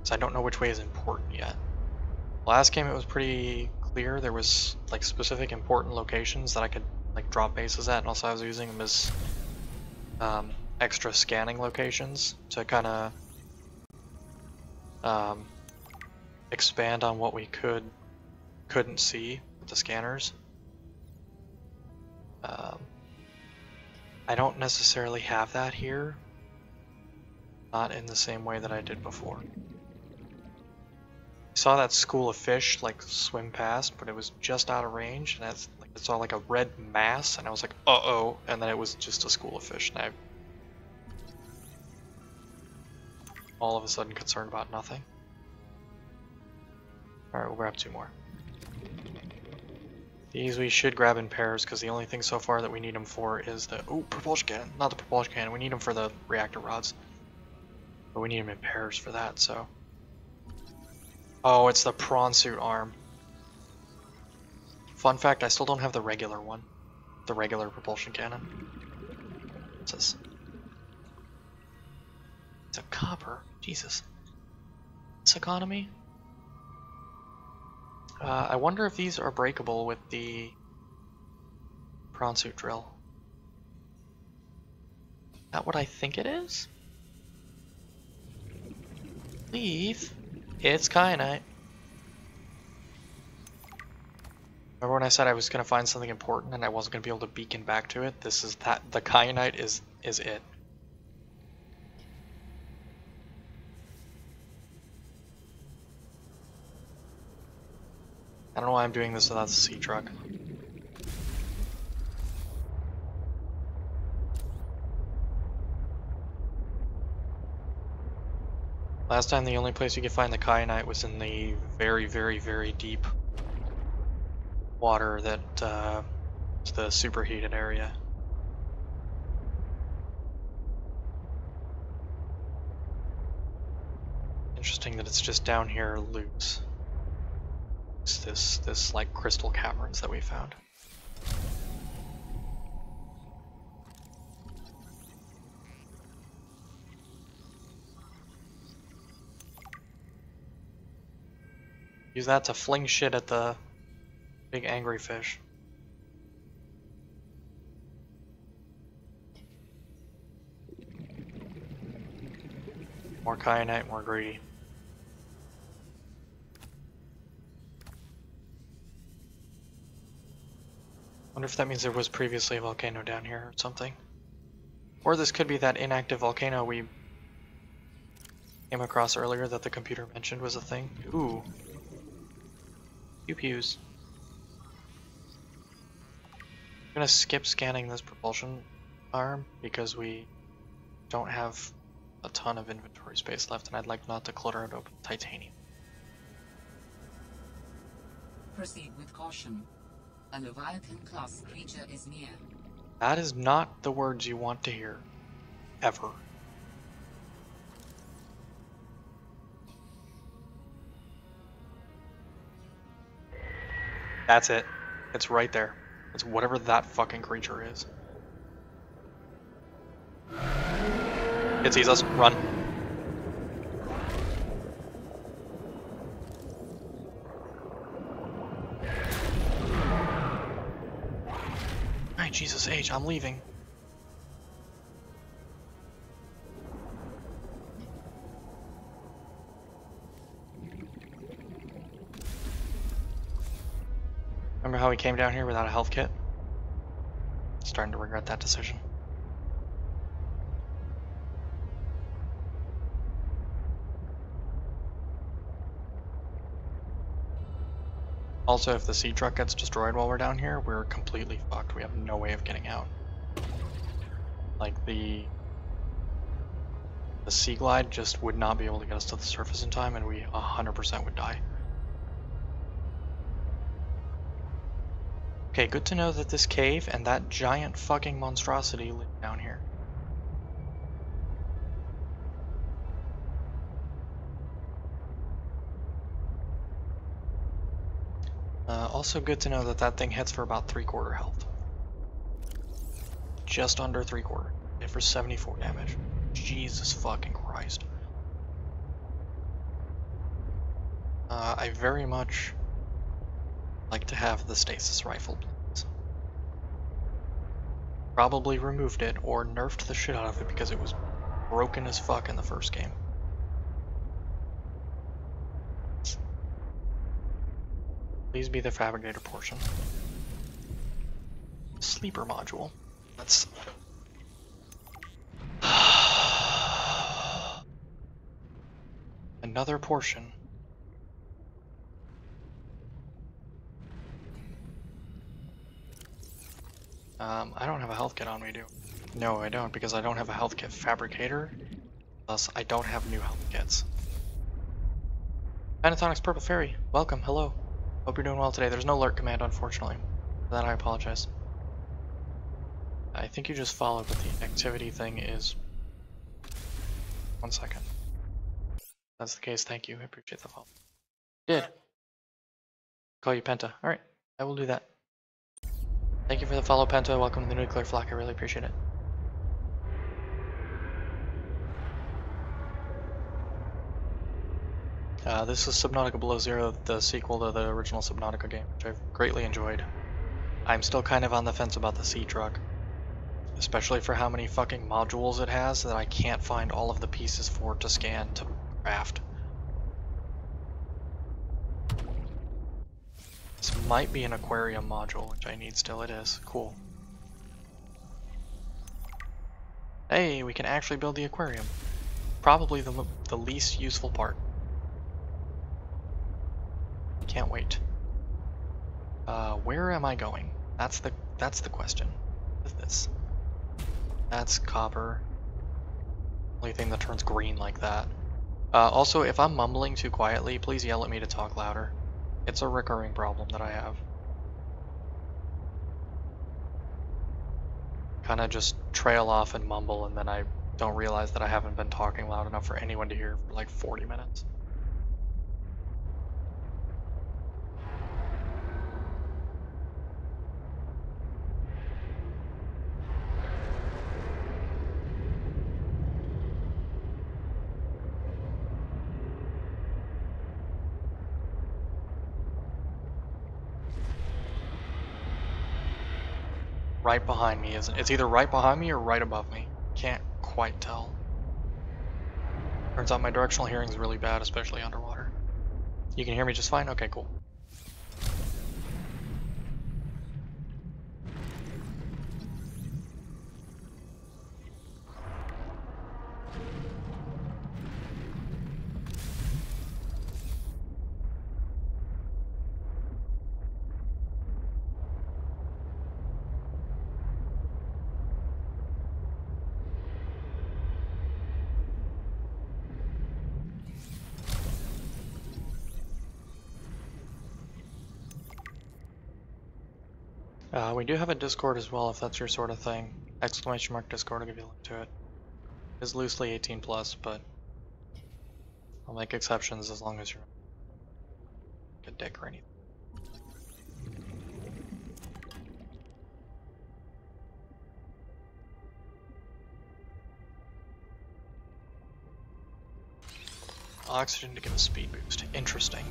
so I don't know which way is important yet. Last game it was pretty clear. There was like specific important locations that I could like drop bases at, and also I was using them as extra scanning locations to kind of expand on what we couldn't see with the scanners. I don't necessarily have that here, not in the same way that I did before. I saw that school of fish like swim past, but it was just out of range, and I saw like a red mass, and I was like, uh-oh, and then it was just a school of fish, and I all of a sudden concerned about nothing. Alright, we'll grab 2 more. These we should grab in pairs, because the only thing so far that we need them for is the... Ooh, propulsion cannon. Not the propulsion cannon. We need them for the reactor rods. But we need them in pairs for that, so... Oh, it's the prawn suit arm. Fun fact, I still don't have the regular one. The regular propulsion cannon. What's this? It's a copper. Jesus. This economy? I wonder if these are breakable with the prawn suit drill. Is that what I think it is? Leave. It's kyanite. Remember when I said I was going to find something important and I wasn't going to be able to beacon back to it? This is that. The kyanite is it. I don't know why I'm doing this without the sea truck. Last time the only place you could find the kyanite was in the very, very, very deep water that is the superheated area. Interesting that it's just down here loose. This like crystal caverns that we found. Use that to fling shit at the big angry fish. More kyanite, more greedy. Wonder if that means there was previously a volcano down here or something. Or this could be that inactive volcano we came across earlier that the computer mentioned was a thing. Ooh. Pew-pews. I'm gonna skip scanning this propulsion arm because we don't have a ton of inventory space left, and I'd like not to clutter it up with titanium. Proceed with caution. A Leviathan-class creature is near. That is not the words you want to hear. Ever. That's it. It's right there. It's whatever that fucking creature is. It sees us. Run. Alright, Jesus H, I'm leaving. Remember how we came down here without a health kit? Starting to regret that decision. Also, if the sea truck gets destroyed while we're down here, we're completely fucked. We have no way of getting out. Like, the sea glide just would not be able to get us to the surface in time, and we 100% would die. Okay, good to know that this cave and that giant fucking monstrosity live down here. Also good to know that that thing hits for about 3/4 health. Just under 3/4. Hit for 74 damage. Jesus fucking Christ. I very much like to have the stasis rifle, please. Probably removed it or nerfed the shit out of it because it was broken as fuck in the first game. Please be the fabricator portion. Sleeper module. That's... Another portion. I don't have a health kit on me, do I? No, I don't, because I don't have a health kit fabricator. Thus, I don't have new health kits. Pentatonix Purple Fairy, welcome, hello. Hope you're doing well today. There's no alert command, unfortunately. For that, I apologize. I think you just followed, but the activity thing is... 1 second. If that's the case, thank you. I appreciate the follow. Did. Call you Penta. Alright, I will do that. Thank you for the follow, Penta. Welcome to the Nuclear Flock. I really appreciate it. This is Subnautica Below Zero, the sequel to the original Subnautica game, which I've greatly enjoyed. I'm still kind of on the fence about the sea truck. Especially for how many fucking modules it has that I can't find all of the pieces for to scan to craft. This might be an aquarium module, which I need still. It is. Cool. Hey, we can actually build the aquarium. Probably the least useful part. Can't wait. Where am I going? That's the question. What is this? That's copper. Only thing that turns green like that. Also, if I'm mumbling too quietly, please yell at me to talk louder. It's a recurring problem that I have. Kind of just trail off and mumble, and then I don't realize that I haven't been talking loud enough for anyone to hear for like 40 minutes. Right behind me isn't. It's either right behind me or right above me. Can't quite tell. Turns out my directional hearing is really bad, especially underwater. You can hear me just fine? Okay, cool. We do have a Discord as well, if that's your sort of thing. !Discord, I'll give you a link to it. It's loosely 18 plus, but I'll make exceptions as long as you're a dick or anything. Oxygen to give a speed boost. Interesting.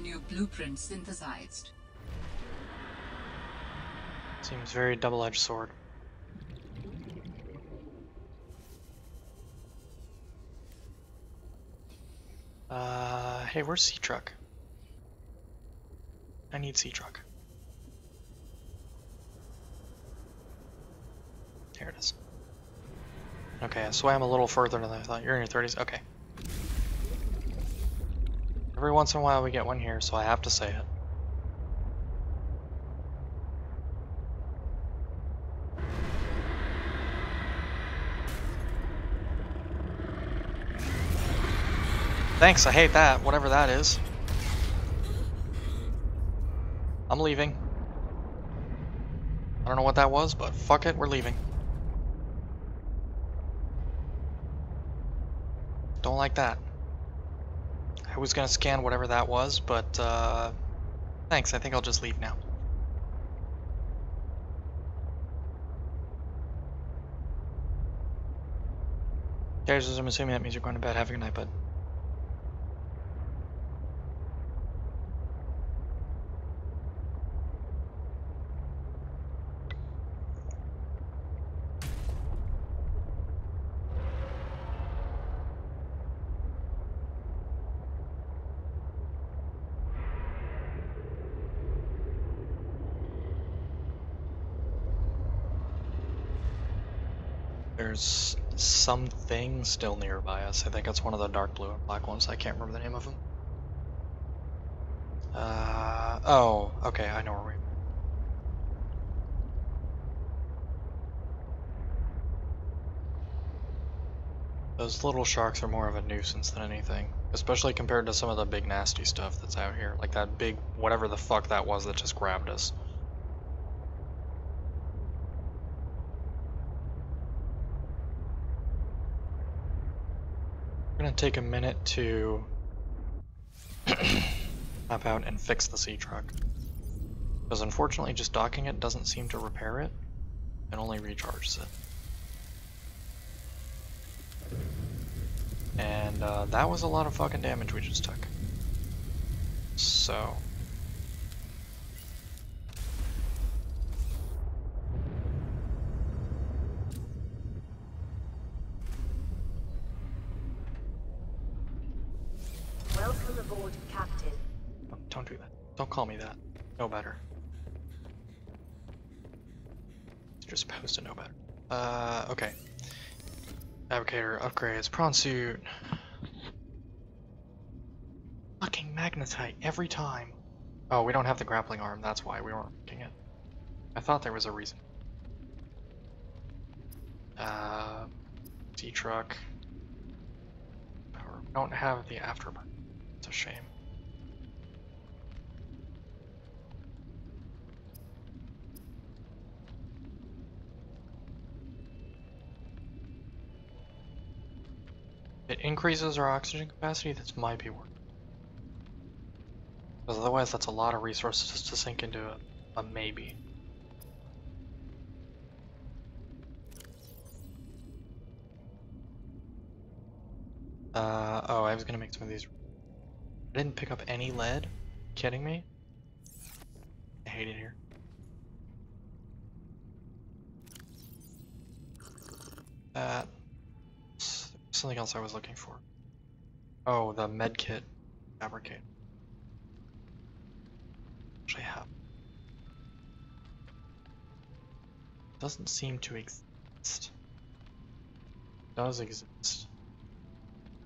New blueprint synthesized. Seems very double-edged sword. Hey, where's Sea Truck? I need sea truck. Here it is. Okay, I swam a little further than I thought. You're in your 30s? Okay. Every once in a while we get one here, so I have to say it. Thanks, I hate that, whatever that is. I'm leaving. I don't know what that was, but fuck it, we're leaving. Don't like that. I was gonna scan whatever that was, but thanks, I think I'll just leave now. Guys, I'm assuming that means you're going to bed. Have a good night, bud. There's something still nearby us. I think it's one of the dark blue and black ones. I can't remember the name of them. Oh, okay, I know where we are. Those little sharks are more of a nuisance than anything, especially compared to some of the big nasty stuff that's out here, like that big whatever the fuck that was that just grabbed us. I'm gonna take a minute to map out and fix the sea truck, because unfortunately just docking it doesn't seem to repair it, it only recharges it. And that was a lot of fucking damage we just took. So Welcome aboard, Captain. don't do that. Don't call me that. Know better. You're supposed to know better. Okay. Fabricator upgrades. Prawn suit. Fucking magnetite every time. Oh, we don't have the grappling arm. That's why we weren't making it. I thought there was a reason. Sea truck. We don't have the afterburn. It's a shame. It increases our oxygen capacity, this might be worth it. Because otherwise that's a lot of resources to sink into a maybe. Oh, I was gonna make some of these. I didn't pick up any lead? Kidding me? I hate it here. That. Something else I was looking for. Oh, the medkit fabricate. Which I have. Doesn't seem to exist. Does exist.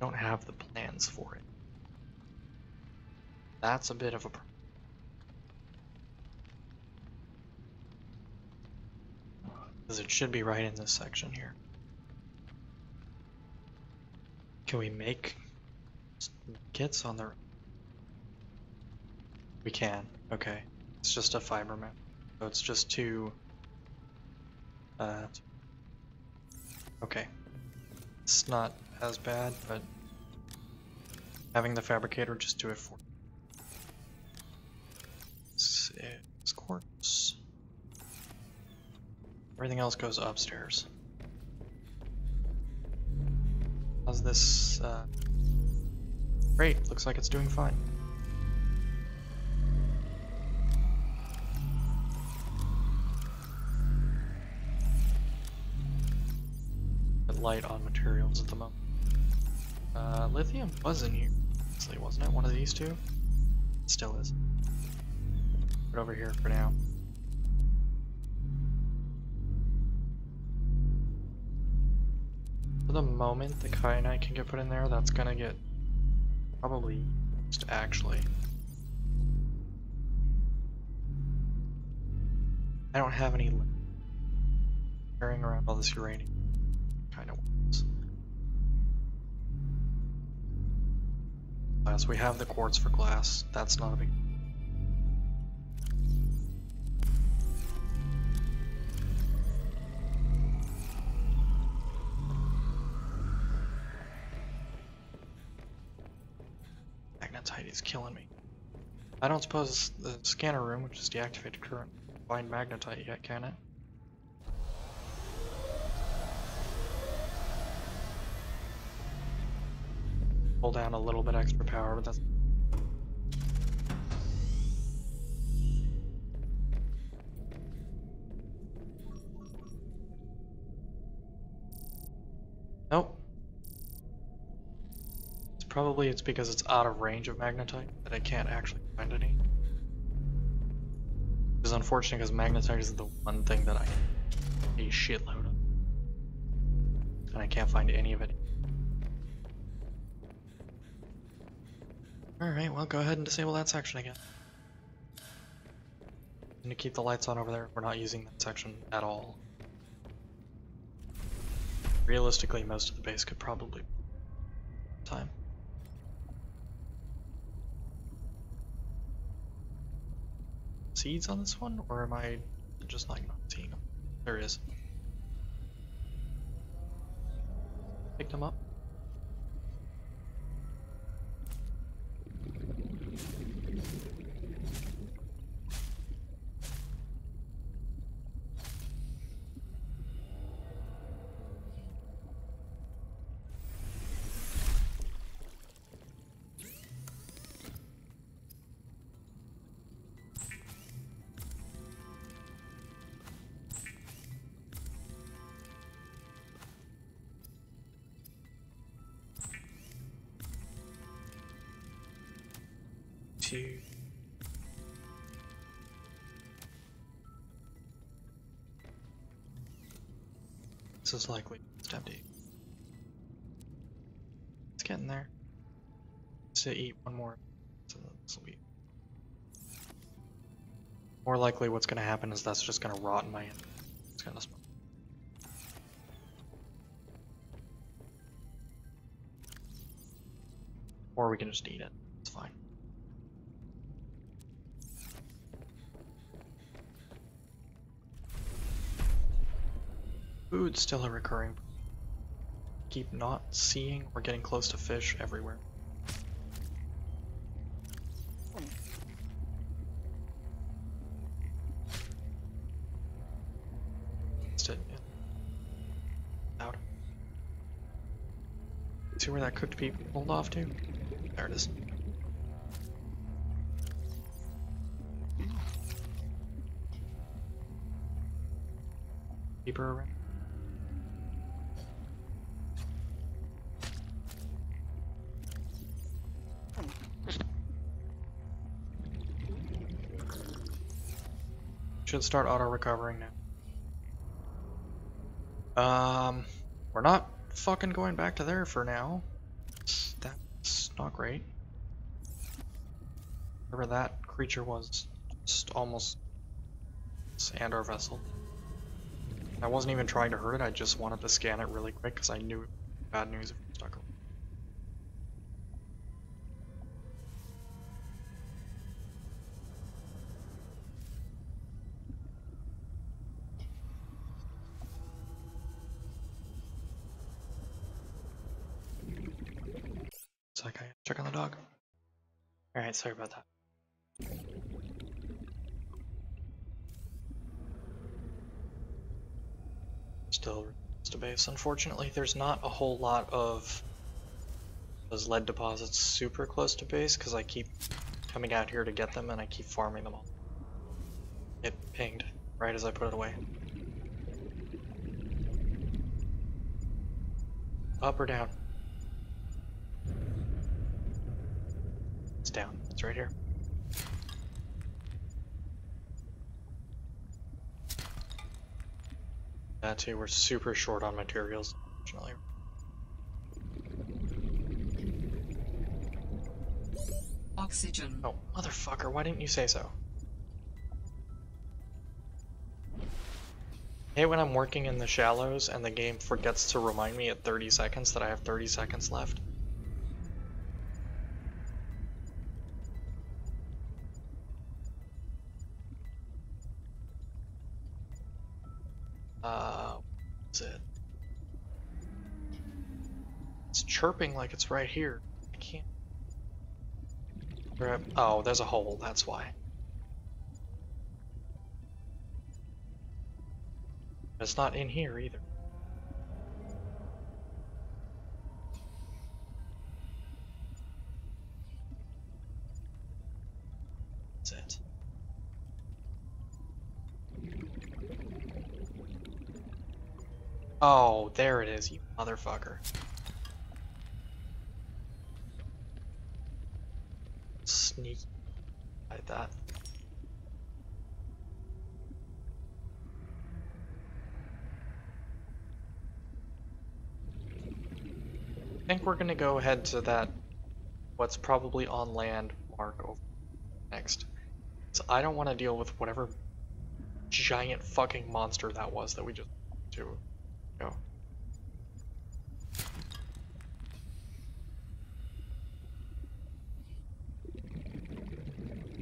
Don't have the plans for it. That's a bit of a problem. Because it should be right in this section here. Can we make kits on the... We can. Okay. It's just a fiber map. So it's just two... Okay. It's not as bad, but having the fabricator just do it for... Six quartz. Everything else goes upstairs. How's this? Great, looks like it's doing fine. Bit light on materials at the moment. Lithium was in here, wasn't it? One of these two? It still is. it over here for now. For the moment the kyanite can get put in there, that's gonna get probably used actually. I don't have any carrying around all this uranium. Kind of works. Glass. We have the quartz for glass. That's not a big. Magnetite is killing me. I don't suppose the scanner room, which is deactivated current, find magnetite yet, can it? Pull down a little bit extra power, but that's... Nope. It's because it's out of range of magnetite that I can't actually find any. Which is unfortunate because magnetite is the one thing that I need a shitload of. And I can't find any of it. Alright, well go ahead and disable that section again. And to keep the lights on over there, we're not using that section at all. Realistically, most of the base could probably time. Seeds on this one, or am I just like not seeing them? There is. Pick them up. This is likely just empty. It's getting there. Just to eat one more, so this will be more likely. What's going to happen is that's just going to rot in my hand. It's going to smell. Or we can just eat it. It's fine. Food's still a recurring. Keep not seeing or getting close to fish everywhere. That's it. Yeah. Out. See where that cooked pea pulled off to? There it is. Keep her around. Should start auto-recovering now. We're not fucking going back to there for now. That's not great. Whatever that creature was, just almost... and our vessel. I wasn't even trying to hurt it, I just wanted to scan it really quick because I knew bad news if it stuck around. It's like I check on the dog. Alright, sorry about that. Still to base. Unfortunately, there's not a whole lot of those lead deposits super close to base because I keep coming out here to get them and I keep farming them all. It pinged right as I put it away. Up or down? It's down. It's right here. That too, we're super short on materials, unfortunately. Oxygen. Oh, motherfucker, why didn't you say so? I hate when I'm working in the shallows and the game forgets to remind me at 30 seconds that I have 30 seconds left. What's it? It's chirping like it's right here. I can't grab. Oh, there's a hole, that's why. It's not in here either. That's it. Oh, there it is, you motherfucker. Sneaky like that. I think we're gonna go ahead to that, what's probably on land mark over next. So I don't want to deal with whatever giant fucking monster that was that we just to go.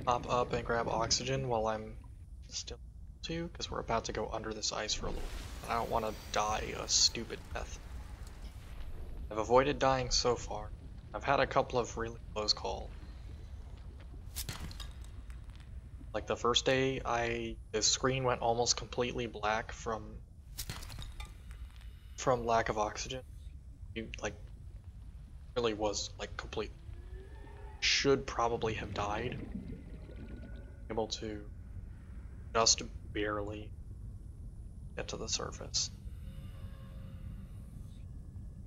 Hop up and grab oxygen while I'm still to, because we're about to go under this ice for a little bit. I don't want to die a stupid death. I've avoided dying so far. I've had a couple of really close calls. Like the first day, the screen went almost completely black from lack of oxygen. You like really was like complete. Should probably have died. Able to just barely get to the surface.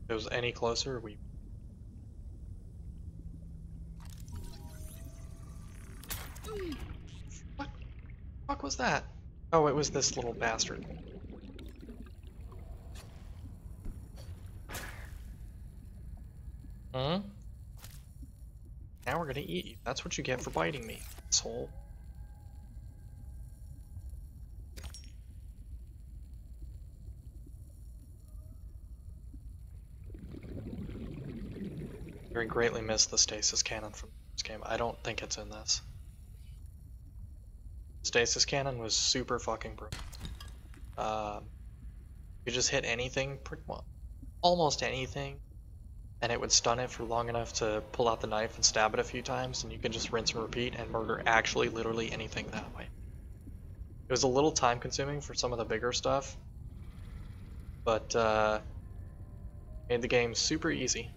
If it was any closer, we. What the fuck was that? Oh, it was this little bastard. Huh? Now we're gonna eat you. That's what you get for biting me, asshole. I greatly miss the stasis cannon from this game. I don't think it's in this. Stasis cannon was super fucking brutal. You just hit anything, pretty well, almost anything, and it would stun it for long enough to pull out the knife and stab it a few times, and you can just rinse and repeat and murder actually literally anything that way. It was a little time consuming for some of the bigger stuff, but made the game super easy.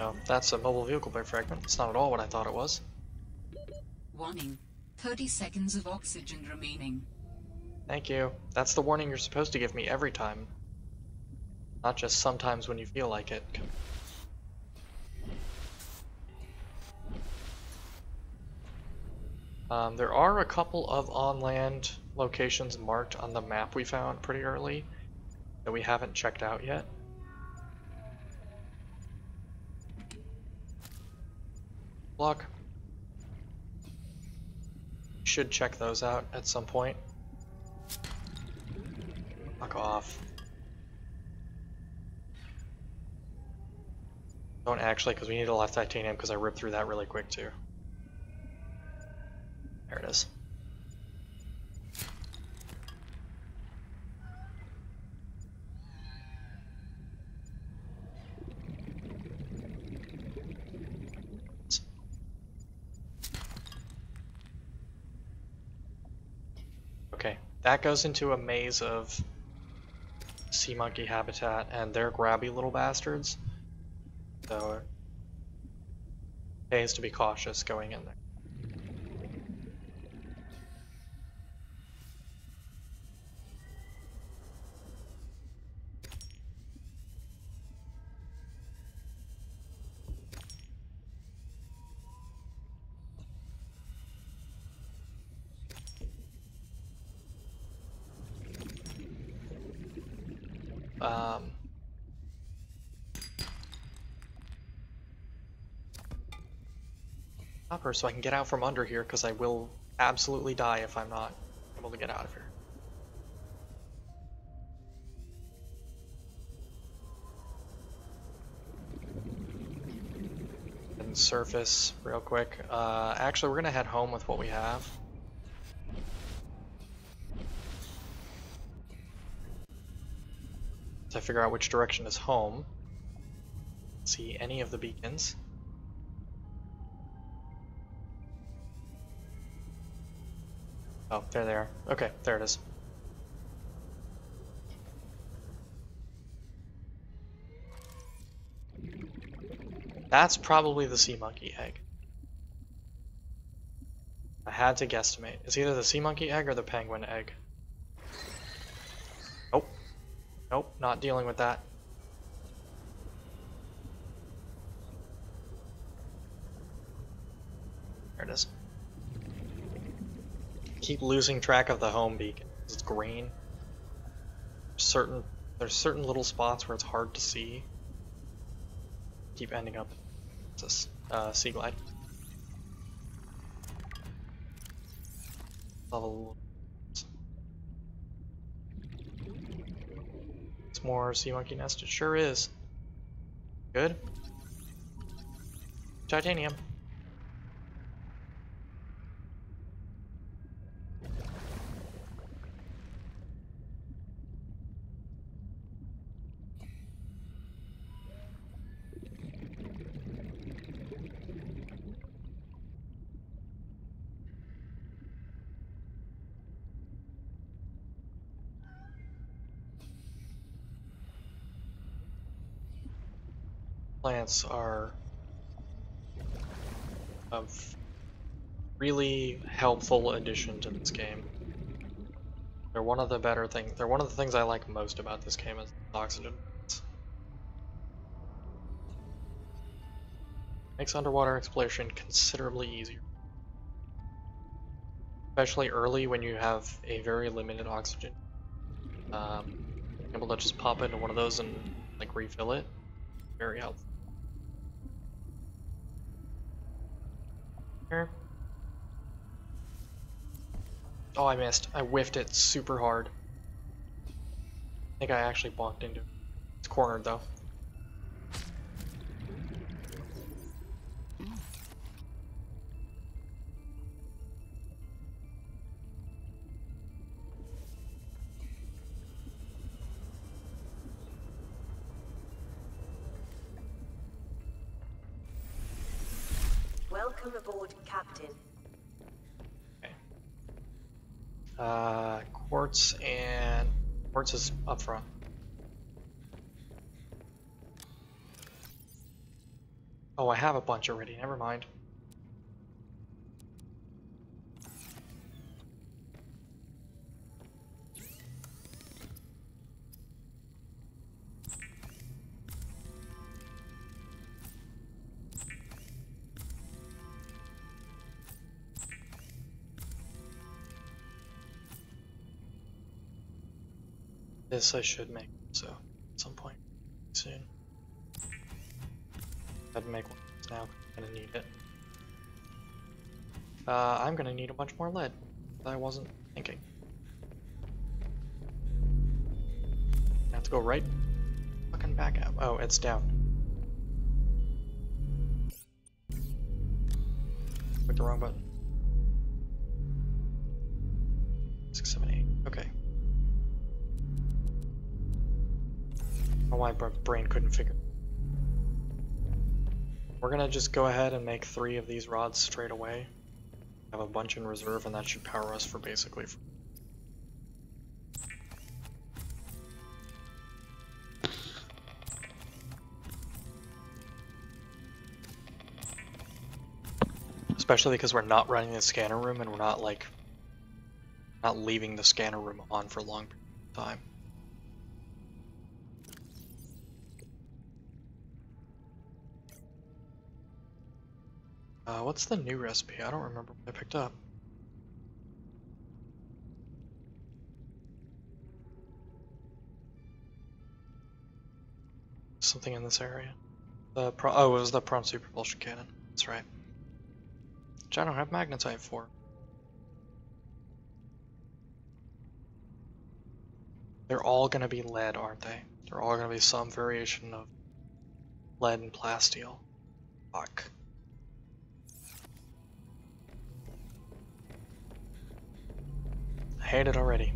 Oh, that's a mobile vehicle by fragment. It's not at all what I thought it was. Warning. 30 seconds of oxygen remaining. Thank you. That's the warning you're supposed to give me every time. Not just sometimes when you feel like it. There are a couple of on-land locations marked on the map we found pretty early that we haven't checked out yet. Block. Should check those out at some point. Fuck off. Don't actually, because we need a lot of titanium, because I ripped through that really quick too. There it is. Okay, that goes into a maze of sea monkey habitat, and they're grabby little bastards. So it pays to be cautious going in there. Hopper so I can get out from under here, because I will absolutely die if I'm not able to get out of here. And surface real quick. Actually, we're gonna head home with what we have. So I figure out which direction is home. See any of the beacons. Oh, there they are. Okay, there it is. That's probably the sea monkey egg. I had to guesstimate. It's either the sea monkey egg or the penguin egg. Nope. Nope, not dealing with that. There it is. Keep losing track of the home beacon. It's green. There's certain little spots where it's hard to see. Keep ending up. It's a sea glide. Level. It's more sea monkey nest. It sure is. Good. Titanium. Plants are a really helpful addition to this game. They're one of the better things. They're one of the things I like most about this game is oxygen. Makes underwater exploration considerably easier, especially early when you have a very limited oxygen. Able to just pop into one of those and like refill it, very helpful. Here. Oh, I missed. I whiffed it super hard. I think I actually bonked into it. It's cornered though. Welcome aboard, Captain. Quartz is up front. Oh, I have a bunch already, never mind. This I should make, so at some point soon. I'd make one now, I'm gonna need it. I'm gonna need a bunch more lead. I wasn't thinking. I have to go right fucking back up. Oh, it's down. Click the wrong button. 6, 7, 8. Okay. I don't know why my brain couldn't figure. We're gonna just go ahead and make 3 of these rods straight away. Have a bunch in reserve, and that should power us for basically. Especially because we're not running the scanner room, and we're not leaving the scanner room on for a long period of time. What's the new recipe? I don't remember what I picked up. Something in this area. Oh, it was the prawn super propulsion cannon. That's right. which I don't have magnetite for. They're all gonna be lead, aren't they? They're all gonna be some variation of lead and plasteel. Fuck. I hate it already.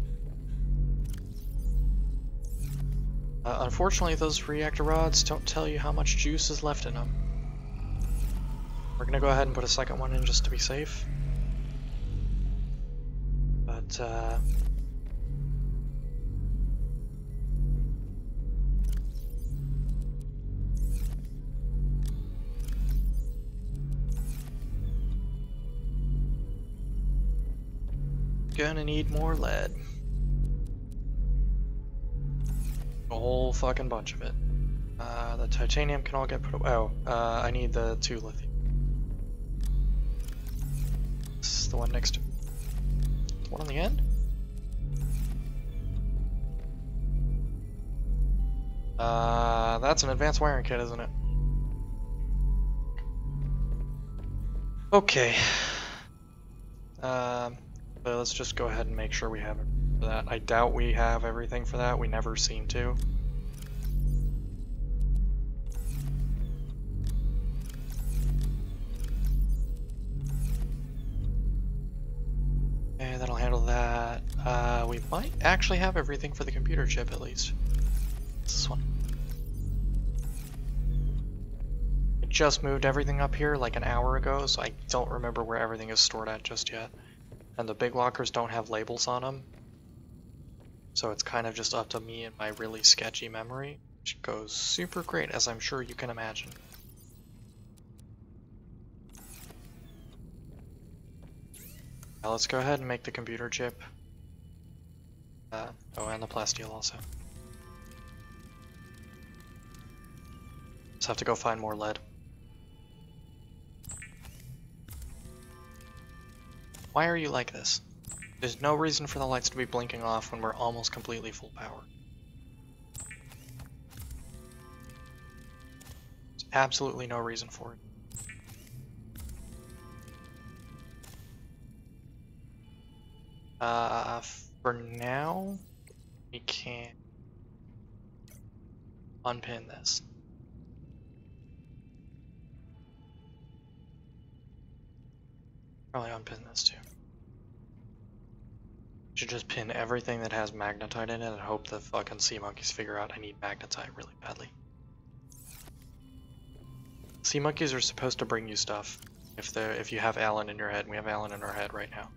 Unfortunately, those reactor rods don't tell you how much juice is left in them. We're gonna go ahead and put a second one in just to be safe. But, gonna need more lead. A whole fucking bunch of it. The titanium can all get put away. Oh, I need the 2 lithium. This is the one next to the one on the end? That's an advanced wiring kit, isn't it? Okay. But let's just go ahead and make sure we have it for that. I doubt we have everything for that. We never seem to. Okay, that'll handle that. We might actually have everything for the computer chip at least. This one. I just moved everything up here like an hour ago, so I don't remember where everything is stored at just yet. And the big lockers don't have labels on them. So it's kind of just up to me and my really sketchy memory, which goes super great, as I'm sure you can imagine. Now let's go ahead and make the computer chip. Oh, and the plasteel also. Just have to go find more lead. Why are you like this? There's no reason for the lights to be blinking off when we're almost completely full power. There's absolutely no reason for it. For now, we can unpin this. Probably unpin this too. Should just pin everything that has magnetite in it and hope the fucking sea monkeys figure out I need magnetite really badly. Sea monkeys are supposed to bring you stuff if you have Alan in your head. We have Alan in our head right now.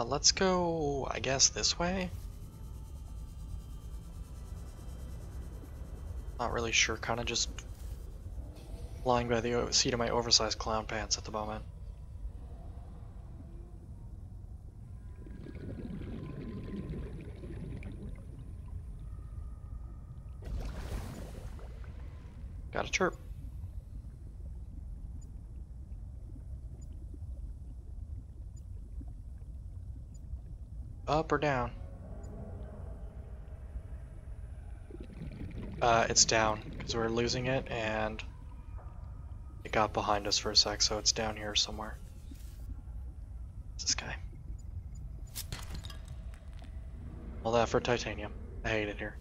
Let's go, I guess, this way. Not really sure, kind of just lying by the seat of my oversized clown pants at the moment. Got a chirp. Up or down? It's down, because we're losing it, and it got behind us for a sec, so it's down here somewhere. What's this guy? All that for titanium. I hate it here.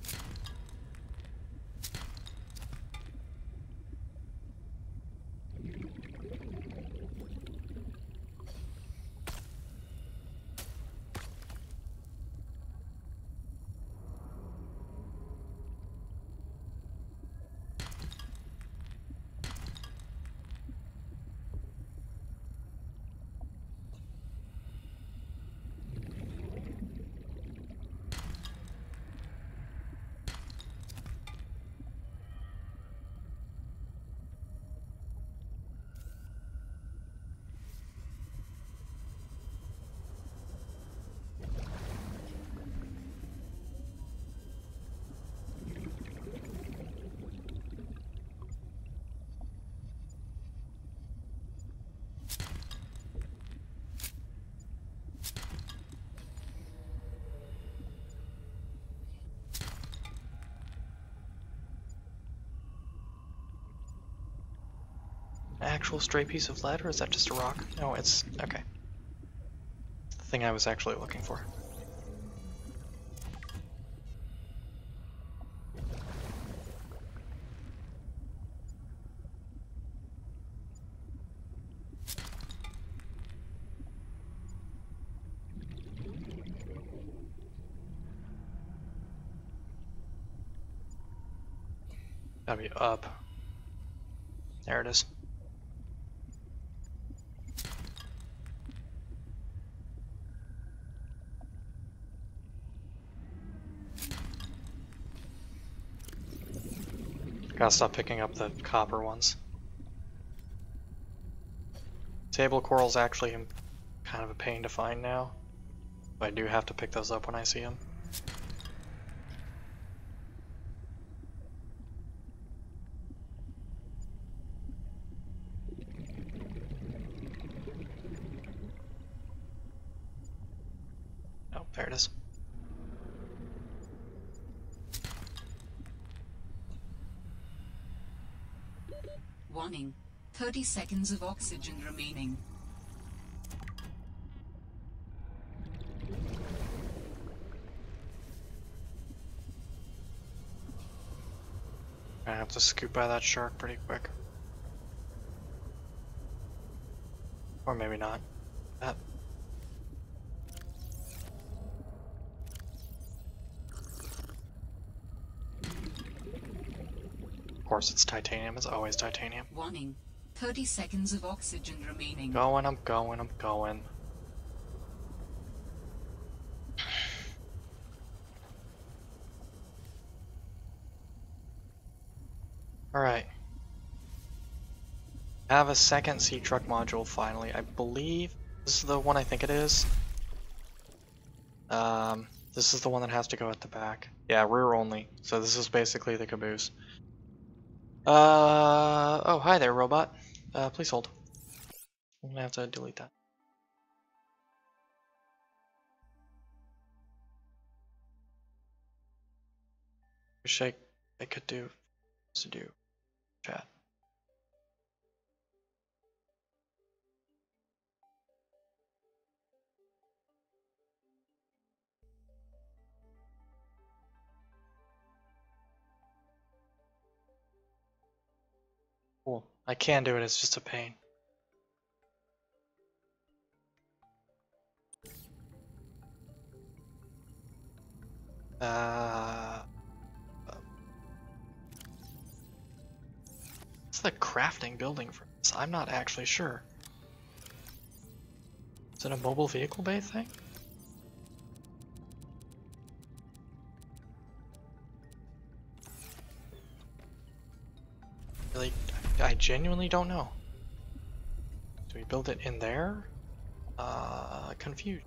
actual stray piece of lead, or is that just a rock? No, it's... okay. It's the thing I was actually looking for. Gotta be up. There it is. Gotta stop picking up the copper ones. Table coral's actually kind of a pain to find now, but I do have to pick those up when I see them. Oh, there it is. Warning. 30 seconds of oxygen remaining. I have to scoot by that shark pretty quick. Or maybe not. That. Of course it's titanium, it's always titanium. Warning. 30 seconds of oxygen remaining. Going, I'm going, I'm going. Alright. Have a second sea truck module finally. I believe this is the one I think it is. This is the one that has to go at the back. Yeah, rear only. So this is basically the caboose. Oh, hi there, robot. Please hold. I'm gonna have to delete that. Wish I could do chat. Cool. I can do it, it's just a pain. What's the crafting building for this? I'm not actually sure. Is it a mobile vehicle bay thing? Really, I genuinely don't know. Do we build it in there? Confused.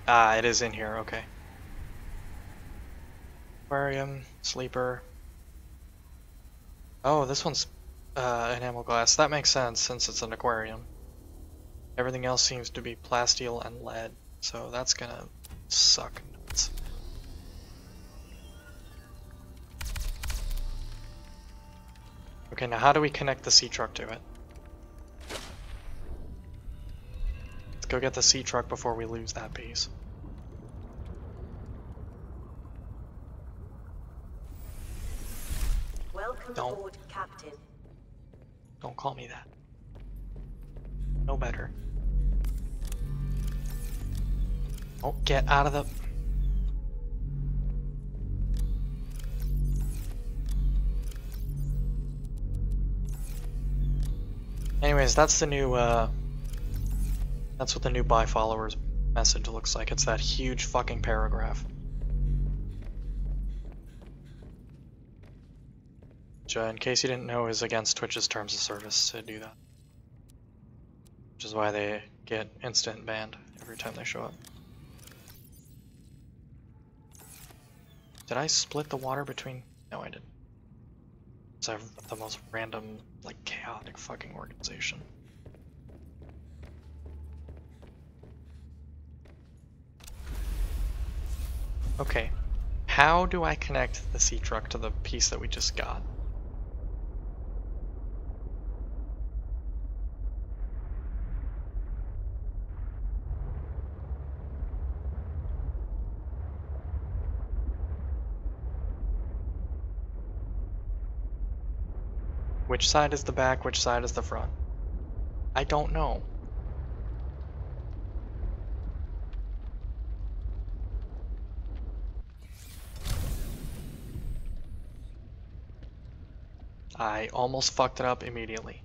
Ah, it is in here, okay. Aquarium, sleeper. Oh, this one's enamel glass. That makes sense since it's an aquarium. Everything else seems to be plasteel and lead, so that's gonna suck nuts. Okay, now how do we connect the sea truck to it? Let's go get the sea truck before we lose that piece. Welcome aboard, Captain. Don't call me that. No better. Oh, get out of the... Anyways, that's the new, that's what the new buy followers message looks like. It's that huge fucking paragraph. Which, in case you didn't know, is against Twitch's terms of service to do that. Which is why they get instant banned every time they show up. Did I split the water between... No, I didn't. It's the most random, like, chaotic fucking organization. Okay, how do I connect the sea truck to the piece that we just got? Which side is the back, which side is the front? I don't know. I almost fucked it up immediately.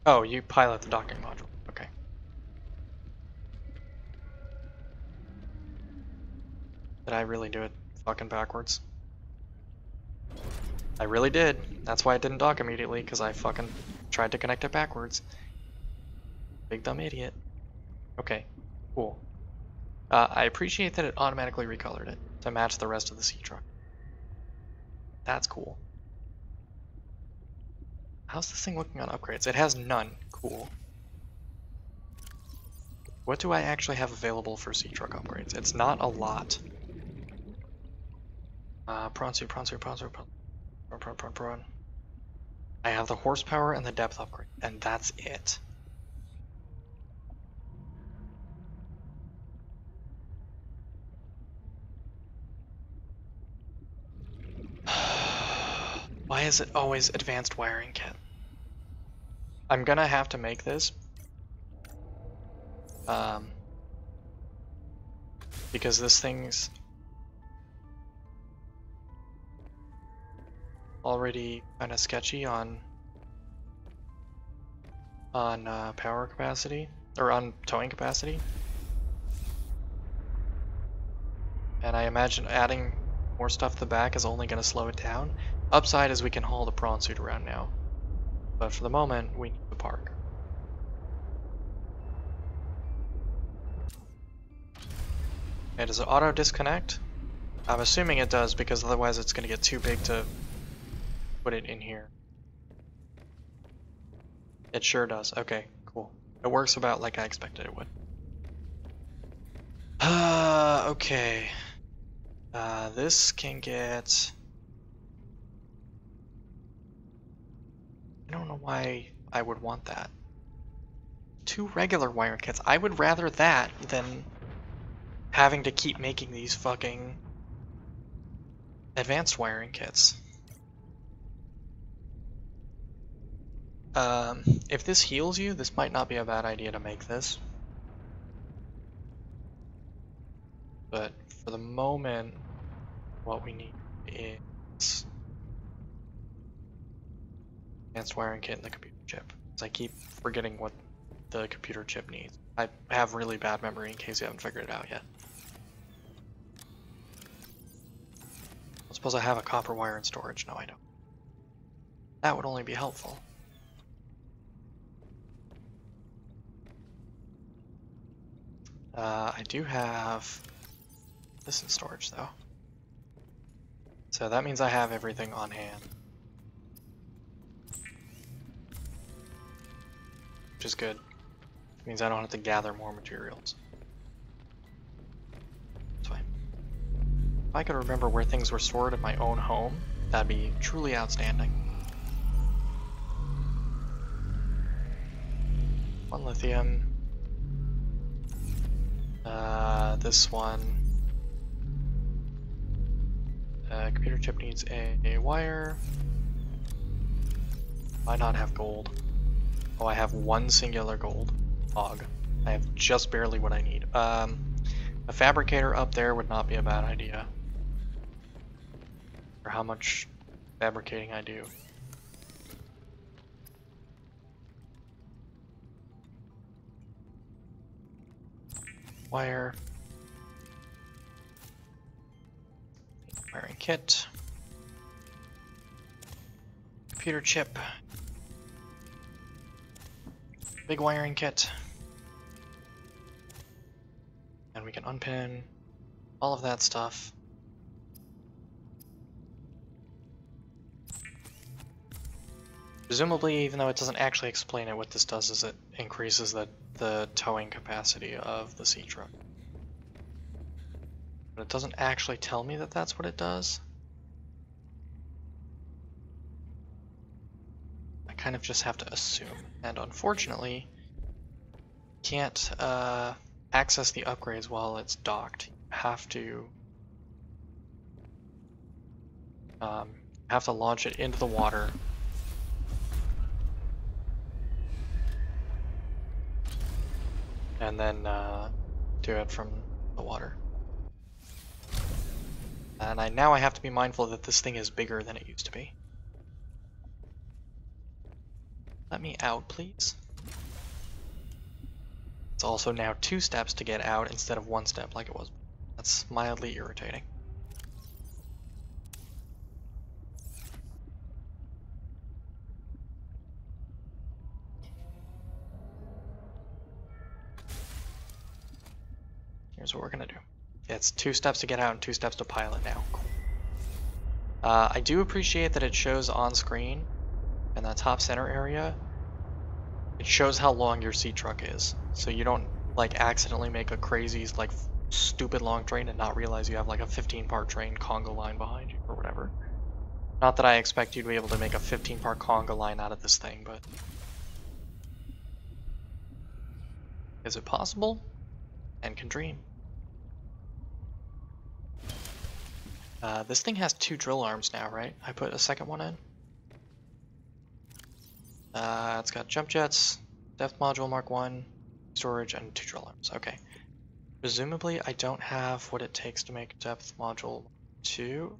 Oh, you pilot the docking module. Okay. Did I really do it fucking backwards? I really did. That's why it didn't dock immediately, because I fucking tried to connect it backwards. Big dumb idiot. Okay, cool. I appreciate that it automatically recolored it to match the rest of the sea truck. That's cool. How's this thing looking on upgrades? It has none. Cool. What do I actually have available for sea truck upgrades? It's not a lot. Prawn suit. I have the horsepower and the depth upgrade, and that's it. Why is it always advanced wiring kit? I'm gonna have to make this. Because this thing's already kind of sketchy on power capacity, or on towing capacity. And I imagine adding more stuff to the back is only going to slow it down. Upside is we can haul the prawn suit around now. But for the moment, we need to park. Okay, does it auto disconnect? I'm assuming it does, because otherwise it's going to get too big to put it in here. It sure does. Okay, cool. It works about like I expected it would. Okay. This can get... I don't know why I would want that. 2 regular wiring kits. I would rather that than having to keep making these fucking advanced wiring kits. If this heals you, this might not be a bad idea to make this. But for the moment, what we need is advanced wiring kit and the computer chip. Because I keep forgetting what the computer chip needs. I have really bad memory in case you haven't figured it out yet. I suppose I have a copper wire in storage. No, I don't. That would only be helpful. I do have this in storage though. So that means I have everything on hand. Which is good. It means I don't have to gather more materials. That's fine. If I could remember where things were stored in my own home, that'd be truly outstanding. 1 lithium. This one. Computer chip needs a wire. Why not have gold? Oh, I have 1 singular gold log. I have just barely what I need. A fabricator up there would not be a bad idea. For how much fabricating I do. Wire. Wiring kit. Computer chip. Big wiring kit. And we can unpin all of that stuff. Presumably, even though it doesn't actually explain it, what this does is it increases the towing capacity of the sea truck. But it doesn't actually tell me that that's what it does. I kind of just have to assume. And unfortunately, can't access the upgrades while it's docked. You have to launch it into the water. And then do it from the water. And now I have to be mindful that this thing is bigger than it used to be. Let me out, please. It's also now 2 steps to get out instead of 1 step like it was. That's mildly irritating. Here's what we're gonna do. It's 2 steps to get out and 2 steps to pilot now. Cool. I do appreciate that it shows on screen in that top center area. It shows how long your sea truck is, so you don't like accidentally make a crazy like stupid long train and not realize you have like a 15-part train conga line behind you or whatever. Not that I expect you to be able to make a 15-part conga line out of this thing, but is it possible? And can dream. This thing has 2 drill arms now, right? I put a second one in. It's got jump jets, depth module Mark 1, storage, and 2 drill arms. Okay. Presumably, I don't have what it takes to make depth module 2.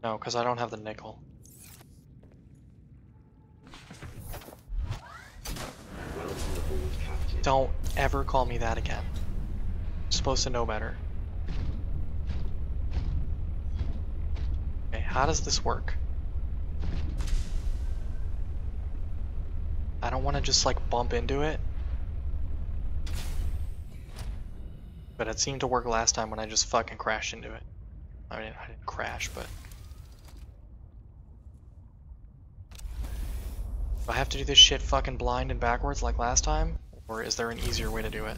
No, because I don't have the nickel. Don't ever call me that again. I'm supposed to know better. Okay, how does this work? I don't want to just like bump into it. But it seemed to work last time when I just fucking crashed into it. I mean, I didn't crash, but... Do I have to do this shit fucking blind and backwards like last time? Or is there an easier way to do it?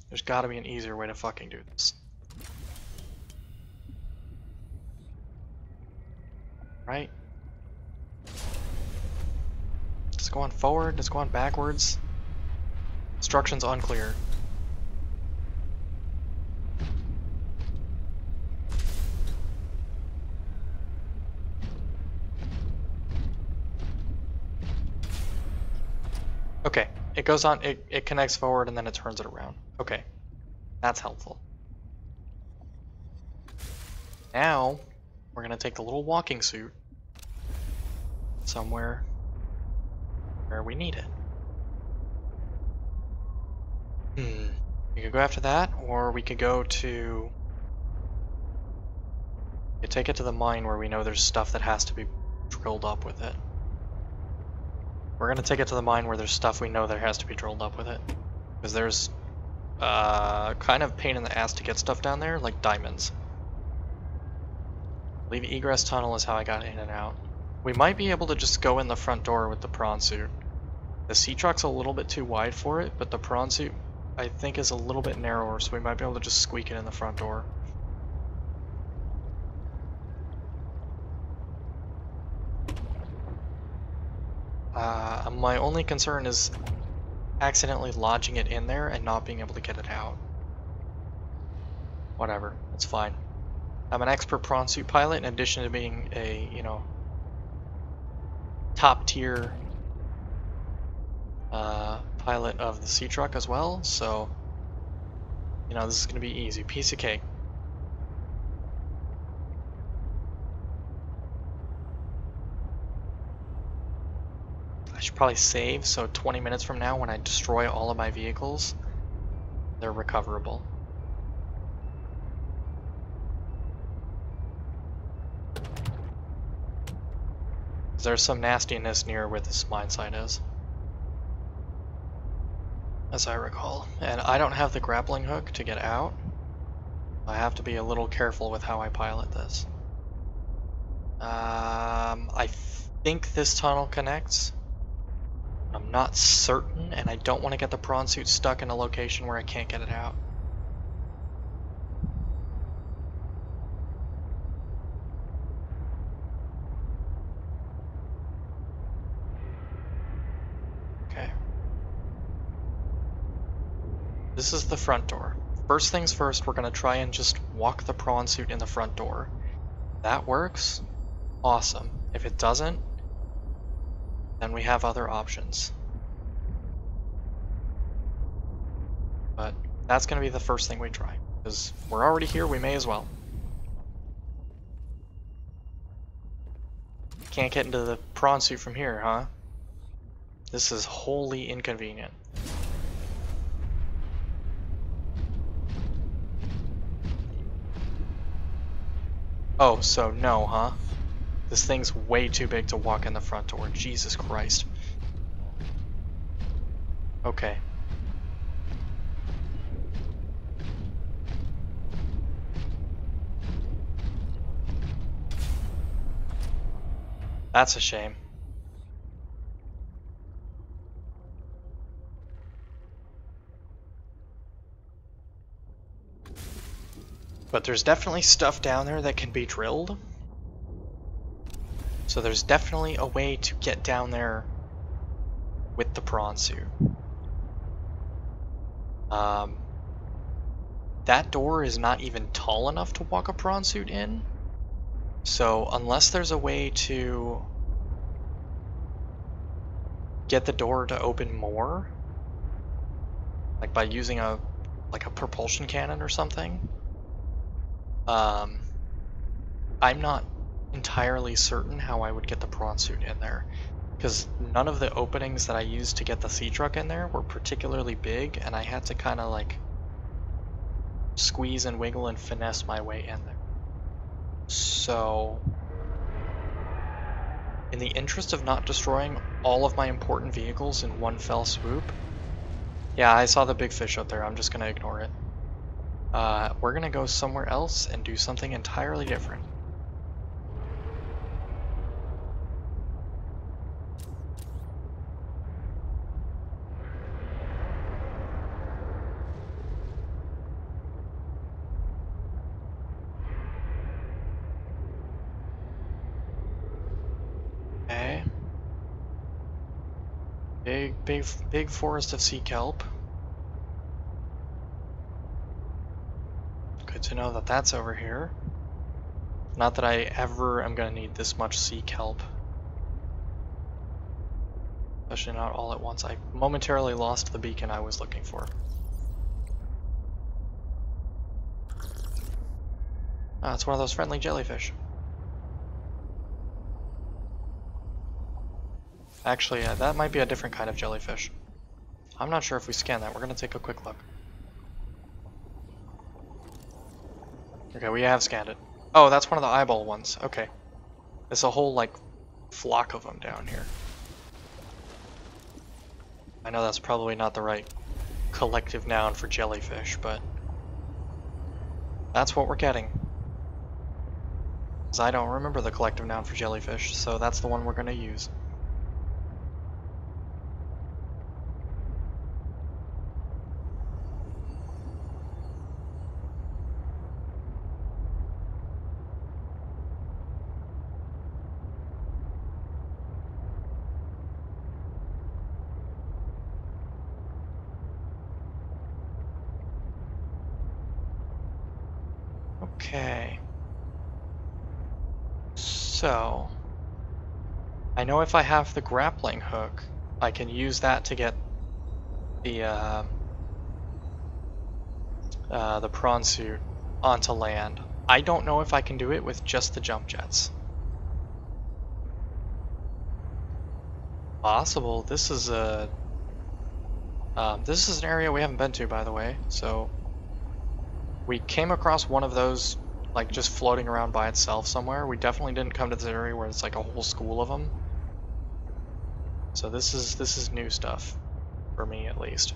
There's gotta be an easier way to fucking do this. Right? It's going forward, it's going backwards. Instructions unclear. Okay, it goes on, it connects forward and then it turns it around. Okay, that's helpful. Now, we're gonna take the little walking suit somewhere where we need it. We could go after that, or we could go to... We could take it to the mine where we know there's stuff that has to be drilled up with it. We're gonna take it to the mine where there's stuff we know there has to be drilled up with it. Because there's kind of pain in the ass to get stuff down there, like diamonds. I believe egress tunnel is how I got in and out. We might be able to just go in the front door with the prawn suit. The sea truck's a little bit too wide for it, but the prawn suit I think is a little bit narrower, so we might be able to just squeak it in the front door. My only concern is accidentally lodging it in there and not being able to get it out. Whatever, it's fine. I'm an expert prawn suit pilot in addition to being a, you know, top tier pilot of the sea truck as well, so you know, this is gonna be easy. Piece of cake. I should probably save, so 20 minutes from now when I destroy all of my vehicles, they're recoverable. There's some nastiness near where this mine site is, as I recall. And I don't have the grappling hook to get out. I have to be a little careful with how I pilot this. I think this tunnel connects. I'm not certain, and I don't want to get the prawn suit stuck in a location where I can't get it out. Okay. This is the front door. First things first, we're going to try and just walk the prawn suit in the front door. If that works, awesome. If it doesn't, then we have other options. But that's going to be the first thing we try, because we're already here, we may as well. Can't get into the prawn suit from here, huh? This is wholly inconvenient. Oh, so no, huh? This thing's way too big to walk in the front door. Jesus Christ. Okay. That's a shame. But there's definitely stuff down there that can be drilled. So there's definitely a way to get down there with the prawn suit. That door is not even tall enough to walk a prawn suit in. So unless there's a way to get the door to open more, like by using a propulsion cannon or something, I'm not entirely certain how I would get the prawn suit in there, because none of the openings that I used to get the sea truck in there were particularly big, and I had to kind of like squeeze and wiggle and finesse my way in there. So in the interest of not destroying all of my important vehicles in one fell swoop, yeah, I saw the big fish up there, I'm just gonna ignore it. We're gonna go somewhere else and do something entirely different. Okay. Big forest of sea kelp. Good to know that that's over here. Not that I ever am going to need this much sea kelp. Especially not all at once. I momentarily lost the beacon I was looking for. Ah, it's one of those friendly jellyfish. Actually, that might be a different kind of jellyfish. I'm not sure if we scan that. We're going to take a quick look. Okay, we have scanned it. Oh, that's one of the eyeball ones. Okay. There's a whole, like, flock of them down here. I know that's probably not the right collective noun for jellyfish, but that's what we're getting. Because I don't remember the collective noun for jellyfish, so that's the one we're going to use. Okay. So, I know if I have the grappling hook, I can use that to get the prawn suit onto land. I don't know if I can do it with just the jump jets. Possible. This is an area we haven't been to, by the way, so we came across one of those, like, just floating around by itself somewhere. We definitely didn't come to this area where it's like a whole school of them. So this is new stuff, for me at least.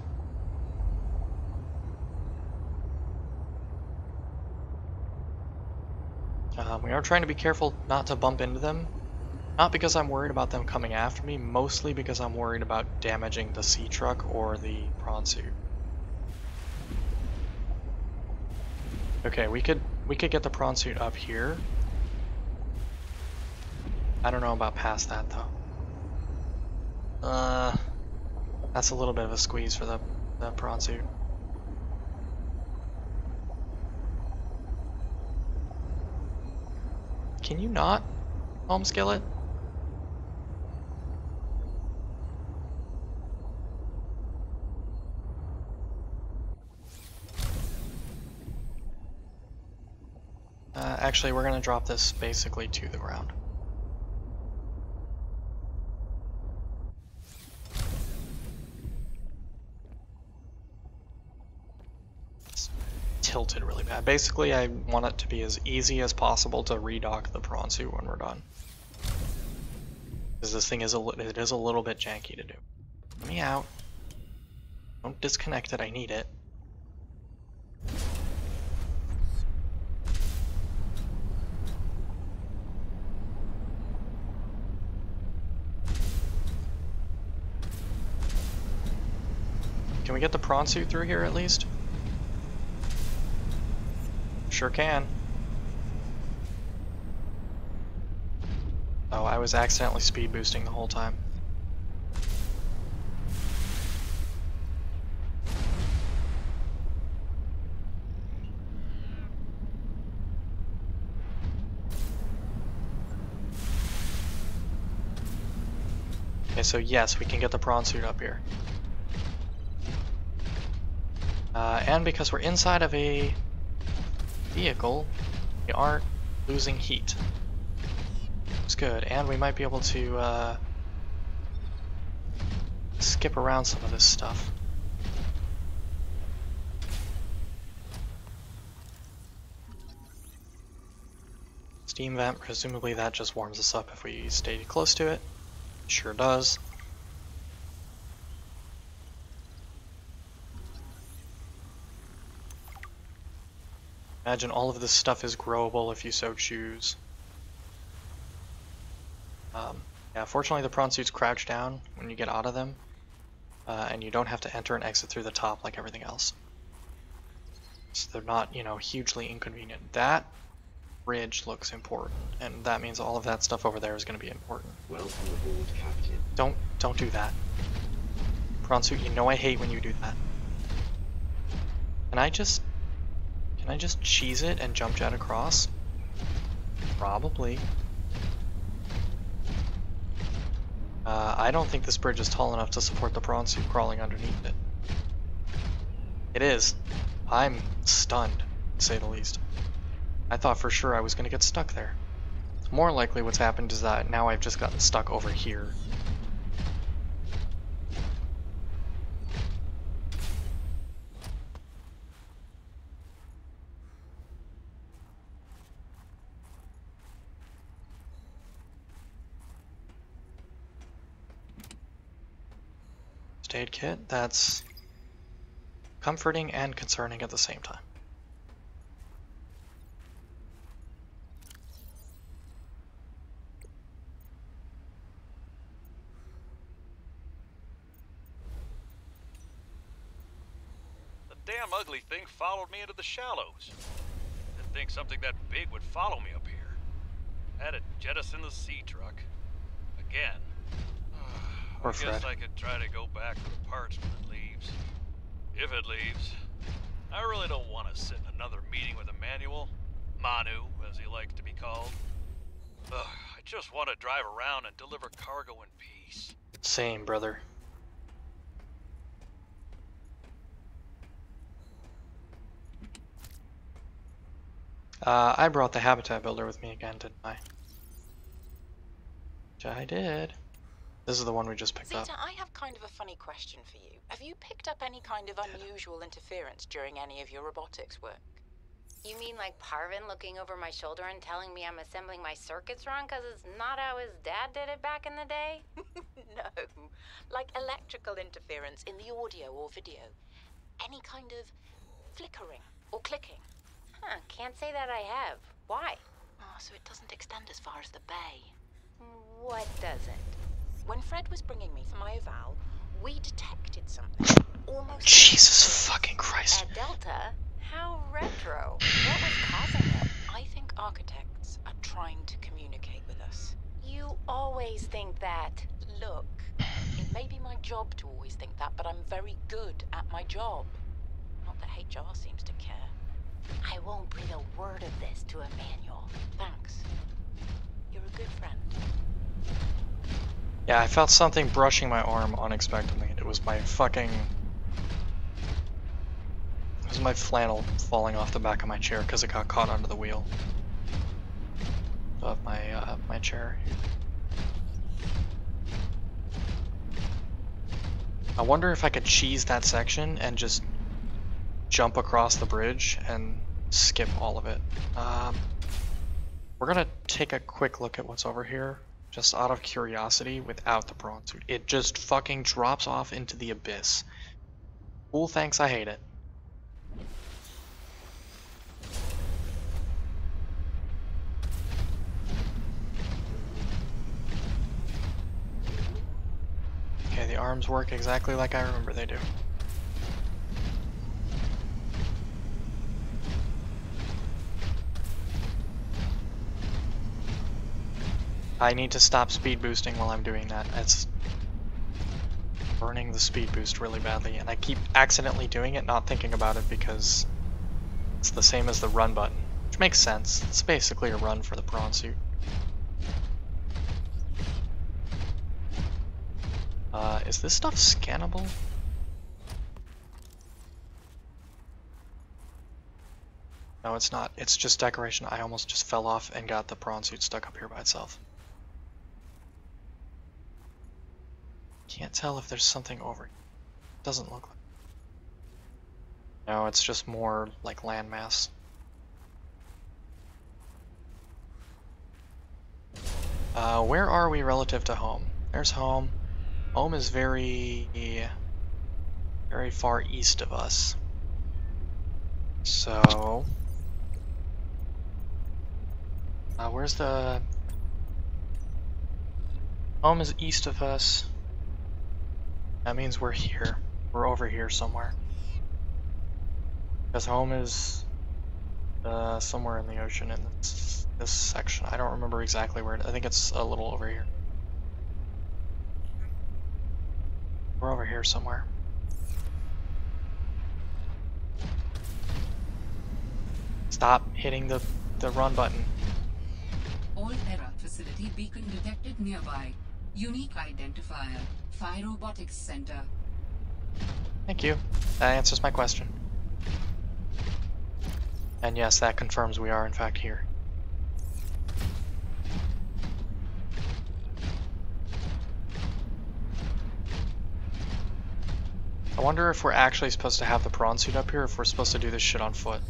We are trying to be careful not to bump into them. Not because I'm worried about them coming after me, mostly because I'm worried about damaging the sea truck or the prawn suit. Okay, we could get the prawn suit up here. I don't know about past that though. That's a little bit of a squeeze for the prawn suit. Can you not, Home Skillet? Actually, we're gonna drop this basically to the ground. It's tilted really bad. Basically, I want it to be as easy as possible to redock the prawn suit when we're done. Because this thing is a little bit janky to do. Let me out. Don't disconnect it, I need it. Can we get the prawn suit through here at least? Sure can. Oh, I was accidentally speed boosting the whole time. Okay, so yes, we can get the prawn suit up here. And because we're inside of a vehicle, we aren't losing heat. It's good, and we might be able to skip around some of this stuff. Steam vent, presumably that just warms us up if we stay close to it. Sure does. Imagine all of this stuff is growable if you so choose. Yeah, fortunately the prawn suits crouch down when you get out of them, and you don't have to enter and exit through the top like everything else. So they're not, you know, hugely inconvenient. That bridge looks important, and that means all of that stuff over there is going to be important. Welcome aboard, Captain. Don't do that. Prawn suit, you know I hate when you do that. Can I just cheese it and jump jet across? Probably. I don't think this bridge is tall enough to support the prawn suit crawling underneath it. It is. I'm stunned, to say the least. I thought for sure I was going to get stuck there. More likely what's happened is that now I've just gotten stuck over here. Aid kit, that's comforting and concerning at the same time. The damn ugly thing followed me into the shallows. Didn't think something that big would follow me up here. Had to jettison the sea truck. Again. I guess I could try to go back for the parts when it leaves. If it leaves. I really don't want to sit in another meeting with Emmanuel. Manu, as he likes to be called. I just want to drive around and deliver cargo in peace. Same, brother. I brought the habitat builder with me again, didn't I? Which I did. This is the one we just picked up. Zeta, I have kind of a funny question for you. Have you picked up any kind of unusual interference during any of your robotics work? You mean like Parvin looking over my shoulder and telling me I'm assembling my circuits wrong because it's not how his dad did it back in the day? No. Like electrical interference in the audio or video. Any kind of flickering or clicking. Huh, can't say that I have. Why? so it doesn't extend as far as the bay. What doesn't? When Fred was bringing me to my eval, we detected something. Almost. Jesus fucking Christ. At Delta? How retro. What was causing it? I think architects are trying to communicate with us. You always think that. Look, it may be my job to always think that, but I'm very good at my job. Not that HR seems to care. I won't breathe a word of this to Emmanuel. Thanks. You're a good friend. Yeah, I felt something brushing my arm unexpectedly, and it was my fucking... It was my flannel falling off the back of my chair because it got caught under the wheel of my chair. I wonder if I could cheese that section and just jump across the bridge and skip all of it. We're gonna take a quick look at what's over here, just out of curiosity, without the prawn suit. It just fucking drops off into the abyss. Cool, thanks, I hate it. Okay, the arms work exactly like I remember they do. I need to stop speed boosting while I'm doing that. It's burning the speed boost really badly, and I keep accidentally doing it, not thinking about it, because it's the same as the run button, which makes sense. It's basically a run for the prawn suit. Is this stuff scannable? No, it's not. It's just decoration. I almost just fell off and got the prawn suit stuck up here by itself. Can't tell if there's something over here. Doesn't look like. No, it's just more like landmass. Where are we relative to home? There's home. Home is very far east of us. So, where's the... Home is east of us. That means we're here. We're over here somewhere. Because home is somewhere in the ocean in this section. I don't remember exactly where. I think it's a little over here. We're over here somewhere. Stop hitting the run button. All error facility beacon detected nearby. Unique identifier. Phi Robotics Center. Thank you. That answers my question. And yes, that confirms we are in fact here. I wonder if we're actually supposed to have the prawn suit up here, or if we're supposed to do this shit on foot.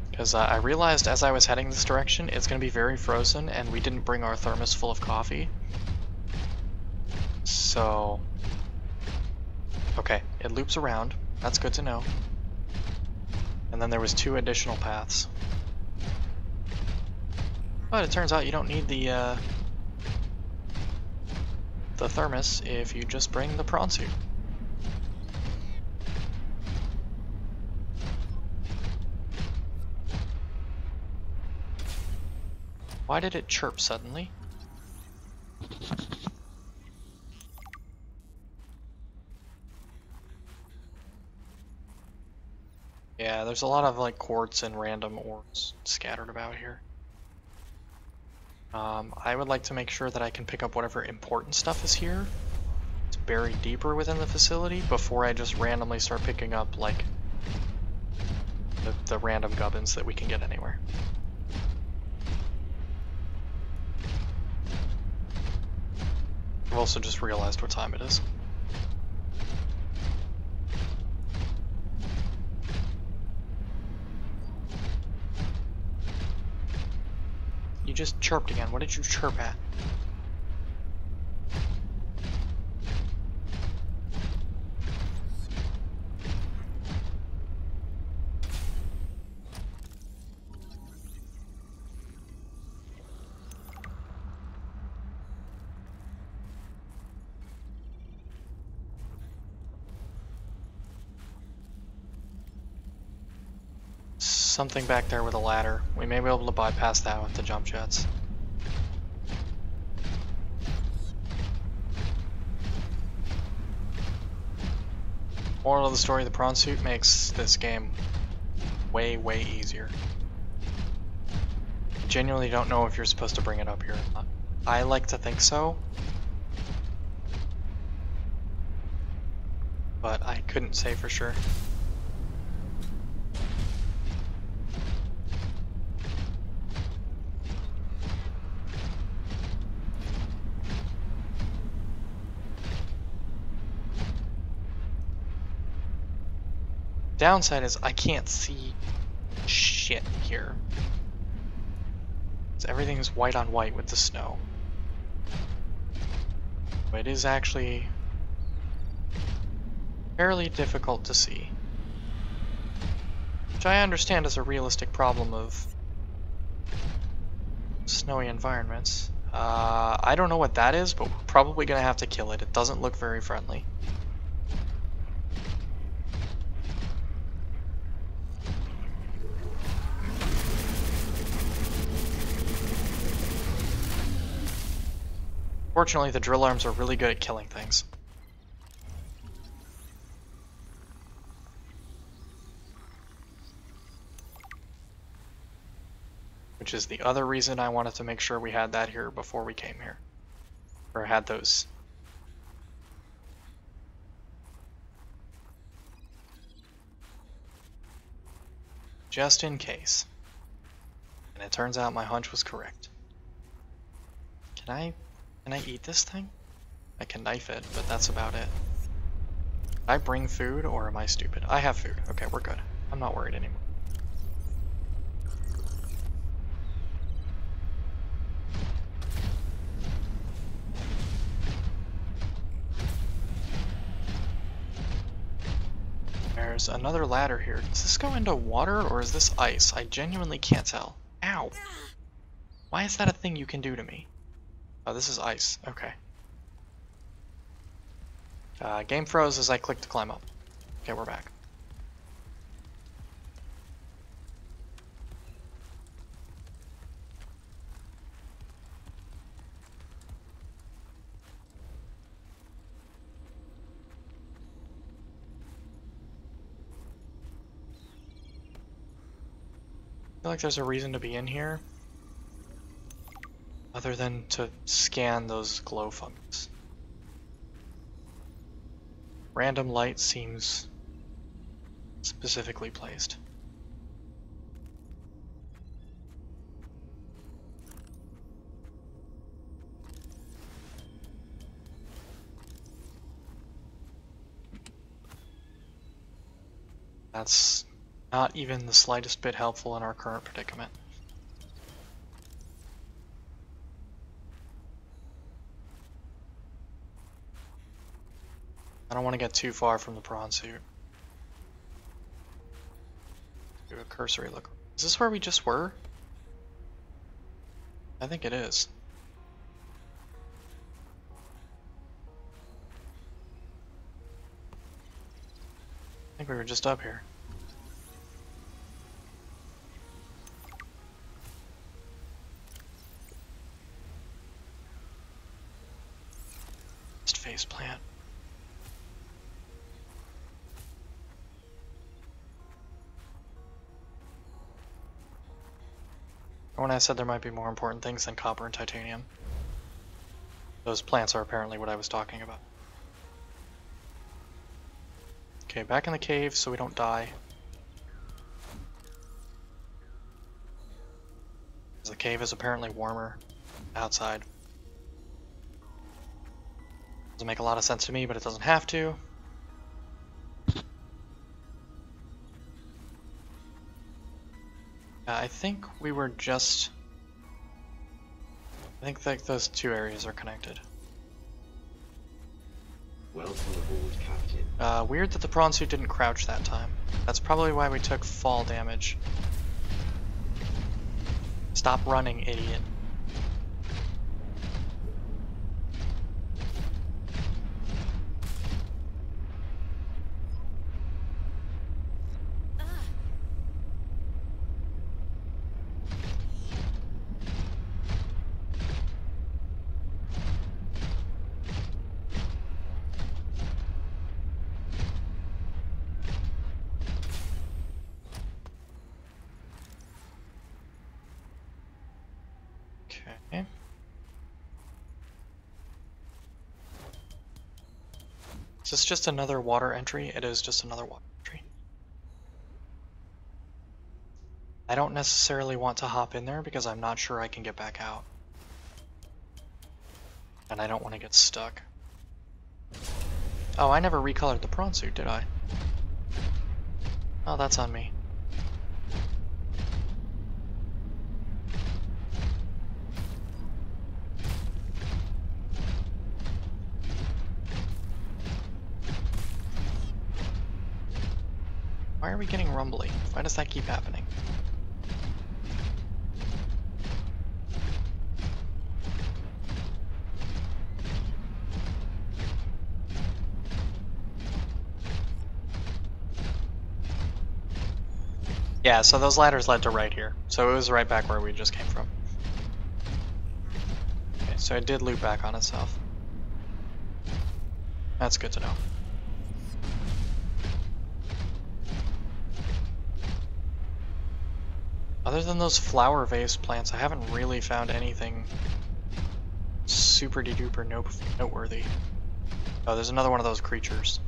Because I realized as I was heading this direction, it's going to be very frozen, and we didn't bring our thermos full of coffee. So... Okay, it loops around. That's good to know. And then there was 2 additional paths. But it turns out you don't need the thermos if you just bring the prawn suit. Why did it chirp suddenly? Yeah, there's a lot of like quartz and random ores scattered about here. I would like to make sure that I can pick up whatever important stuff is here. It's buried deeper within the facility before I just randomly start picking up like the random gubbins that we can get anywhere. I've also just realized what time it is. You just chirped again. What did you chirp at? something back there with a ladder. We may be able to bypass that with the jump jets. Moral of the story, the prawn suit makes this game way, way easier. I genuinely don't know if you're supposed to bring it up here or not. I like to think so, but I couldn't say for sure. Downside is I can't see shit here. So everything is white on white with the snow. But it is actually fairly difficult to see. Which I understand is a realistic problem of snowy environments. I don't know what that is, but we're probably gonna have to kill it. It doesn't look very friendly. Fortunately, the drill arms are really good at killing things. Which is the other reason I wanted to make sure we had that here before we came here. Or had those. Just in case. And it turns out my hunch was correct. Can I eat this thing? I can knife it, but that's about it. Did I bring food, or am I stupid? I have food. Okay, we're good. I'm not worried anymore. There's another ladder here. Does this go into water, or is this ice? I genuinely can't tell. Ow! Why is that a thing you can do to me? Oh, this is ice. Okay. Game froze as I clicked to climb up. Okay, we're back. I feel like there's a reason to be in here. Other than to scan those glow fungus. Random light seems specifically placed. That's not even the slightest bit helpful in our current predicament. I don't want to get too far from the prawn suit. Do a cursory look. Is this where we just were? I think it is. I think we were just up here. Just face plant. When I said there might be more important things than copper and titanium. Those plants are apparently what I was talking about. Okay, back in the cave so we don't die. The cave is apparently warmer outside. Doesn't make a lot of sense to me, but it doesn't have to. I think we were just... I think that those two areas are connected. Welcome aboard, Captain. Weird that the prawn suit didn't crouch that time. That's probably why we took fall damage. Stop running, idiot. Is this just another water entry? It is just another water entry. I don't necessarily want to hop in there because I'm not sure I can get back out. And I don't want to get stuck. Oh, I never recolored the prawn suit, did I? Oh, that's on me. Why are we getting rumbly? Why does that keep happening? Yeah, so those ladders led to right here. So it was right back where we just came from. Okay, so it did loop back on itself. That's good to know. Other than those flower vase plants, I haven't really found anything super duper noteworthy. Oh, there's another one of those creatures.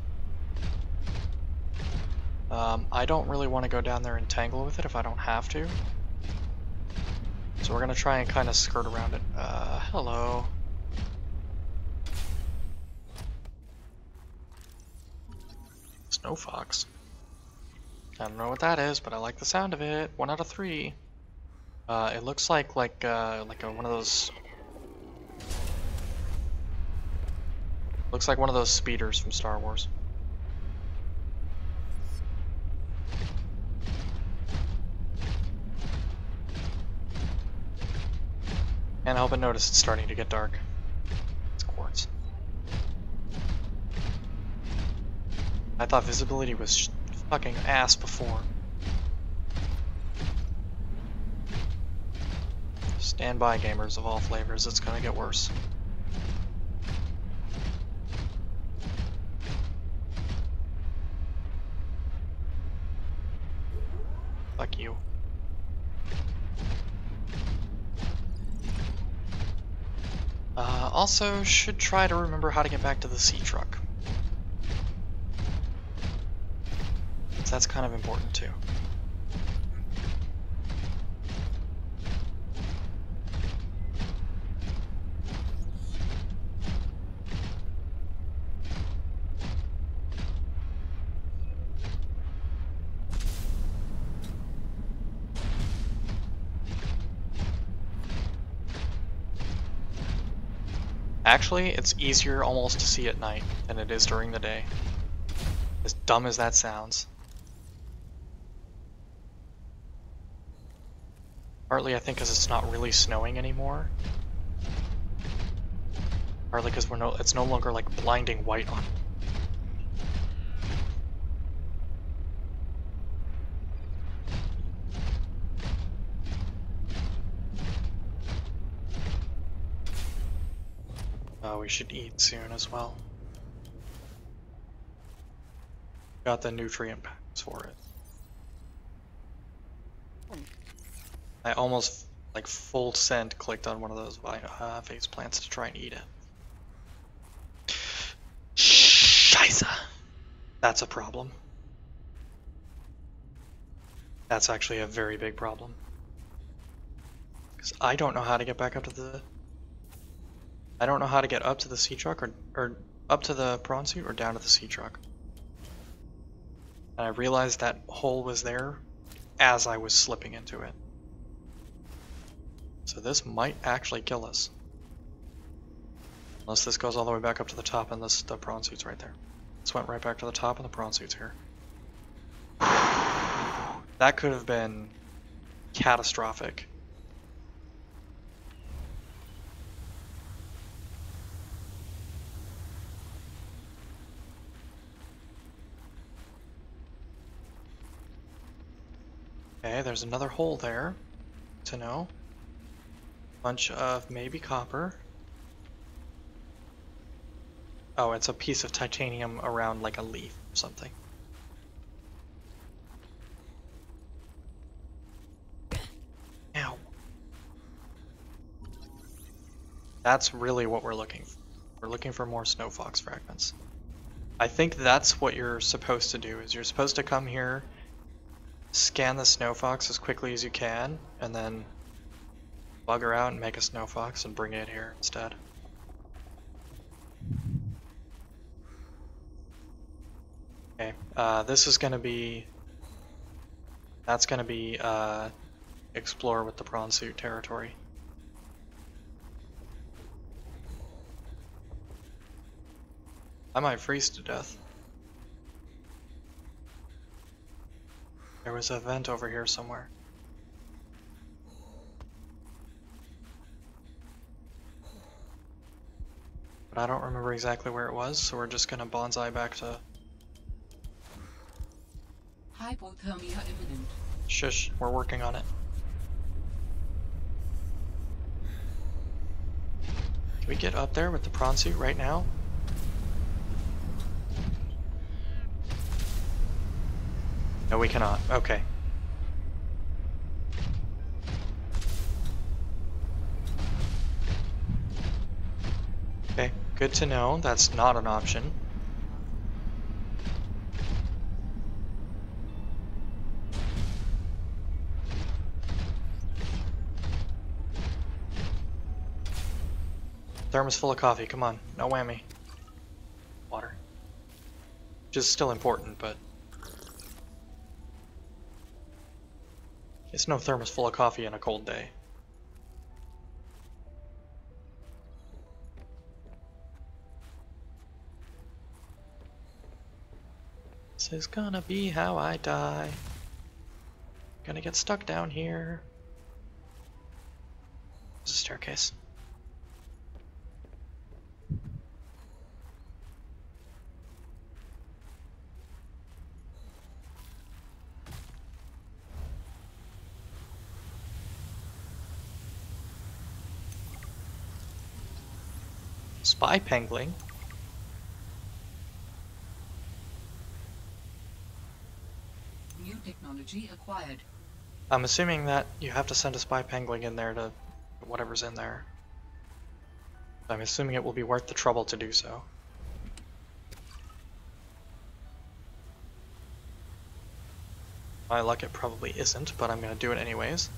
I don't really want to go down there and tangle with it if I don't have to. So we're gonna try and kind of skirt around it. Hello. Snow fox. I don't know what that is, but I like the sound of it. 1 out of 3. It looks like one of those. Looks like one of those speeders from Star Wars. Can't help but notice it's starting to get dark. It's quartz. I thought visibility was fucking ass before. Stand by, gamers of all flavors, it's gonna get worse. Fuck you. Also, should try to remember how to get back to the sea truck. That's kind of important too. Actually, it's easier almost to see at night than it is during the day. As dumb as that sounds. Partly I think because it's not really snowing anymore. Partly because it's no longer like blinding white on. We should eat soon as well. Got the nutrient packs for it. I almost, like, full send clicked on one of those vase plants to try and eat it. Scheiße! That's a problem. That's actually a very big problem. Because I don't know how to get back up to the... I don't know how to get up to the sea truck or up to the prawn suit or down to the sea truck. And I realized that hole was there as I was slipping into it. So this might actually kill us. Unless this goes all the way back up to the top and the prawn suit's right there. This went right back to the top and the prawn suit's here. That could have been catastrophic. Okay, there's another hole there to know. Bunch of maybe copper. Oh, it's a piece of titanium around like a leaf or something. Ow. That's really what we're looking for. We're looking for more snow fox fragments. I think that's what you're supposed to do, is you're supposed to come here, scan the snow fox as quickly as you can, and then bugger out and make a snow fox and bring it here instead. Okay, this is gonna be... That's gonna be, explore with the prawn suit territory. I might freeze to death. There was a vent over here somewhere. But I don't remember exactly where it was, so we're just gonna bonsai back to... Hypothermia imminent. Shush, we're working on it. Can we get up there with the prawn suit right now? No, we cannot. Okay. Okay, good to know. That's not an option. Thermos full of coffee, come on. No whammy. Water. Which is still important, but... It's no thermos full of coffee in a cold day. This is gonna be how I die. Gonna get stuck down here. There's a staircase. Spy pangling. New technology acquired. I'm assuming that you have to send a spy pangling in there to whatever's in there. I'm assuming it will be worth the trouble to do so. My luck, it probably isn't, but I'm gonna do it anyways.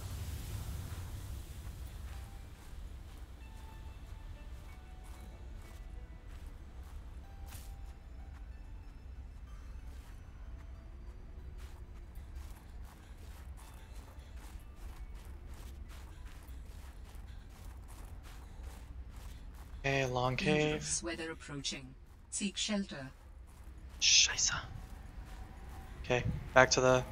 Okay, long cave. Dangerous weather approaching. Seek shelter. Scheiße. Okay, back to the...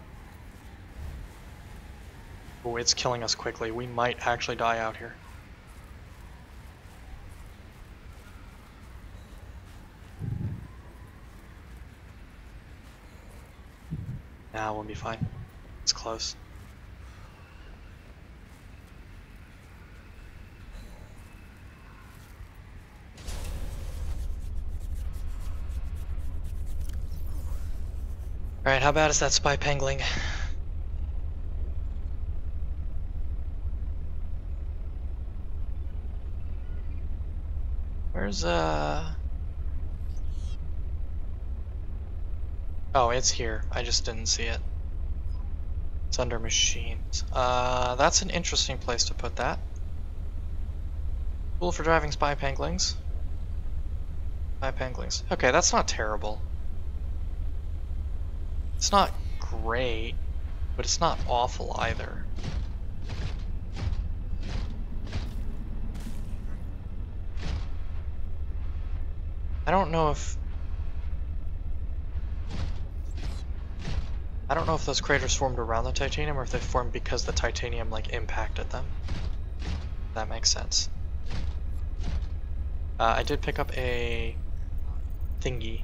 Oh, it's killing us quickly. We might actually die out here. Nah, we'll be fine. It's close. Alright, how bad is that spy pangling? Where's Oh, it's here. I just didn't see it. It's under machines. That's an interesting place to put that. Cool for driving spy panglings. Spy panglings. Okay, that's not terrible. It's not great, but it's not awful either. I don't know if those craters formed around the titanium or if they formed because the titanium like impacted them. That makes sense. I did pick up a thingy.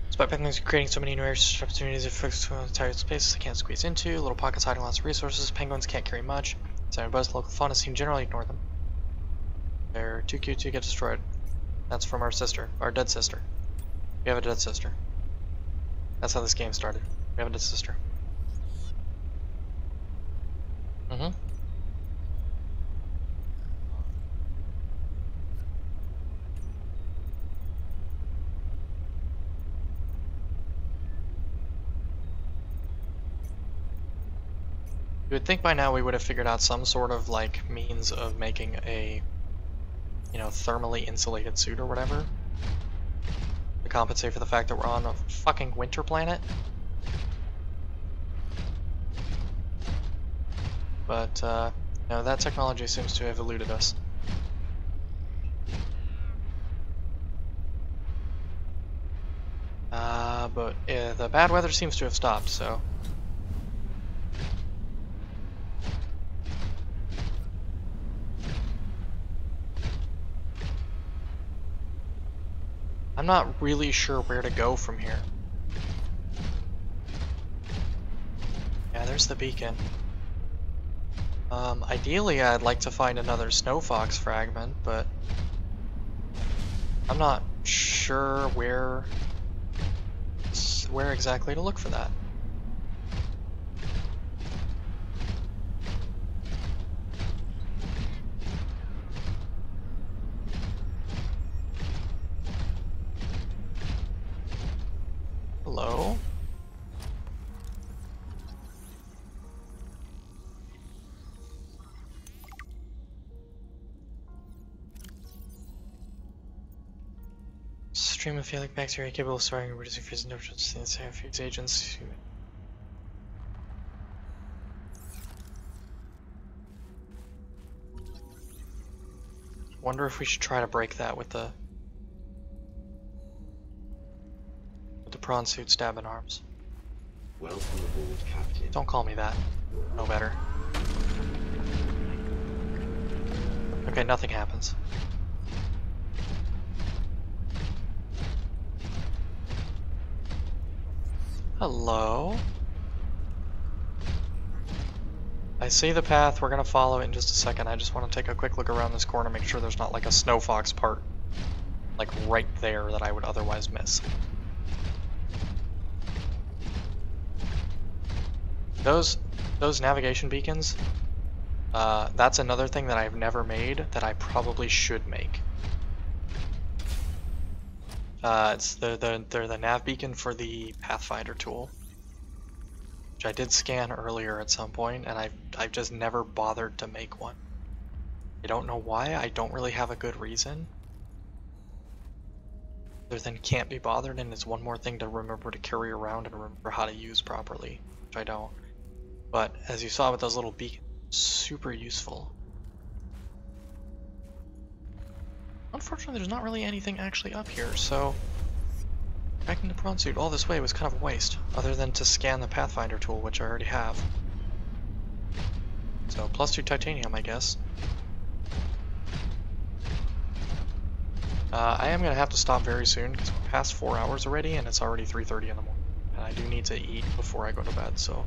Spy penguins are creating so many new areas, opportunities, focus on entire spaces they can't squeeze into. Little pockets hiding lots of resources. Penguins can't carry much. So both local fauna seem generally ignore them. They're too cute to get destroyed. That's from our sister, our dead sister. We have a dead sister. That's how this game started. We have a dead sister. You would think by now we would have figured out some sort of like means of making a, you know, thermally insulated suit or whatever to compensate for the fact that we're on a fucking winter planet. But no, that technology seems to have eluded us. But the bad weather seems to have stopped, so. I'm not really sure where to go from here. Yeah, there's the beacon. Ideally I'd like to find another snow fox fragment, but I'm not sure where exactly to look for that. Hello? Stream of phallic bacteria capable of storing and reducing freezing temperatures in foods agents. Wonder if we should try to break that with the prawn suit stabbing arms. Welcome aboard, Captain. Don't call me that. No better. Okay, nothing happens. Hello? I see the path, we're gonna follow it in just a second. I just want to take a quick look around this corner, make sure there's not like a snow fox part like right there that I would otherwise miss. Those navigation beacons, that's another thing that I've never made that I probably should make. They're the nav beacon for the Pathfinder tool, which I did scan earlier at some point, and I've just never bothered to make one. I don't know why. I don't really have a good reason. Other than can't be bothered, and it's one more thing to remember to carry around and remember how to use properly, which I don't. But as you saw with those little beacons, super useful. Unfortunately, there's not really anything actually up here, so backing the prawn suit all this way was kind of a waste, other than to scan the Pathfinder tool, which I already have. So, +2 titanium, I guess. I am going to have to stop very soon, because we're past 4 hours already, and it's already 3:30 in the morning. And I do need to eat before I go to bed, so...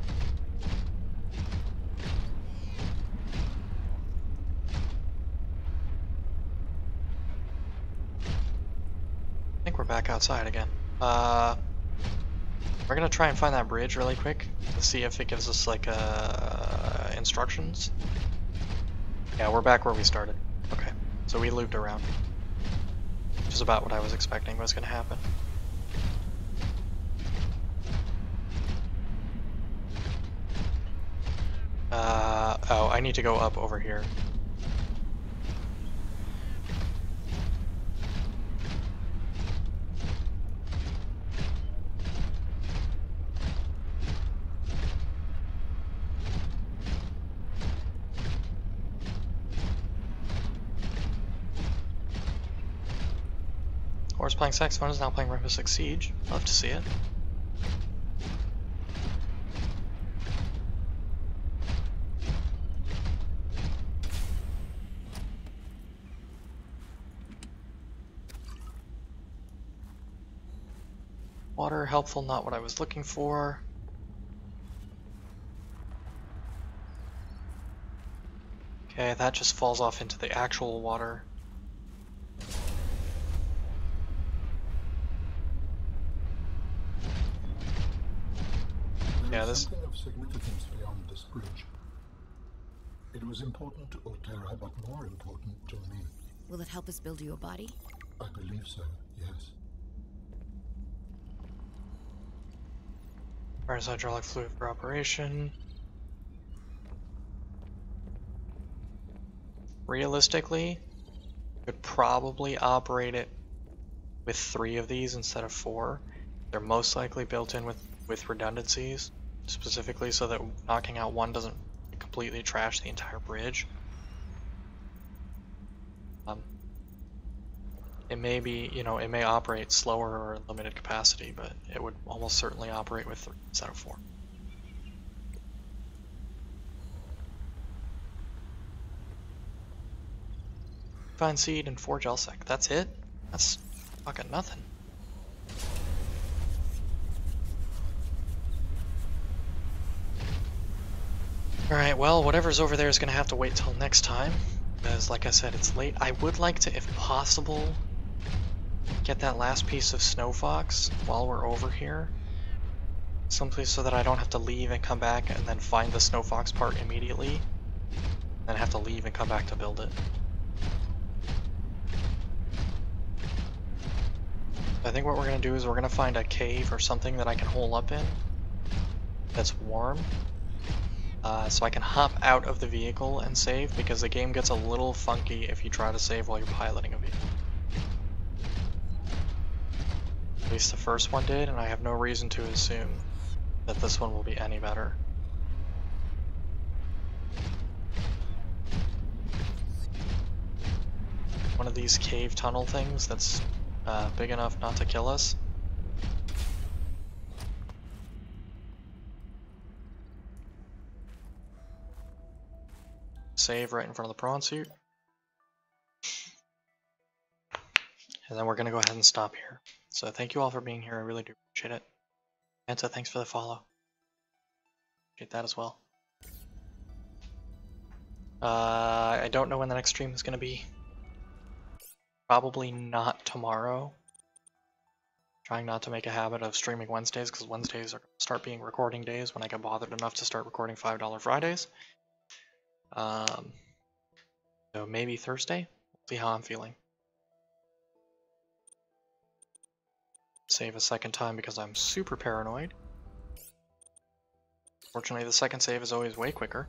I think we're back outside again. We're gonna try and find that bridge really quick to see if it gives us like instructions. Yeah, we're back where we started. Okay, so we looped around, which is about what I was expecting was gonna happen. Oh, I need to go up over here. Horse playing saxophone is now playing Rainbow Six Siege. Love to see it. Water, helpful, not what I was looking for. Okay, that just falls off into the actual water. There is something of significance beyond this bridge. It was important to Altera, but more important to me. Will it help us build you a body? I believe so, yes. Requires hydraulic fluid for operation. realistically, could probably operate it with 3 of these instead of 4. They're most likely built in with redundancies, specifically so that knocking out one doesn't completely trash the entire bridge. It may be, you know, it may operate slower or limited capacity, but it would almost certainly operate with 3 instead of 4. Fine seed and 4 gelsec. That's it? That's fucking nothing. Alright, well, whatever's over there is going to have to wait till next time, because like I said, it's late. I would like to, if possible, get that last piece of Snow Fox while we're over here. Someplace so that I don't have to leave and come back and then find the Snow Fox part immediately, then have to leave and come back to build it. I think what we're going to do is we're going to find a cave or something that I can hole up in that's warm. So I can hop out of the vehicle and save, because the game gets a little funky if you try to save while you're piloting a vehicle. At least the first one did, and I have no reason to assume that this one will be any better. One of these cave tunnel things that's big enough not to kill us. Save right in front of the prawn suit. And then we're going to go ahead and stop here. So thank you all for being here, I really do appreciate it. And so thanks for the follow. Appreciate that as well. I don't know when the next stream is going to be. Probably not tomorrow. Trying not to make a habit of streaming Wednesdays, because Wednesdays are going to start being recording days when I get bothered enough to start recording $5 Fridays. So maybe Thursday. See how I'm feeling. Save a second time because I'm super paranoid. Fortunately, the second save is always way quicker.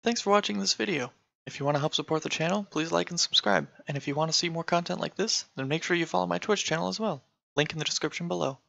Thanks for watching this video. If you want to help support the channel, please like and subscribe. And if you want to see more content like this, then make sure you follow my Twitch channel as well. Link in the description below.